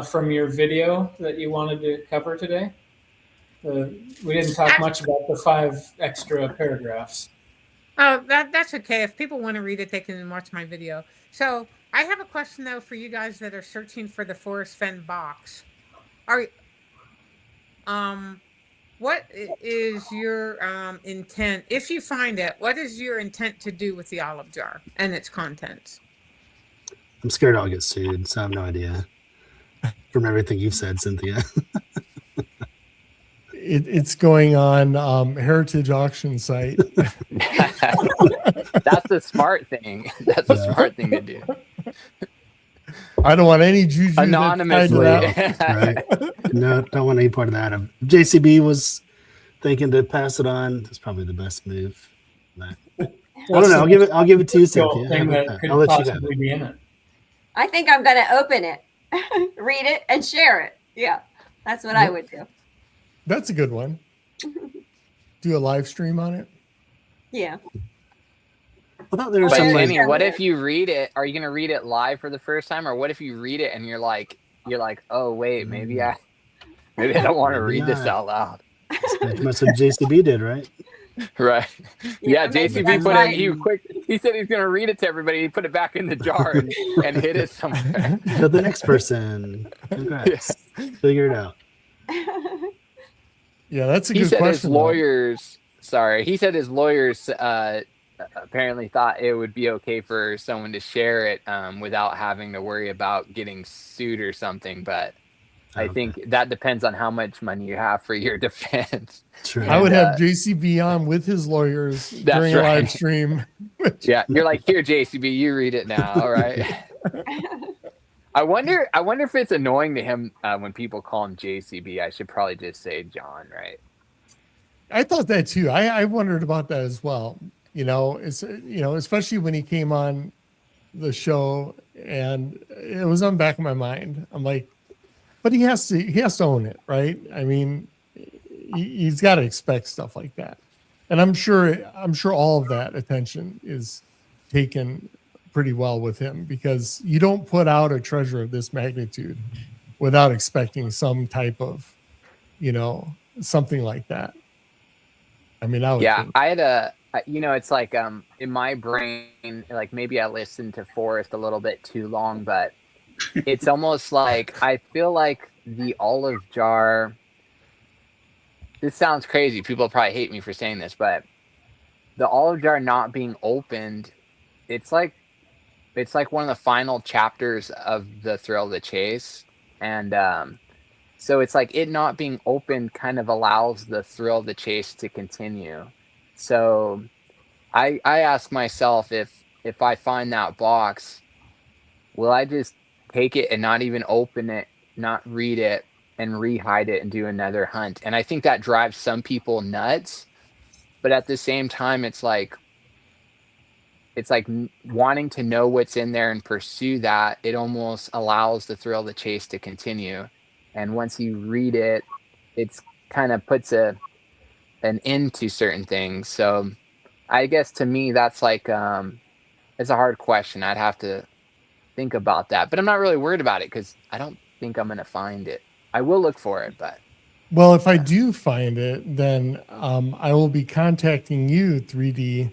from your video that you wanted to cover today? We didn't talk much about the 5 extra paragraphs. Oh, that's okay. If people want to read it, they can watch my video. So I have a question though for you guys that are searching for the Forrest Fenn box. What is your intent? If you find it, what is your intent to do with the olive jar and its contents? I'm scared I'll get sued, so I have no idea. From everything you've said, Cynthia. It's going on Heritage auction site. That's the smart thing. That's a smart thing to do. I don't want any juju anonymously. Right. No, don't want any part of that. If JCB was thinking to pass it on, that's probably the best move. I don't know. I'll give it to you, Cynthia. I'll let you have it. Be in it. I think I'm going to open it, read it, and share it. Yeah, that's what I would do. That's a good one. Do a live stream on it. Yeah. But Jenny, what if you read it? Are you going to read it live for the first time, or what if you read it and you're like, oh wait, maybe I don't want to read this out loud. That's what JCB did, right? Right. Yeah, JCB put right. it. He said he's going to read it to everybody. He put it back in the jar and hid it somewhere. To the next person. Congrats. Figure it out. Yeah, that's a good question. He said his lawyers apparently thought it would be okay for someone to share it without having to worry about getting sued or something. But I think that depends on how much money you have for your defense. True. I would have JCB on with his lawyers during a live stream. Yeah, you're like, here, JCB, you read it now. All right. I wonder if it's annoying to him when people call him JCB. I should probably just say John, right? I thought that too. I wondered about that as well. It's especially when he came on the show, and it was on the back of my mind. I'm like, but he has to own it, right? I mean, he's got to expect stuff like that, and I'm sure all of that attention is taken pretty well with him, because you don't put out a treasure of this magnitude without expecting some type of, something like that. I mean, I would think. I had it's like in my brain, like maybe I listened to Forrest a little bit too long, but it's almost like I feel like the olive jar. This sounds crazy. People probably hate me for saying this, but the olive jar not being opened, it's like one of the final chapters of the Thrill of the Chase, and so it's like it not being opened kind of allows the thrill of the chase to continue. So I ask myself, if I find that box, will I just take it and not even open it, not read it, and rehide it and do another hunt? And I think that drives some people nuts. But at the same time, it's like wanting to know what's in there and pursue that. It almost allows the thrill of the chase to continue. And once you read it, it's kind of puts an end to certain things. So I guess to me, that's like, it's a hard question. I'd have to think about that, but I'm not really worried about it because I don't think I'm going to find it. I will look for it, but. Well, if I do find it, then I will be contacting you, 3D,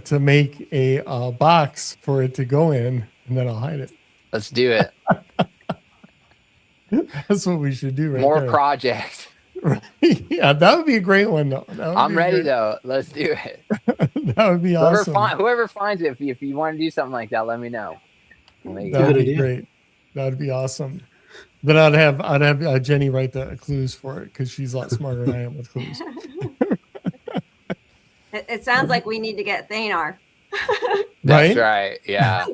to make a box for it to go in, and then I'll hide it. Let's do it. That's what we should do, right? More there. projects. Yeah, that would be a great one, though. I'm ready, though. Let's do it. That would be awesome. Whoever finds it, if you want to do something like that, let me know. That would be great. That would be awesome. Then I'd have Jenny write the clues for it, because she's a lot smarter than I am with clues. It sounds like we need to get Thanar. That's right. Yeah.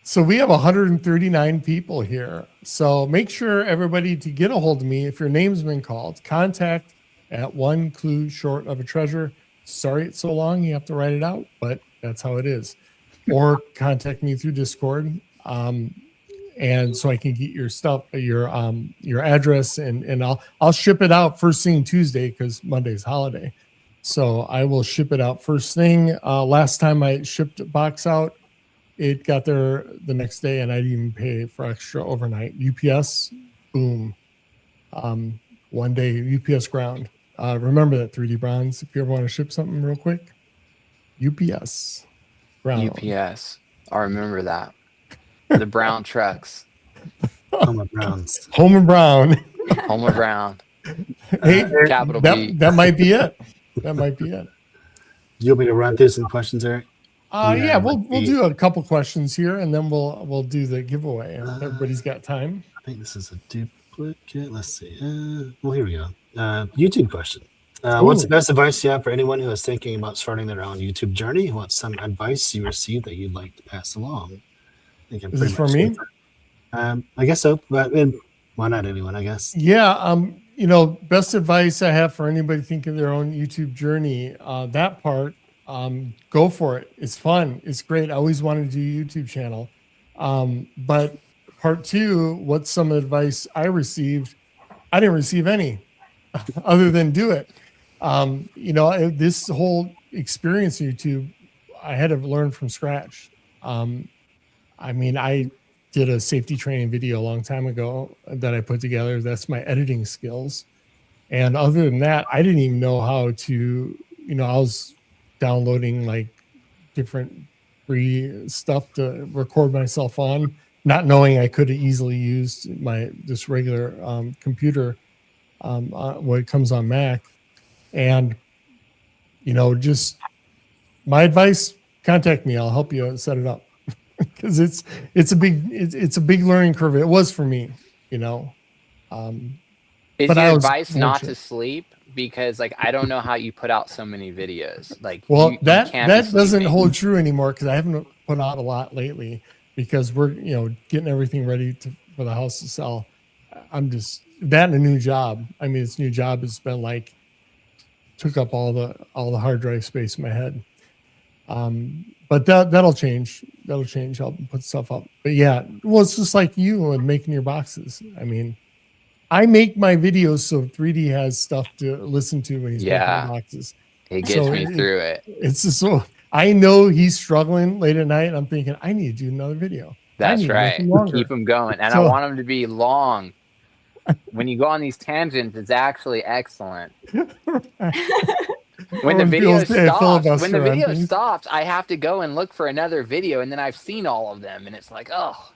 So we have 139 people here. So make sure everybody, to get a hold of me, if your name's been called, contact at One Clue Short of a Treasure. Sorry it's so long, you have to write it out, but that's how it is. Or contact me through Discord. And so I can get your stuff, your address, and I'll ship it out first thing Tuesday, because Monday's holiday. So I will ship it out first thing. Last time I shipped a box out, it got there the next day, and I didn't even pay for extra overnight. UPS, boom. 1 day UPS ground. Remember that, 3D Bronze, if you ever want to ship something real quick. UPS ground. UPS. I remember that. The brown trucks. Homer Browns. Homer Brown. Homer Brown. Hey, capital B. That might be it. That might be it. You want me to run through some questions, Eric? Yeah, we'll do a couple questions here, and then we'll do the giveaway. Everybody's got time. I think this is a duplicate. Let's see. Well, here we go. YouTube question. What's the best advice you have for anyone who is thinking about starting their own YouTube journey? What's some advice you received that you'd like to pass along? I think Is this for me? I guess so, but why not anyone, I guess? Yeah, best advice I have for anybody thinking their own YouTube journey, that part, go for it. It's fun. It's great. I always wanted to do a YouTube channel. But part two, what's some advice I received? I didn't receive any other than do it. This whole experience in YouTube, I had to learn from scratch. I did a safety training video a long time ago that I put together. That's my editing skills. And other than that, I didn't even know how to, I was downloading like different free stuff to record myself on, not knowing I could have easily used this regular computer when it comes on Mac. And, just my advice, contact me. I'll help you set it up. Because it's a big learning curve. It was for me, Is but your advice not to sleep? Because I don't know how you put out so many videos. That doesn't hold true anymore, because I haven't put out a lot lately. because we're, getting everything ready for the house to sell. I'm just that and a new job. I mean, this new job has been like took up all the hard drive space in my head. But that'll change. That'll change. I'll put stuff up. But yeah, well, it's just like you and making your boxes. I mean, I make my videos so 3D has stuff to listen to when he's making the boxes. It gets me through it. It's just so I know he's struggling late at night, and I'm thinking I need to do another video. That's right. Keep them going, and I want them to be long. When you go on these tangents, it's actually excellent. When the video stops, I have to go and look for another video, and then I've seen all of them, and it's like, oh,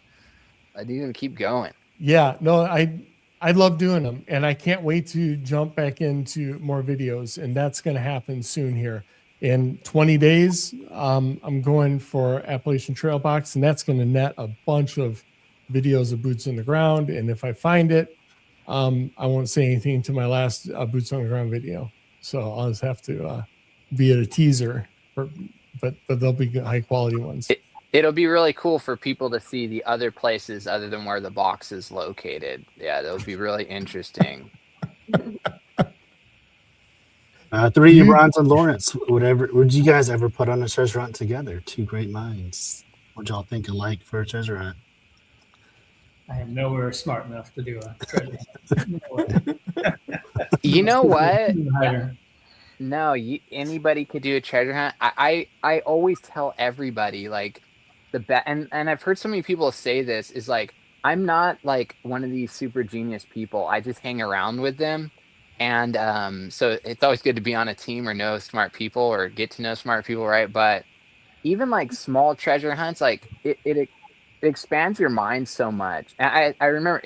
I need to keep going. Yeah, no, I love doing them, and I can't wait to jump back into more videos, and that's going to happen soon here. In 20 days, I'm going for Appalachian Trail Box, and that's going to net a bunch of videos of boots on the ground. And if I find it, I won't say anything to my last boots on the ground video. So I'll just have to be at a teaser, but they'll be good, high quality ones. It'll be really cool for people to see the other places other than where the box is located. Yeah, that'll be really interesting. 3D Bronze and Lawrence, would you guys ever put on a treasure hunt together? Two great minds. What y'all think alike for a treasure hunt? I am nowhere smart enough to do a treasure hunt. You know what? No, anybody could do a treasure hunt. I always tell everybody like and I've heard so many people say this is like, I'm not like one of these super genius people. I just hang around with them. And so it's always good to be on a team or know smart people or get to know smart people, right? But even like small treasure hunts, like it expands your mind so much. And I remember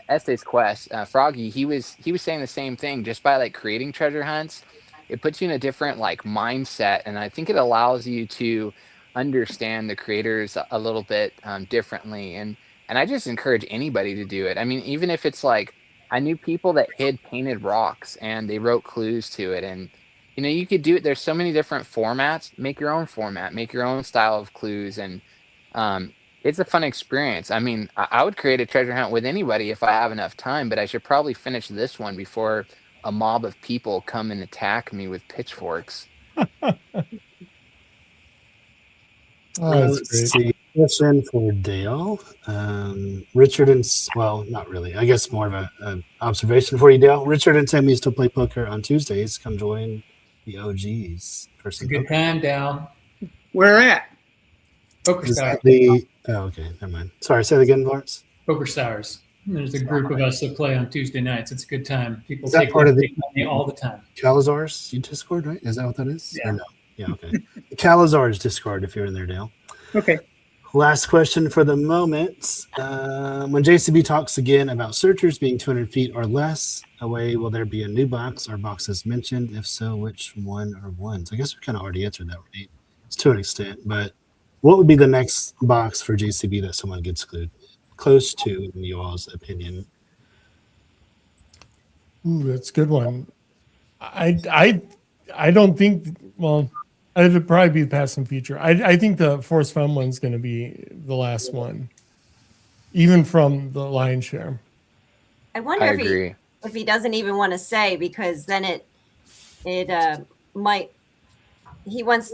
Estes Quest, Froggy, he was saying the same thing. Just by like creating treasure hunts, it puts you in a different like mindset, and I think it allows you to understand the creators a little bit differently. And I just encourage anybody to do it. I mean, even if it's like, I knew people that hid painted rocks and they wrote clues to it, and you could do it. There's so many different formats. Make your own format, make your own style of clues, and it's a fun experience. I mean, I would create a treasure hunt with anybody if I have enough time, but I should probably finish this one before a mob of people come and attack me with pitchforks. Let's see. Question for Dale. Richard and, well, not really. I guess more of an observation for you, Dale. Richard and Tammy still play poker on Tuesdays. Come join the OGs. It's a good time, Dale. Where at? Poker Stars. Okay, never mind. Sorry, say it again, Lawrence. Poker Stars. There's a group of us that play on Tuesday nights. It's a good time. People Is that take part of the money all the time. Calazar's Discord, right? Is that what that is? Yeah. Or no? Yeah, okay. The Calazar's Discord, if you're in there, Dale. Okay. Last question for the moment. When JCB talks again about searchers being 200 feet or less away, will there be a new box or boxes mentioned? If so, which one or ones? I guess we kind of already answered that, right? It's to an extent, but what would be the next box for JCB that someone gets close to, in y'all's opinion? Ooh, that's a good one. I don't think, well, it'd probably be the past and future. I think the Forrest Fenn one's going to be the last one, even from the lion's share. I wonder if he doesn't even want to say, because then it might. He wants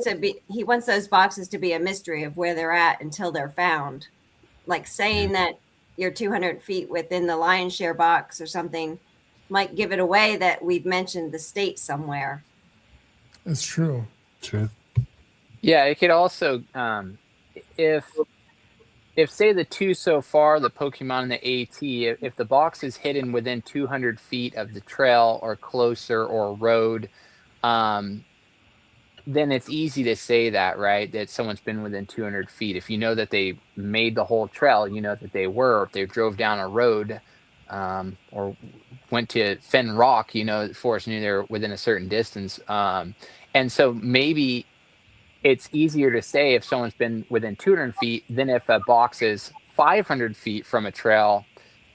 those boxes to be a mystery of where they're at until they're found. Like saying that you're 200 feet within the lion's share box or something might give it away that we've mentioned the state somewhere. That's true. True. Yeah, it could also, if say the two so far, the Pokemon and the AT, if the box is hidden within 200 feet of the trail or closer or road, then it's easy to say that, right? That someone's been within 200 feet. If you know that they made the whole trail, you know that they were. If they drove down a road or went to Fenn Rock, Forrest knew they were within a certain distance. And so maybe it's easier to say if someone's been within 200 feet than if a box is 500 feet from a trail.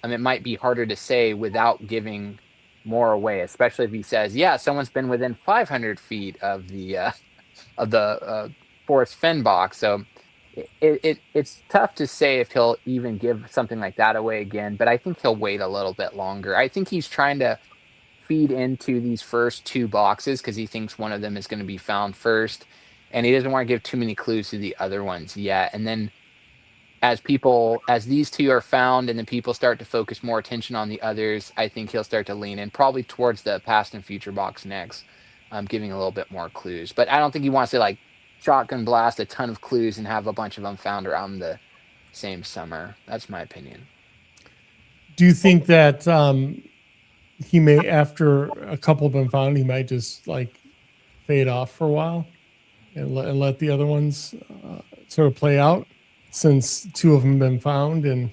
It might be harder to say without giving more away, especially if he says, yeah, someone's been within 500 feet of the Forrest Fenn box. So it's tough to say if he'll even give something like that away again, but I think he'll wait a little bit longer. I think he's trying to feed into these first two boxes because he thinks one of them is going to be found first, and he doesn't want to give too many clues to the other ones yet. And then as these two are found and then people start to focus more attention on the others, I think he'll start to lean in probably towards the past and future box next, giving a little bit more clues. But I don't think he wants to like shotgun blast a ton of clues and have a bunch of them found around the same summer. That's my opinion. Do you think that he may, after a couple have been found, he might just like fade off for a while and let the other ones sort of play out, since two of them have been found? And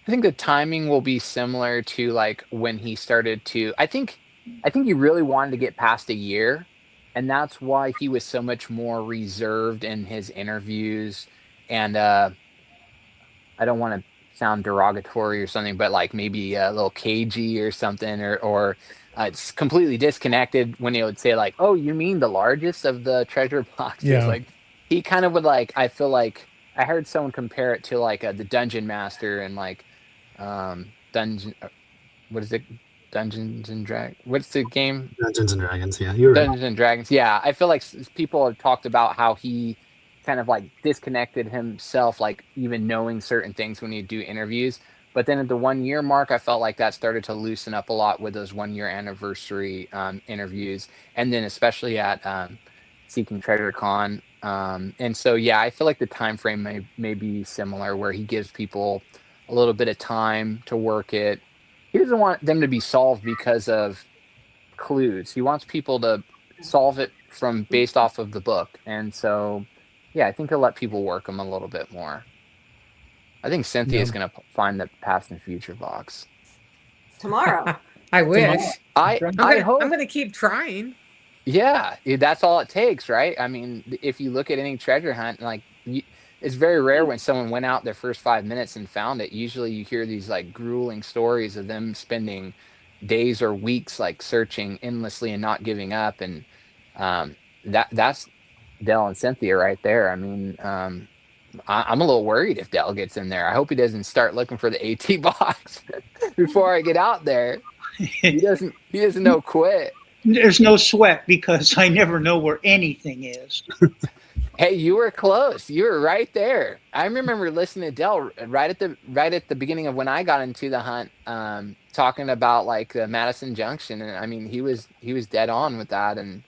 I think the timing will be similar to like when he started to. I think he really wanted to get past a year, and that's why he was so much more reserved in his interviews. And I don't want to sound derogatory or something, but like maybe a little cagey or something, or it's completely disconnected when he would say like, "Oh, you mean the largest of the treasure boxes?" Yeah. Like he kind of would like. I feel like I heard someone compare it to like the Dungeon Master and like dungeon. What is it? Dungeons and Dragons. What's the game? Dungeons and Dragons. Yeah, you're right. Dungeons and Dragons. Yeah, I feel like people have talked about how he kind of like disconnected himself, like even knowing certain things when he'd do interviews. But then at the 1 year mark, I felt like that started to loosen up a lot with those 1 year anniversary interviews, and then especially at Seeking Treasure Con. And so, yeah, I feel like the time frame may be similar, where he gives people a little bit of time to work it. He doesn't want them to be solved because of clues. He wants people to solve it from based off of the book. And so, yeah, I think he'll let people work them a little bit more. I think Cynthia's Yeah. going to find the past and future box. Tomorrow. I wish. I hope. I'm gonna keep trying. Yeah, that's all it takes, right? I mean, if you look at any treasure hunt, like it's very rare when someone went out their first 5 minutes and found it. Usually, you hear these like grueling stories of them spending days or weeks like searching endlessly and not giving up, and that's Dell and Cynthia right there. I mean, I'm a little worried if Dell gets in there. I hope he doesn't start looking for the AT box before I get out there. He doesn't know quit. There's no sweat because I never know where anything is. Hey, you were close. You were right there. I remember listening to Dell right at the beginning of when I got into the hunt, talking about like Madison Junction, and I mean he was dead on with that. And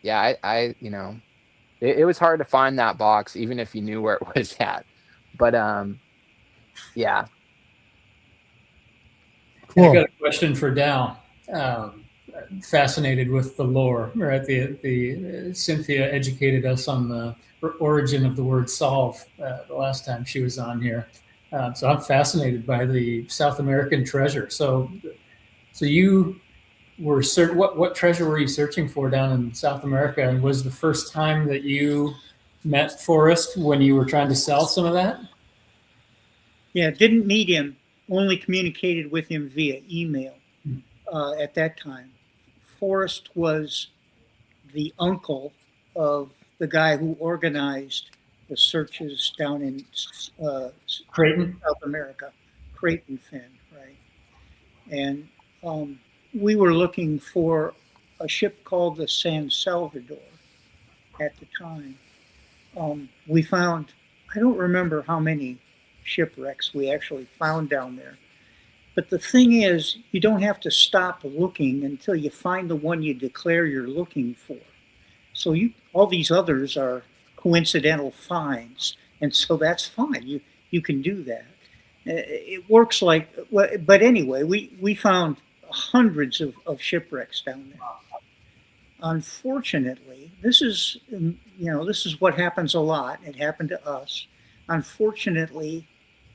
yeah, I it was hard to find that box even if you knew where it was at. But yeah. Cool. I got a question for Dal. Fascinated with the lore, right? The Cynthia educated us on the origin of the word solve the last time she was on here. So I'm fascinated by the South American treasure. So you were what treasure were you searching for down in South America? And was the first time that you met Forrest when you were trying to sell some of that? Yeah, didn't meet him. Only communicated with him via email at that time. Forrest was the uncle of the guy who organized the searches down in Creighton, South America, Creighton, Fenn, right? And we were looking for a ship called the San Salvador at the time. We found, I don't remember how many shipwrecks we actually found down there. But the thing is, you don't have to stop looking until you find the one you declare you're looking for. So all these others are coincidental finds, and so that's fine. You can do that. It works like, but anyway, we found hundreds of shipwrecks down there. Unfortunately, this is what happens a lot. It happened to us. Unfortunately,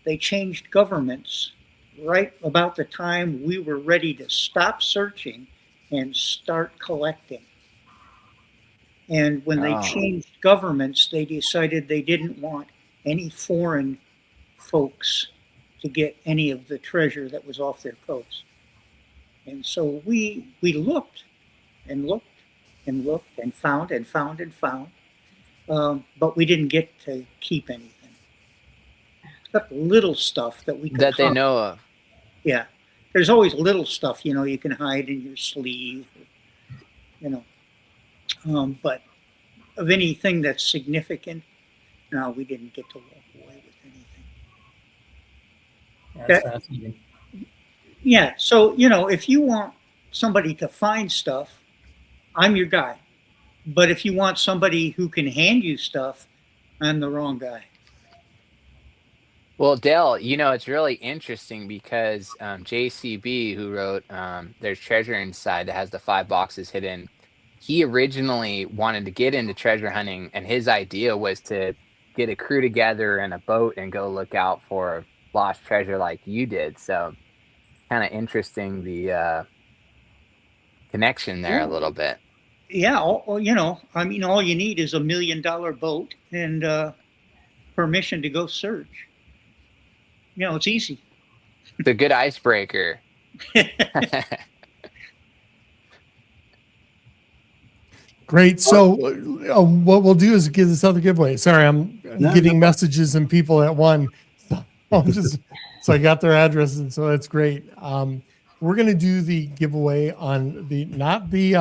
they changed governments right about the time we were ready to stop searching and start collecting. And when they changed governments, they decided they didn't want any foreign folks to get any of the treasure that was off their coast. And so we looked and looked and looked and found and found and found, but we didn't get to keep anything. except little stuff that we can that they hide. know of. Yeah, there's always little stuff, you know, you can hide in your sleeve, you know. But of anything that's significant, no, we didn't get to walk away with anything. That's fascinating. Yeah, so you know, if you want somebody to find stuff, I'm your guy. But if you want somebody who can hand you stuff, I'm the wrong guy. Well, Dale, you know, it's really interesting because JCB, who wrote There's Treasure Inside that has the 5 boxes hidden, he originally wanted to get into treasure hunting, and his idea was to get a crew together in a boat and go look out for lost treasure like you did. So, kind of interesting the connection there a little bit. Yeah, you know, I mean, all you need is $1 million boat and permission to go search. You know, it's easy. It's a good icebreaker. Great. So what we'll do is give this other giveaway. Sorry, I'm getting messages and people at one. So so I got their address, and so that's great. We're going to do the giveaway on not the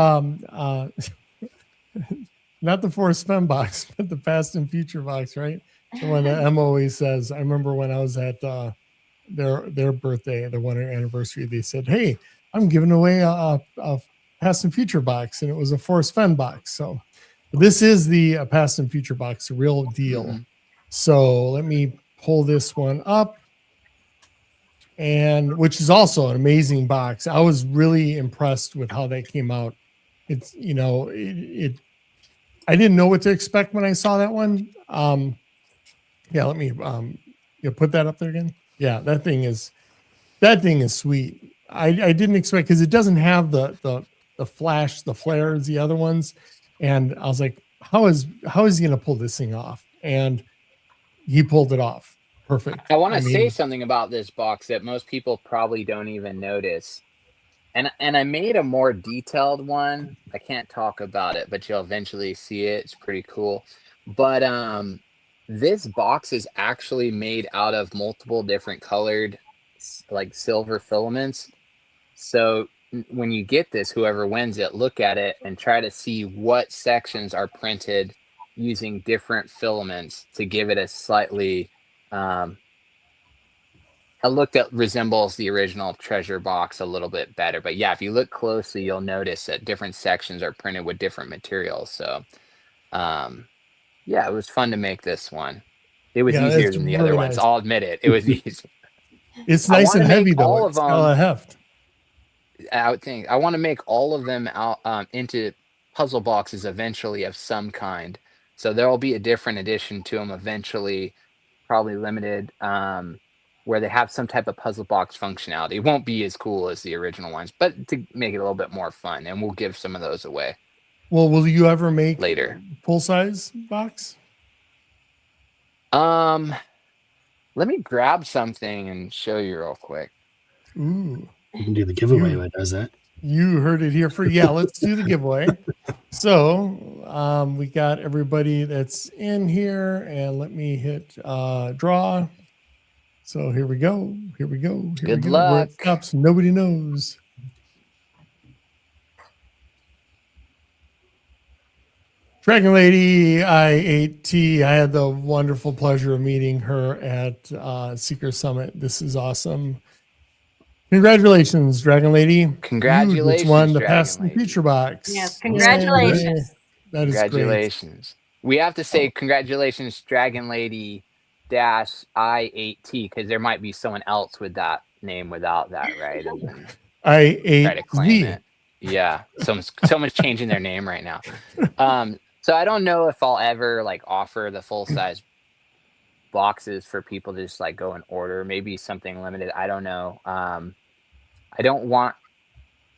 Forrest Fenn box, but the Past and Future box, right? The one that Emma always says. I remember when I was at their birthday, the 1-year anniversary, they said, "Hey, I'm giving away a Past and Future box," and it was a Forrest Fenn box. So this is the Past and Future box, the real deal. Mm-hmm. So let me pull this one up, and which is also an amazing box. I was really impressed with how that came out. It's, you know, I didn't know what to expect when I saw that one. Yeah, let me put that up there again. Yeah, that thing is sweet. I didn't expect, because it doesn't have the flash, the flare as the other ones, and I was like, how is he going to pull this thing off? And he pulled it off. Perfect. I want to say something about this box that most people probably don't even notice. And I made a more detailed one. I can't talk about it, but you'll eventually see it. It's pretty cool. But this box is actually made out of multiple different colored, like silver filaments. So when you get this, whoever wins it, look at it and try to see what sections are printed using different filaments to give it a slightly a look that resembles the original treasure box a little bit better. But yeah, if you look closely, you'll notice that different sections are printed with different materials. So yeah, it was fun to make this one. It was easier than the other ones. I'll admit it. It was easy. It's nice and heavy though. All It's of got a them, heft. I would think I want to make all of them out into puzzle boxes eventually of some kind. So there will be a different addition to them eventually, probably limited, where they have some type of puzzle box functionality. It won't be as cool as the original ones, but to make it a little bit more fun, and we'll give some of those away. Well, will you ever make later full size box? Let me grab something and show you real quick. Ooh. You can do the giveaway that does that. You heard it here for let's do the giveaway. So we got everybody that's in here, and let me hit draw. So here we go. Here we go. Good Where luck. it stops, nobody knows. Dragon Lady I8T. I had the wonderful pleasure of meeting her at Seeker Summit. This is awesome. Congratulations, Dragon Lady. Congratulations, You just won the Dragon Past and Future box. Yes, congratulations. That is Congratulations. We have to say congratulations, Dragon Lady -I8T, because there might be someone else with that name without that, right? And then try to claim it. Yeah, someone's changing their name right now. So I don't know if I'll ever like offer the full size boxes for people to just like go and order. Maybe something limited. I don't know. I don't want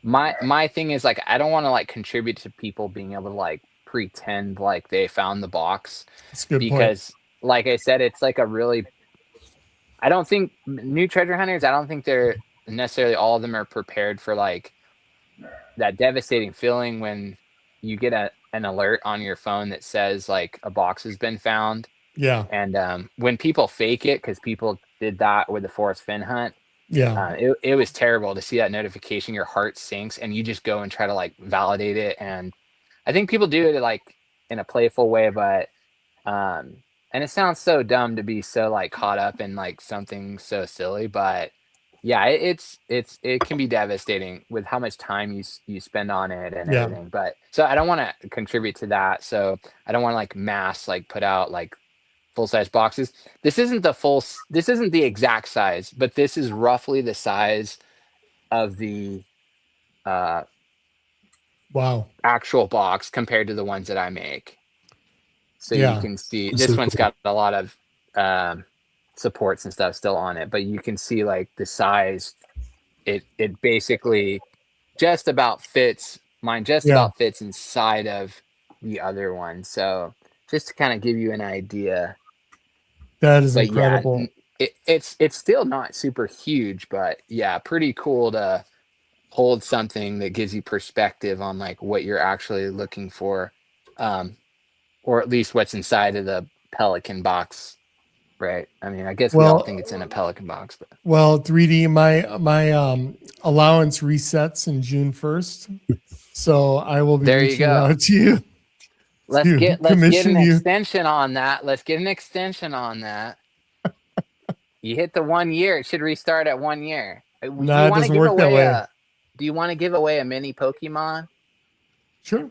my thing is like I don't want to like contribute to people being able to like pretend like they found the box. That's a good because like I said, it's like a really I don't think new treasure hunters, I don't think they're necessarily all of them are prepared for like that devastating feeling when you get an alert on your phone that says like a box has been found. Yeah. And when people fake it, because people did that with the Forrest Fenn hunt. Yeah. It was terrible to see that notification. Your heart sinks, and you just go and try to like validate it. And I think people do it like in a playful way, but and it sounds so dumb to be so like caught up in like something so silly, but yeah, it can be devastating with how much time you spend on it and Yeah. everything. But so I don't want to contribute to that. So I don't want to like mass like put out like full size boxes. This isn't the exact size, but this is roughly the size of the Wow. actual box compared to the ones that I make. So you Yeah. can see That's this so one's cool. got a lot of supports and stuff still on it, but you can see like the size. It basically just about fits mine. Just Yeah. about fits inside of the other one. So just to kind of give you an idea. That is But yeah, incredible. it's still not super huge, but yeah, pretty cool to hold something that gives you perspective on like what you're actually looking for, or at least what's inside of the Pelican box, right? I mean, I guess we all think it's in a Pelican box, but Well, 3D, my allowance resets in June 1st. So I will be there you reaching go. out to you Let's to get an commission you. extension on that. Let's get an extension on that. You hit the 1 year, it should restart at 1 year. Do No, you it want to doesn't give work that away way. a mini Pokemon? Sure.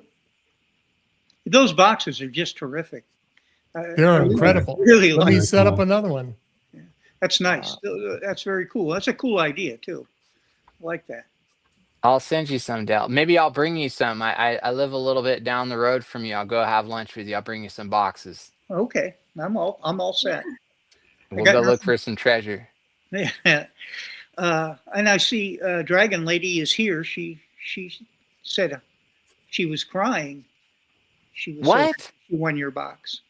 Those boxes are just terrific. They're incredible. Really Let like me set up cool. another one. That's nice. That's very cool. That's a cool idea too. I like that. I'll send you some, Dale. Maybe I'll bring you some. I live a little bit down the road from you. I'll go have lunch with you. I'll bring you some boxes. Okay, I'm all set. We'll got go look nothing. for some treasure. Yeah. And I see Dragon Lady is here. She said she was crying. She was What? So she won your box.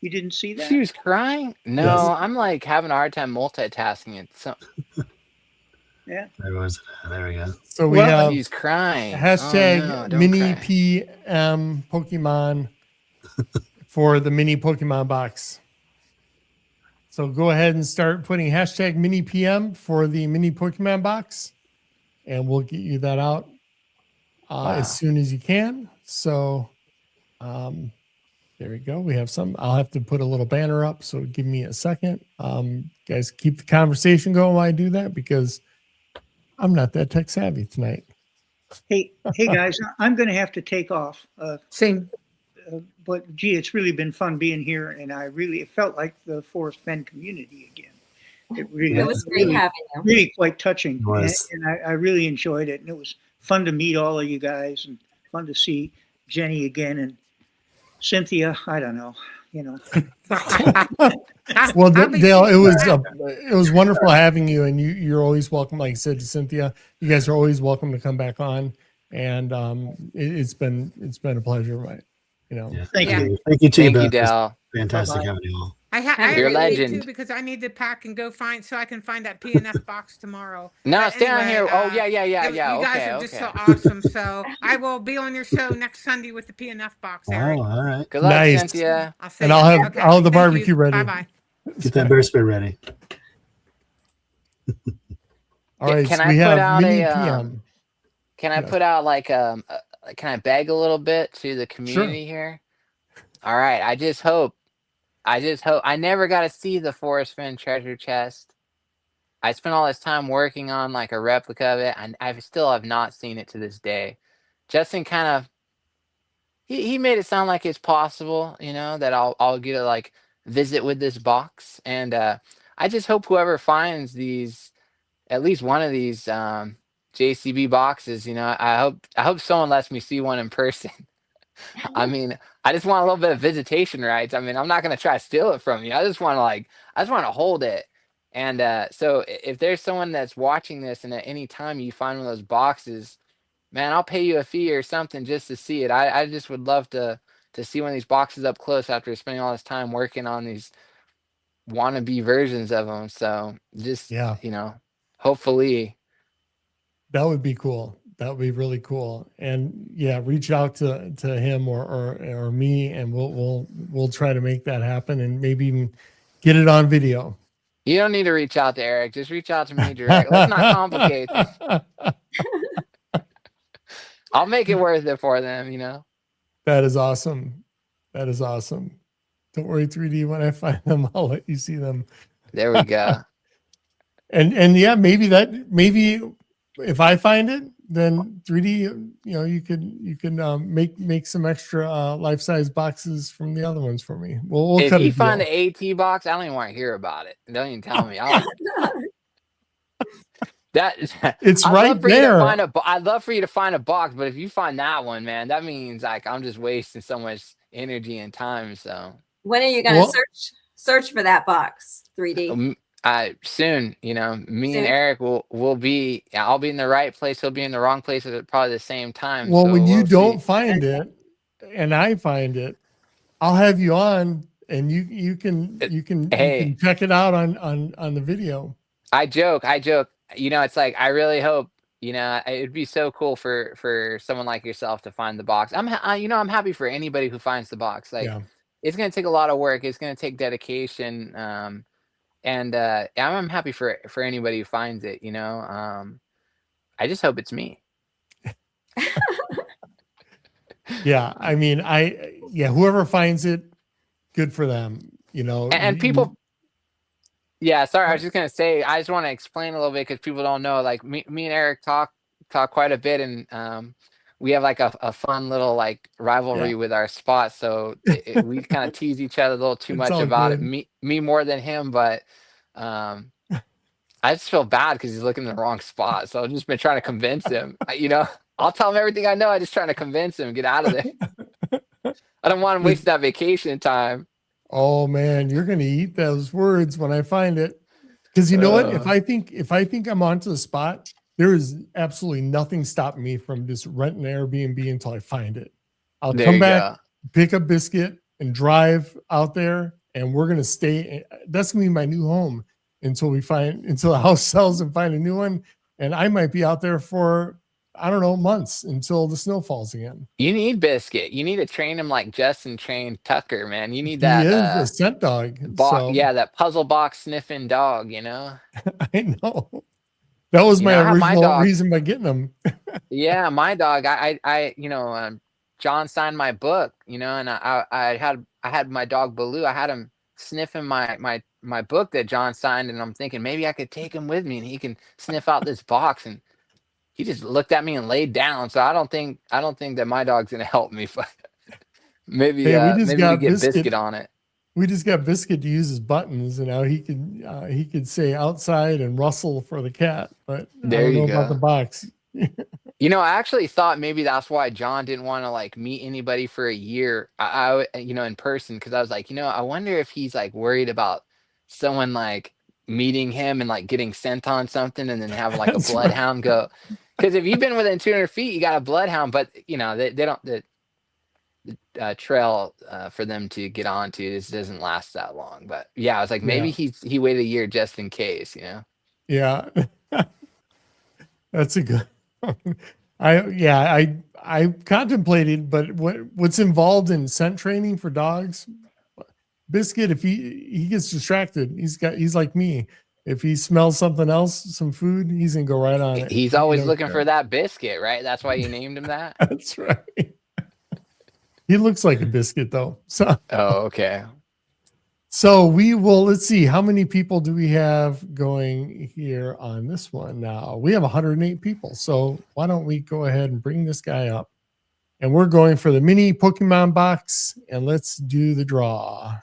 You didn't see that? She was crying? No, Yes. I'm like having a hard time multitasking it. So Yeah. There was there we go. So we Well, have she's crying. hashtag Oh, no, don't mini cry. PM Pokemon for the mini Pokemon box. So go ahead and start putting hashtag mini PM for the mini Pokemon box, and we'll get you that out as soon as you can. So there we go. We have some. I'll have to put a little banner up. So give me a second. Guys, keep the conversation going while I do that because I'm not that tech savvy tonight. Hey guys, I'm going to have to take off. Same. But gee, it's really been fun being here, and it felt like the Forrest Fenn community again. It was great having you. Really quite touching, It was. and I really enjoyed it. And it was fun to meet all of you guys, and fun to see Jenny again and Cynthia. I don't know, Well, Dale, it was wonderful having you, and you're always welcome. Like I said to Cynthia, you guys are always welcome to come back on, and it's been a pleasure, right? Yeah. Thank you. Thank you, too, Thank you, Beth. It's Dale. fantastic Bye-bye. having you all. I You're a have to leave legend. too because I need to pack and go so I can find that PNF box tomorrow. No, But stay on anyway, here. Oh, yeah. You guys are just so awesome. So I will be on your show next Sunday with the PNF box, Eric. Oh, all right. Good luck, Nice. Cynthia. I'll see And ya. I'll have Okay. the Thank barbecue you. ready. Bye-bye. Get that bear spray ready. All right, Can so I we put have out mini a PM. Can I Yes. put out like can I beg a little bit to the community here? All right. I just hope I never got to see the Forrest Fenn treasure chest. I spent all this time working on like a replica of it, and I still have not seen it to this day. Justin kind of he made it sound like it's possible, that I'll get to like visit with this box, and I just hope whoever finds at least one of these JCB boxes, I hope someone lets me see one in person. I mean, I just want a little bit of visitation rights. I mean, I'm not gonna try to steal it from you. I just want to hold it. And so if there's someone that's watching this and at any time you find one of those boxes, man, I'll pay you a fee or something just to see it. I just would love to see one of these boxes up close after spending all this time working on these wannabe versions of them. So just hopefully That would be cool. That would be really cool. And yeah, reach out to him or me, and we'll try to make that happen, and maybe even get it on video. You don't need to reach out to Eric. Just reach out to me direct. Let's not complicate things. I'll make it worth it for them, you know? That is awesome. That is awesome. Don't worry, 3D. When I find them, I'll let you see them. There we go. And yeah, maybe if I find it, then 3D, you know, you can make some extra life-size boxes from the other ones for me. We'll If cut a you find deal. the AT box, I don't even want to hear about it. Don't even tell me. It's I'd right love for you there. to find I'd love for you to find a box, but if you find that one, man, that means like I'm just wasting so much energy and time. So When are you going to search for that box? 3D. Soon, you know, me and Soon? Eric will be. I'll be in the right place. He'll be in the wrong place at probably the same time. Well, So when you we'll don't see. find it, and I find it, I'll have you on, and you can check it out on the video. I joke. You know, it's like I really hope. You know, it'd be so cool for someone like yourself to find the box. I'm happy for anybody who finds the box. Like, Yeah. it's gonna take a lot of work. It's gonna take dedication. And I'm happy for anybody who finds it. You know, I just hope it's me. Yeah, I mean, whoever finds it, good for them. You know, And people. Yeah, sorry. I was just gonna say. I just want to explain a little bit because people don't know. Like me and Eric talk quite a bit, and we have like a fun little like rivalry with our spots. So we kind of tease each other a little too It's much all about good. it. Me more than him, but I just feel bad because he's looking in the wrong spot. So I've just been trying to convince him. You know, I'll tell him everything I know. I'm just trying to convince him get out of there. I don't want him wasting that vacation time. Oh man, you're gonna eat those words when I find it. Because you know what? If I think I'm onto the spot, there is absolutely nothing stopping me from just renting an Airbnb until I find it. I'll There come you back, go. pick up Biscuit, and drive out there, and we're gonna stay. That's gonna be my new home until the house sells and find a new one. And I might be out there for, I don't know, months until the snow falls again. You need Biscuit. You need to train him like Justin trained Tucker, man. You need He that is a scent dog. So yeah, that puzzle box sniffing dog, you know? I know. That was my I have my original dog. reason by getting them. Yeah, my dog. John signed my book, you know, and I had my dog Baloo. I had him sniffing my book that John signed, and I'm thinking maybe I could take him with me and he can sniff out this box. And he just looked at me and laid down. So I don't think that my dog's gonna help me, but maybe Hey, we get Biscuit on it. We just got Biscuit to use his buttons, and now he could say outside and rustle for the cat, but There I don't you know about go. the box. You know, I actually thought maybe that's why John didn't want to like meet anybody for a year. In person, because I was like, I wonder if he's like worried about someone like meeting him and like getting sent on something, and then having like a That's bloodhound go. Because if you've been within 200 feet, you got a bloodhound, but they don't. The trail for them to get onto this doesn't last that long. But yeah, I was like, maybe he waited a year just in case, Yeah, that's a good. I contemplated, but what's involved in scent training for dogs? Biscuit, if he gets distracted, he's like me. If he smells something else, some food, he's gonna go right on it. He's always looking for that biscuit, right? That's why you named him that. That's right. He looks like a biscuit though. So okay. So let's see, how many people do we have going here on this one now? We have 108 people. So why don't we go ahead and bring this guy up? And we're going for the mini Pokemon box, and let's do the draw.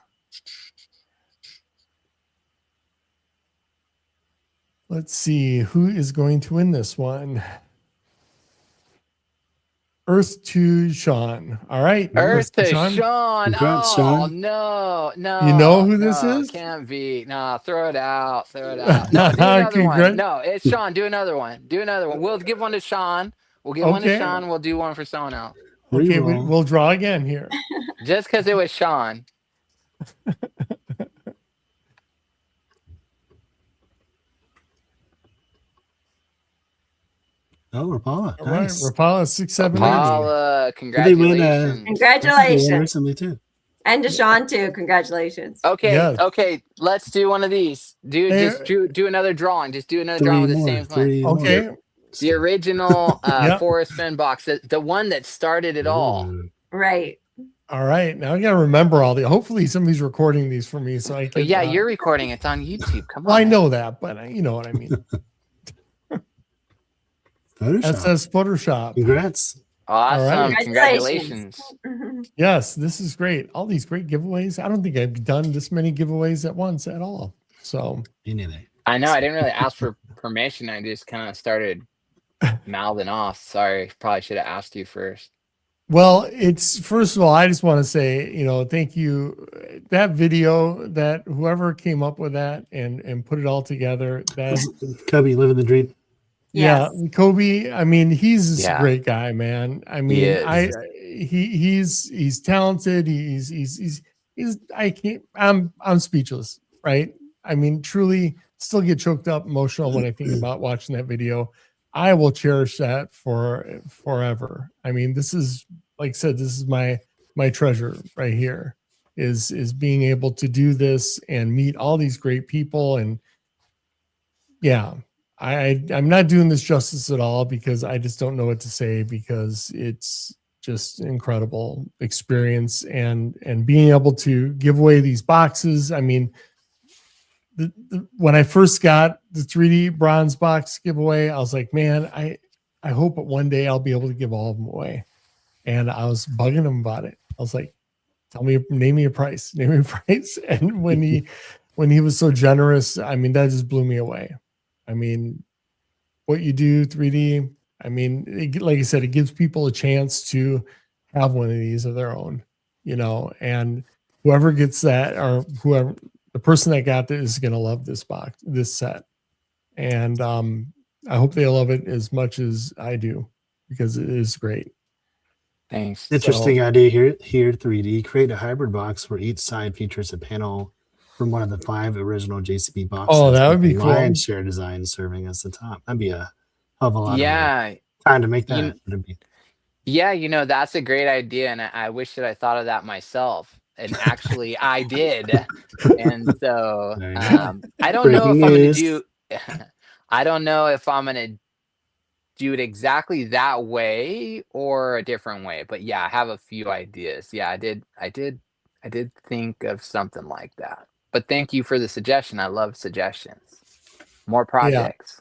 Let's see who is going to win this one. Earth to Sean. All right. Earth to Sean. Congrats, Oh, Sean. no. You know who this is? Can't be. No, throw it out. No, do another one. No, it's Sean. Do another one. We'll give one to Sean. We'll give one to Sean. We'll do one for someone else. Okay, we'll draw again here. Just because it was Sean. Oh, Rapala. All right, Nice. Rapala 6-7. Rapala, congratulations. Congratulations. Recently too. And Deshaun too. Congratulations. Okay, Yes. okay. Let's do one of these. Do another drawing. Just do another drawing with the same one. Okay. The original Yep. Forrest Fenn box, the one that started it all. Right. All right. Now I got to remember all the. Hopefully somebody's recording these for me so I can. Yeah, you're recording. It's on YouTube. Come Well, on. I know that, but you know what I mean. SS Photoshop. Congrats. Awesome. All right. Congratulations. Yes, this is great. All these great giveaways. I don't think I've done this many giveaways at once at all. So I know. I didn't really ask for permission. I just kind of started mouthing off. Sorry. Probably should have asked you first. Well, it's first of all, I just want to say, thank you. That video, that whoever came up with that and put it all together, that Cubby living the dream. yeah, Kobe. I mean, he's a Yeah. great guy, man. I He mean, is. he's talented. He's I can't. I'm speechless, right? I mean, truly, still get choked up, emotional when I think about watching that video. I will cherish that for forever. I mean, this is, like I said, this is my treasure right here. Is being able to do this and meet all these great people. And yeah, I'm not doing this justice at all because I just don't know what to say, because it's just incredible experience and being able to give away these boxes. I mean, when I first got the 3D bronze box giveaway, I was like, man, I hope one day I'll be able to give all of them away. And I was bugging him about it. I was like, name me a price. And when he was so generous, I mean, that just blew me away. I mean, what you do 3D, I mean, like I said, it gives people a chance to have one of these of their own, and whoever gets that, or whoever, the person that got this is going to love this set. And I hope they love it as much as I do, because it is great. Thanks. Interesting idea here, 3D. Create a hybrid box where each side features a panel from one of the 5 original JCB boxes. Oh, that would with be the cool. Lion share design serving as the top. That'd be a hell of a lot Yeah. of time to make that. Yeah, that's a great idea. And I wish that I thought of that myself. And actually, I did. And so I don't know if I'm going to do. I don't know if I'm going to do it exactly that way or a different way. But yeah, I have a few ideas. Yeah, I did think of something like that. But thank you for the suggestion. I love suggestions. More projects.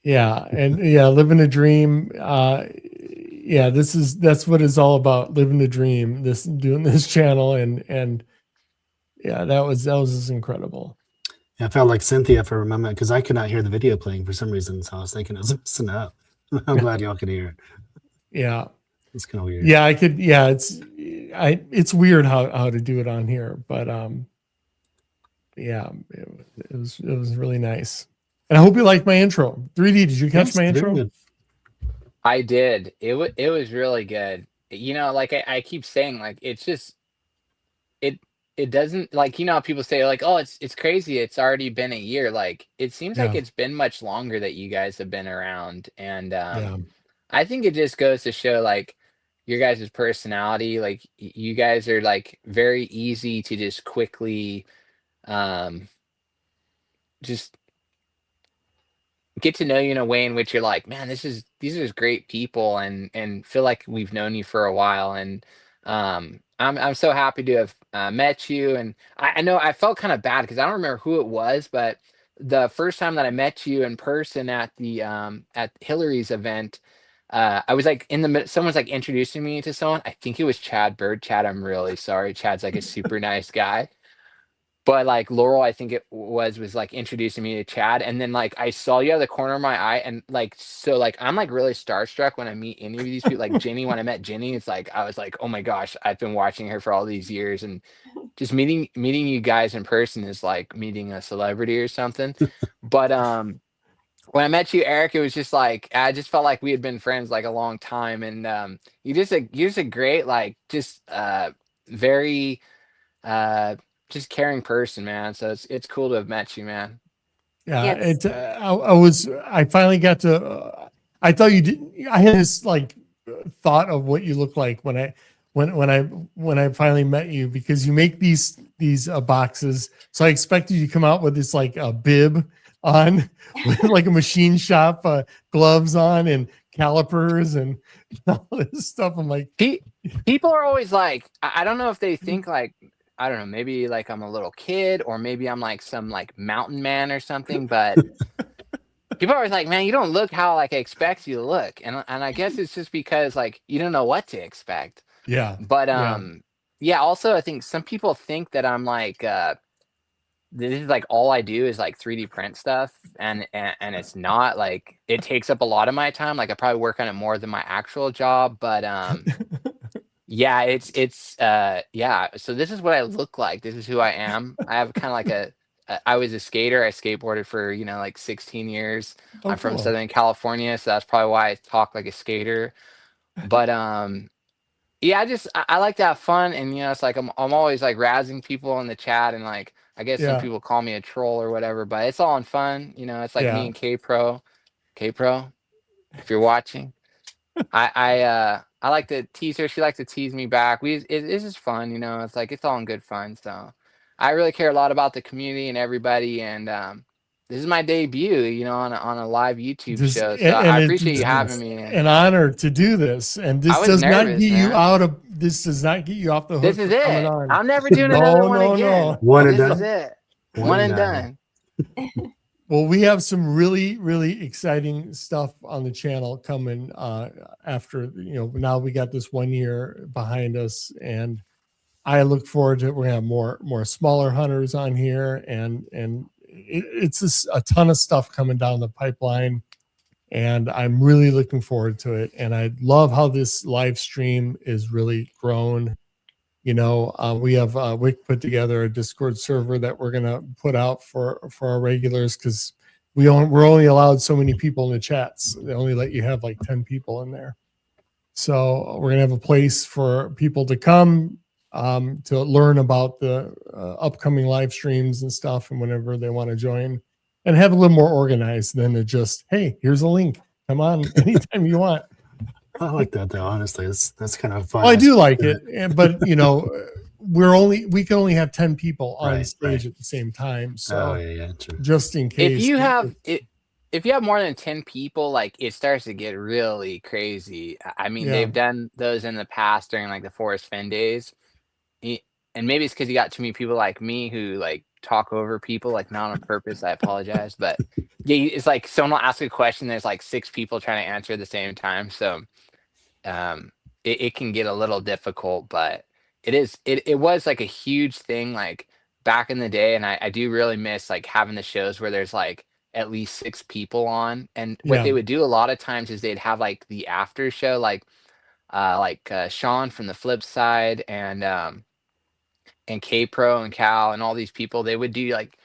Yeah. And yeah, living a dream. Yeah, that's what it's all about. Living the dream, doing this channel. And yeah, that was just incredible. Yeah, I felt like Cynthia for a moment because I could not hear the video playing for some reason. So I was thinking I was missing out. I'm glad y'all could hear it. Yeah. It's kind of weird. Yeah, I could. Yeah, it's weird how to do it on here, but yeah, it was really nice. And I hope you liked my intro. 3D, did you catch my intro? I did. It was really good. Like I keep saying, like it's just it doesn't, like, how people say, like, oh, it's crazy, it's already been a year. Like it seems like it's been much longer that you guys have been around. And I think it just goes to show, like, your guys' personality. Like you guys are like very easy to just quickly just get to know you in a way in which you're like, man, these are just great people, and feel like we've known you for a while. And I'm so happy to have met you. And I know I felt kind of bad because I don't remember who it was, but the first time that I met you in person at the at Hillary's event, I was like in the middle, someone's like introducing me to someone. I think it was Chad Bird. Chad, I'm really sorry. Chad's like a super nice guy. But like Laurel, I think it was like introducing me to Chad. And then like I saw you out of the corner of my eye, and like, so like I'm like really starstruck when I meet any of these people. Like Jenny, when I met Jenny, it's like I was like, oh my gosh, I've been watching her for all these years. And just meeting you guys in person is like meeting a celebrity or something. But when I met you, Eric, it was just like I just felt like we had been friends like a long time. And you're just a great, like, just very just caring person, man. So it's cool to have met you, man. Yeah, I finally got to. I thought you did. I had this like thought of what you look like when when I finally met you, because you make these boxes. So I expected you to come out with this like a bib on, with like a machine shop gloves on and calipers and all this stuff. I'm like, people are always like, I don't know if they think like, I don't know, maybe like I'm a little kid, or maybe I'm like some like mountain man or something, but people are always like, man, you don't look how like I expect you to look. And I guess it's just because like you don't know what to expect. yeah, But yeah. yeah, also I think some people think that I'm like this is like all I do is like 3D print stuff, and it's not. Like it takes up a lot of my time. Like I probably work on it more than my actual job, but yeah, it's yeah, so this is what I look like. This is who I am. I have kind of like I was a skater. I skateboarded for, like 16 years. Oh, I'm from cool. Southern California, so that's probably why I talk like a skater. But yeah, I like to have fun, and it's like I'm always like razzing people in the chat, and like I guess some Yeah, people call me a troll or whatever, but it's all in fun. It's like me yeah. and K Pro, if you're watching. I like to tease her. She likes to tease me back. It's just fun, It's like it's all in good fun. So I really care a lot about the community and everybody, and this is my debut, on a live YouTube Just show. So I and appreciate you it's having me. And an honor to do this. And I this was does not nervous, get you man. out of this does not get you off the This hook is for coming it. on. I'm never doing another No, one no, again. no. One and This is done. it. One One and and done. done. Well, we have some really, really exciting stuff on the channel coming after, now we got this 1 year behind us, and I look forward to it. We're gonna have more smaller hunters on here, and it's just a ton of stuff coming down the pipeline, and I'm really looking forward to it. And I love how this live stream is really grown. We have Wick put together a Discord server that we're gonna put out for our regulars, because we're only allowed so many people in the chats. They only let you have like 10 people in there. So we're gonna have a place for people to come to learn about the upcoming live streams and stuff, and whenever they want to join, and have a little more organized than to just, hey, here's a link, come on anytime you want. I like that though. Honestly, that's kind of fun. Well, I do like it, but we can only have 10 people on stage at the same time. So yeah, true. just in case. If you have more than 10 people, like it starts to get really crazy. I mean, Yeah. they've done those in the past during like the Forest Fenn days. And maybe it's because you got too many people like me who like talk over people, like not on purpose. I apologize. But yeah, it's like someone will ask a question, there's like 6 people trying to answer at the same time. So it can get a little difficult, but it was like a huge thing like back in the day. And I do really miss like having the shows where there's like at least 6 people on. And what they Yeah. would do a lot of times is they'd have like the after show, like Sean from the Flip Side, and K Pro and Cal and all these people. They would do like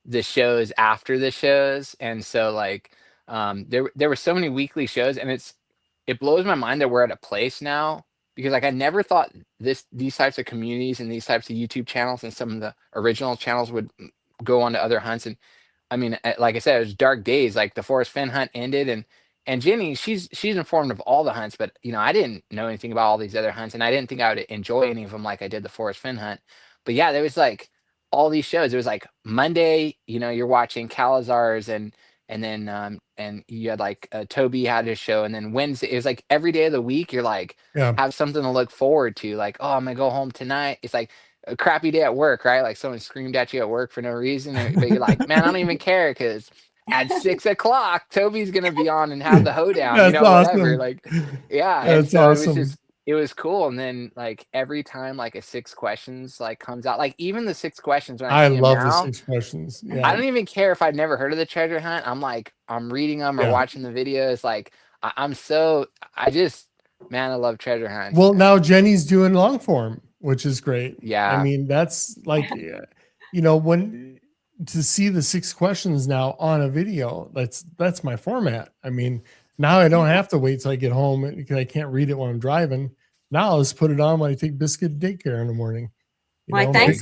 the shows after the shows. And so like there were so many weekly shows, and it blows my mind that we're at a place now, because like I never thought these types of communities and these types of YouTube channels and some of the original channels would go on to other hunts. And I mean, like I said, it was dark days. Like the Forest Fenn hunt ended, and Jenny, she's informed of all the hunts, but I didn't know anything about all these other hunts, and I didn't think I would enjoy any of them like I did the Forest Fenn hunt. But yeah, there was like all these shows. It was like Monday, you're watching Calazars, and then and you had like Toby had his show, and then Wednesday, it was like every day of the week you're like have something to look forward to. Like, oh, I'm gonna go home tonight. It's like a crappy day at work, right? Like someone screamed at you at work for no reason, but you're like, man, I don't even care, because at 6 o'clock Toby's gonna be on and have the hoedown, That's whatever. awesome. Like, yeah. That's And so awesome. it was cool. And then like every time like a 6 questions like comes out, like even the 6 questions when I I see them love the now, 6 questions. I Yeah. don't even care if I'd never heard of the treasure hunt. I'm like, I'm reading them or Yeah. watching the videos. Like man, I love treasure hunts. Well, now Jenny's doing long form, which is great. Yeah. I mean, that's like, when to see the 6 questions now on a video, that's my format. I mean, now I don't have to wait till I get home because I can't read it when I'm driving. Now I'll just put it on when I take Biscuit to daycare in the morning. Well, thank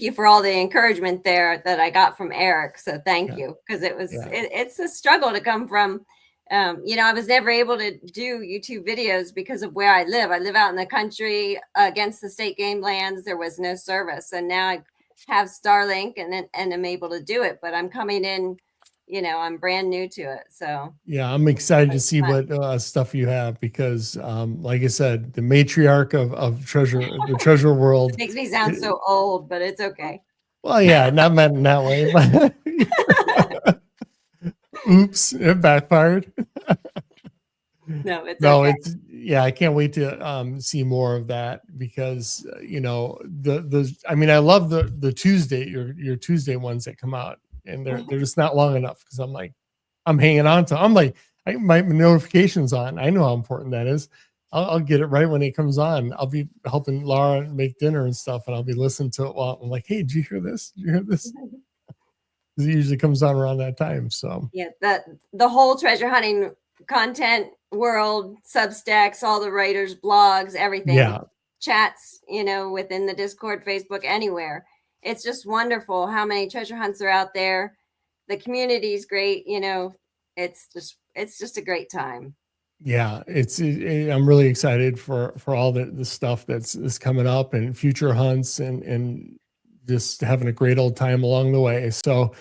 you for all the encouragement there that I got from Eric. So thank you, because it's a struggle to come from I was never able to do YouTube videos because of where I live. I live out in the country against the state game lands. There was no service. And now I have Starlink and I'm able to do it, but I'm coming in, I'm brand new to it. So yeah, I'm excited to see what stuff you have because, like I said, the matriarch of the treasure world. It makes me sound so old, but it's okay. Well, yeah, not meant in that way. But oops, it backfired. No, it's no, okay. it's yeah. I can't wait to see more of that because I mean, I love the Tuesday your Tuesday ones that come out, and they're just not long enough because I'm hanging on to. I'm like my notifications on. I know how important that is. I'll get it right when it comes on. I'll be helping Laura make dinner and stuff, and I'll be listening to it while I'm like, "Hey, did you hear this? Did you hear this?" It usually comes on around that time. So yeah, the whole treasure hunting content world, Substacks, all the writers, blogs, everything, yeah, chats, within the Discord, Facebook, anywhere. It's just wonderful how many treasure hunts are out there. The community is great. It's just a great time. yeah, I'm really excited for all the stuff that's coming up and future hunts and just having a great old time along the way. So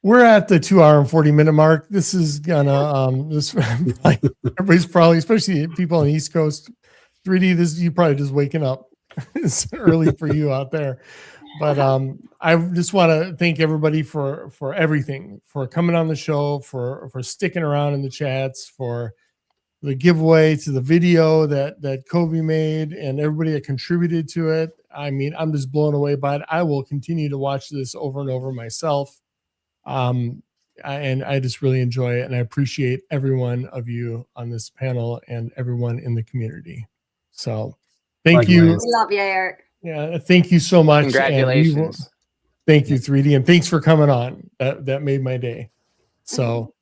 we're at the 2 hour and 40-minute mark. This is gonna everybody's probably, especially people on the East Coast, 3D, you probably just waking up. It's early for you out there. But I just want to thank everybody for everything, for coming on the show, for sticking around in the chats, for the giveaway, to the video that Kobe made, and everybody that contributed to it. I mean, I'm just blown away by it. I will continue to watch this over and over myself. And I just really enjoy it, and I appreciate every one of you on this panel and everyone in the community. So thank you. We love you, Eric. Yeah, thank you so much. Congratulations. Thank you, 3D, and thanks for coming on. That made my day. So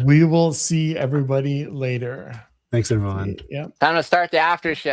we will see everybody later. Thanks, everyone. Yeah. Time to start the after show.